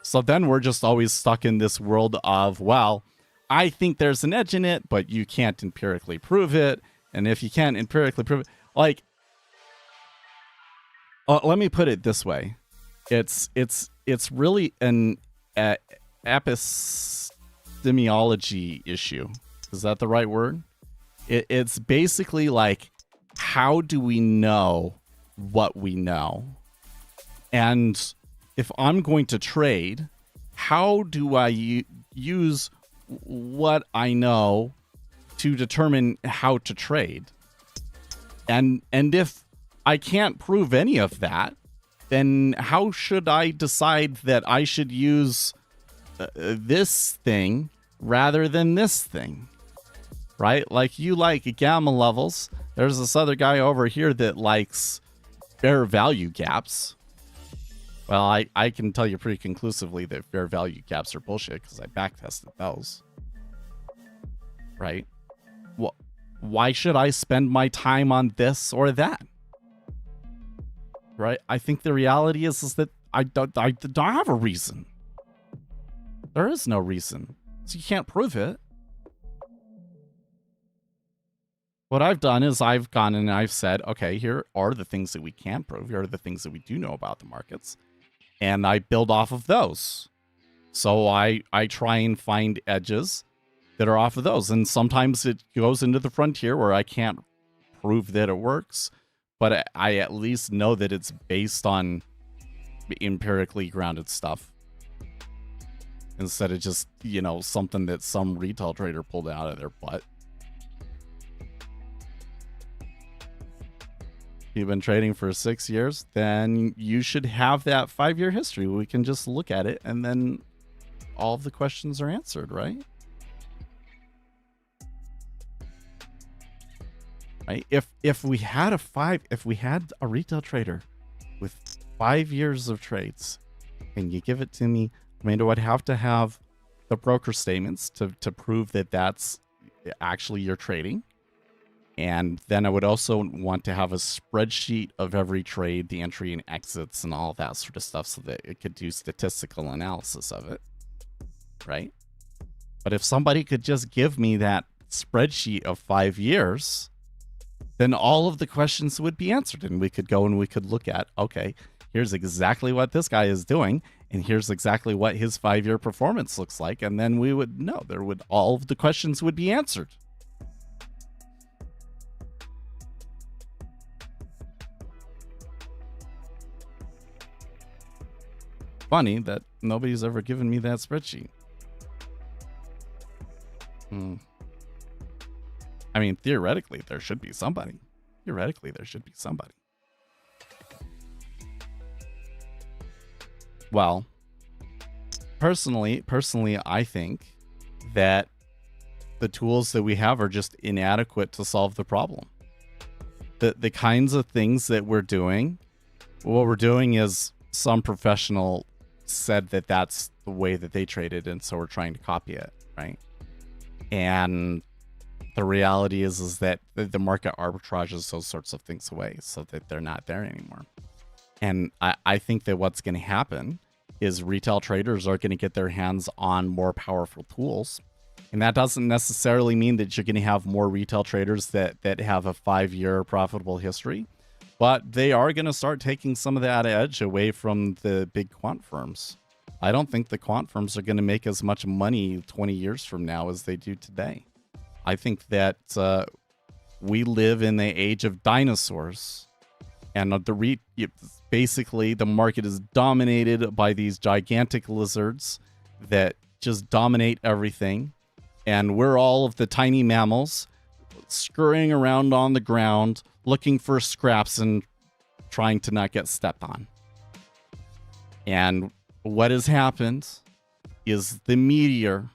So then we're just always stuck in this world of, well, I think there's an edge in it, but you can't empirically prove it. And if you can't empirically prove it, like, let me put it this way. It's really an epistemology issue. Is that the right word? It's basically like, how do we know what we know? And if I'm going to trade, how do I use what I know to determine how to trade? And if I can't prove any of that, then how should I decide that I should use this thing rather than this thing? Right? Like, you like gamma levels. There's this other guy over here that likes fair value gaps. Well, I can tell you pretty conclusively that fair value gaps are bullshit because I backtested those. Right? Well, why should I spend my time on this or that? Right? I think the reality is that I don't have a reason. There is no reason. So you can't prove it. What I've done is I've gone and I've said, okay, here are the things that we can prove. Here are the things that we do know about the markets. And I build off of those. So I try and find edges that are off of those. And sometimes it goes into the frontier where I can't prove that it works, but I at least know that it's based on empirically grounded stuff. Instead of just, you know, something that some retail trader pulled out of their butt. You've been trading for 6 years, then you should have that 5-year history. We can just look at it and then all of the questions are answered, right? Right? If we had a retail trader with 5 years of trades and you give it to me, I mean, do I have to have the broker statements to prove that that's actually your trading? And then I would also want to have a spreadsheet of every trade, the entry and exits and all that sort of stuff so that it could do statistical analysis of it, right? But if somebody could just give me that spreadsheet of 5 years, then all of the questions would be answered and we could go and we could look at, okay, here's exactly what this guy is doing and here's exactly what his 5-year performance looks like. And then we would know all of the questions would be answered. Funny that nobody's ever given me that spreadsheet. I mean, theoretically, there should be somebody. Well, personally, I think that the tools that we have are just inadequate to solve the problem. The kinds of things that we're doing, what we're doing is some professional said that that's the way that they traded, and so we're trying to copy it, right? And the reality is that the market arbitrages those sorts of things away so that they're not there anymore. And I think that what's going to happen is retail traders are going to get their hands on more powerful tools. And that doesn't necessarily mean that you're going to have more retail traders that have a 5-year profitable history. But they are going to start taking some of that edge away from the big quant firms. I don't think the quant firms are going to make as much money 20 years from now as they do today. I think that we live in the age of dinosaurs. And basically the market is dominated by these gigantic lizards that just dominate everything. And we're all of the tiny mammals scurrying around on the ground, looking for scraps and trying to not get stepped on. And what has happened is the meteor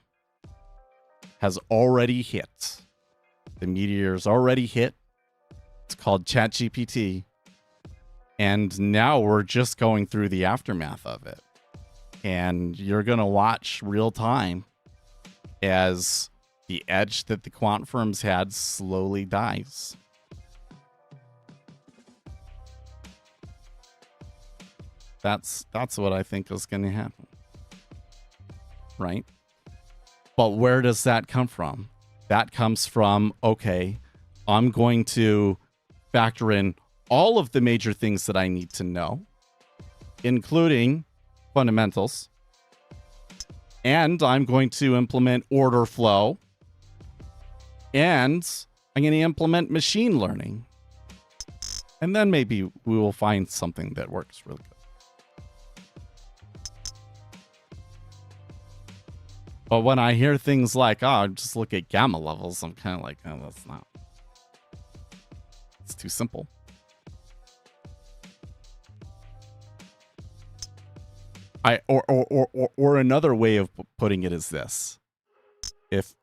has already hit. The meteor's already hit. It's called ChatGPT. And now we're just going through the aftermath of it. And you're going to watch real time as the edge that the quant firms had slowly dies. That's what I think is going to happen. Right? But where does that come from? That comes from, okay, I'm going to factor in all of the major things that I need to know, including fundamentals. And I'm going to implement order flow. And I'm going to implement machine learning. And then maybe we will find something that works really good. But when I hear things like, oh, just look at gamma levels, I'm kind of like, oh, that's not. It's too simple. Or another way of putting it is this. If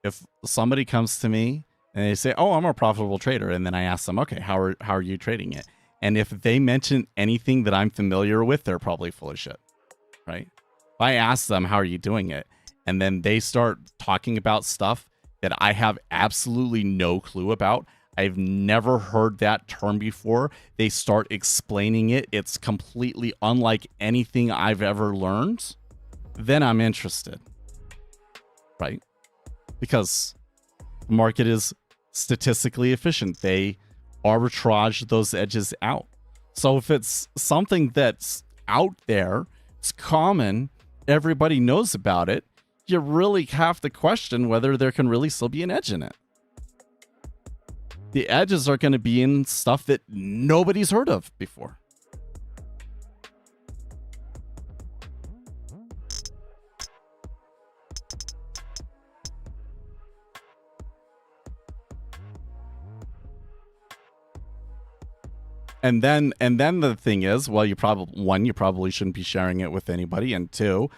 somebody comes to me and they say, oh, I'm a profitable trader, and then I ask them, okay, how are you trading it? And if they mention anything that I'm familiar with, they're probably full of shit, right? If I ask them, how are you doing it? And then they start talking about stuff that I have absolutely no clue about. I've never heard that term before. They start explaining it. It's completely unlike anything I've ever learned. Then I'm interested, right? Because the market is statistically efficient. They arbitrage those edges out. So if it's something that's out there, it's common, everybody knows about it, you really have to question whether there can really still be an edge in it. The edges are going to be in stuff that nobody's heard of before. And then the thing is, well, you probably shouldn't be sharing it with anybody, and two,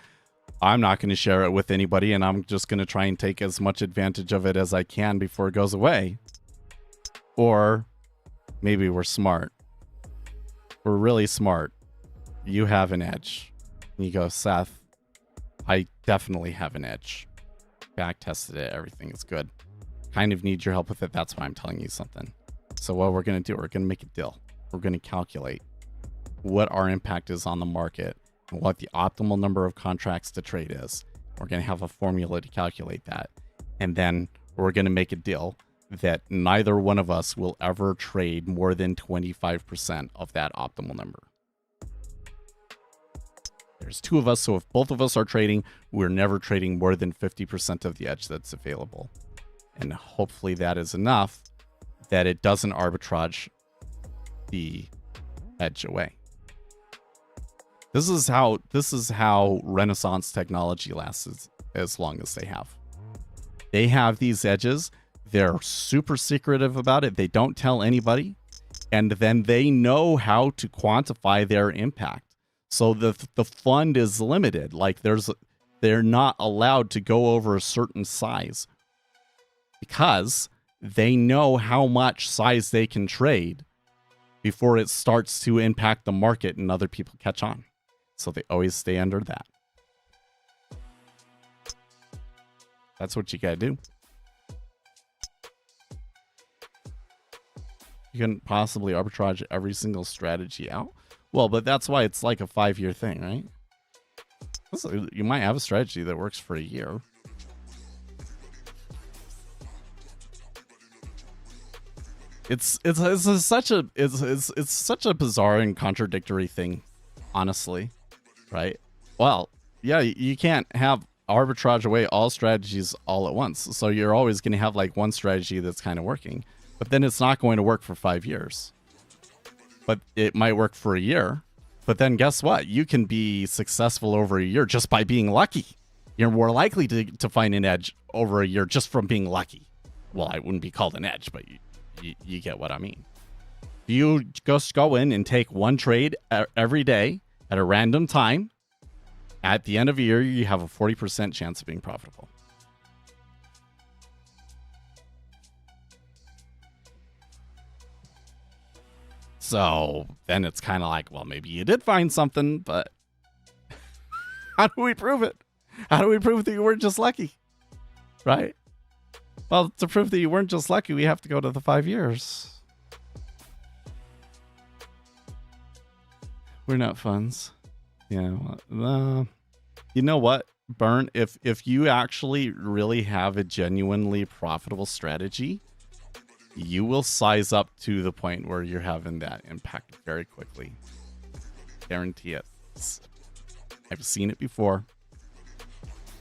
I'm not going to share it with anybody, and I'm just going to try and take as much advantage of it as I can before it goes away. Or maybe we're smart. We're really smart. You have an edge. And you go, Seth, I definitely have an edge. Back tested it. Everything is good. Kind of need your help with it. That's why I'm telling you something. So what we're going to do, we're going to make a deal. We're going to calculate what our impact is on the market and what the optimal number of contracts to trade is. We're going to have a formula to calculate that. And then we're going to make a deal that neither one of us will ever trade more than 25% of that optimal number. There's two of us, so if both of us are trading, we're never trading more than 50% of the edge that's available. And hopefully that is enough that it doesn't arbitrage the edge away. This is how Renaissance technology lasts as long as they have. They have these edges. They're super secretive about it. They don't tell anybody. And then they know how to quantify their impact. So the fund is limited. Like they're not allowed to go over a certain size because they know how much size they can trade before it starts to impact the market and other people catch on. So they always stay under that. That's what you gotta do. You couldn't possibly arbitrage every single strategy out. Well, but that's why it's like a 5-year thing, right? You might have a strategy that works for a year. It's such a bizarre and contradictory thing, honestly, right? Well, yeah, you can't have arbitrage away all strategies all at once. So you're always going to have like one strategy that's kind of working, but then it's not going to work for 5 years. But it might work for a year. But then guess what? You can be successful over a year just by being lucky. You're more likely to find an edge over a year just from being lucky. Well, it wouldn't be called an edge, but you get what I mean. You just go in and take one trade every day at a random time. At the end of a year, you have a 40% chance of being profitable. So then it's kind of like, well, maybe you did find something, but how do we prove it? How do we prove that you weren't just lucky? Right? Well, to prove that you weren't just lucky, we have to go to the 5 years. We're not funds. Yeah. You know what, Burn? If you actually really have a genuinely profitable strategy, you will size up to the point where you're having that impact very quickly. Guarantee it. I've seen it before.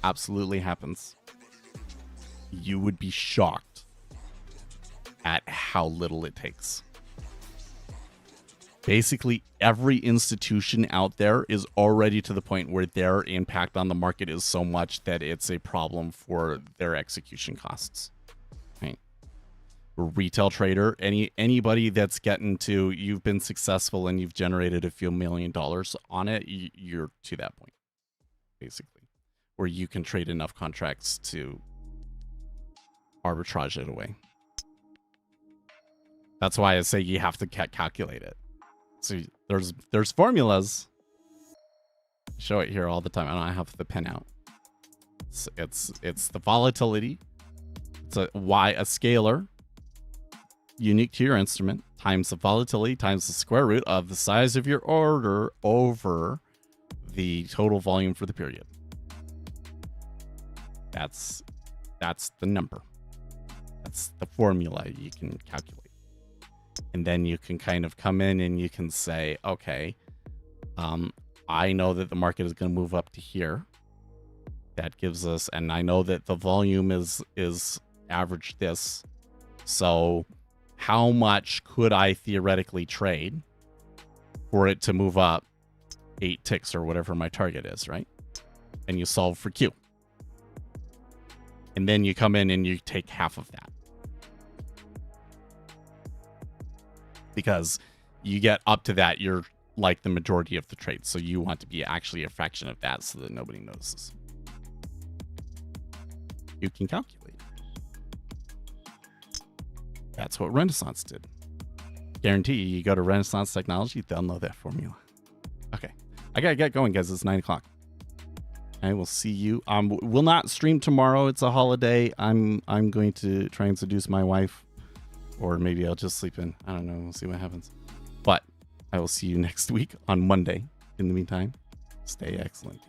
Absolutely happens. You would be shocked at how little it takes. basically every institution out there is already to the point where their impact on the market is so much that it's a problem for their execution costs. Right? A retail trader, anybody that's getting to, you've been successful and you've generated a few $1 million on it, you're to that point, basically, where you can trade enough contracts to arbitrage it away. That's why I say you have to calculate it. So there's formulas. I show it here all the time. I don't have the pen out. It's the volatility. It's a scalar unique to your instrument times the volatility times the square root of the size of your order over the total volume for the period. That's the number. That's the formula you can calculate. And then you can kind of come in and you can say, okay, I know that the market is going to move up to here. That gives us, and I know that the volume is average this. So how much could I theoretically trade for it to move up 8 ticks or whatever my target is, right? And you solve for Q. And then you come in and you take half of that. Because you get up to that, you're like the majority of the trade. So you want to be actually a fraction of that so that nobody notices. You can calculate. That's what Renaissance did. Guarantee you go to Renaissance Technology, they'll know that formula. Okay. I gotta get going, guys. It's 9 o'clock. I will see you. We'll not stream tomorrow. It's a holiday. I'm going to try and seduce my wife. Or maybe I'll just sleep in. I don't know. We'll see what happens. But I will see you next week on Monday. In the meantime, stay excellent.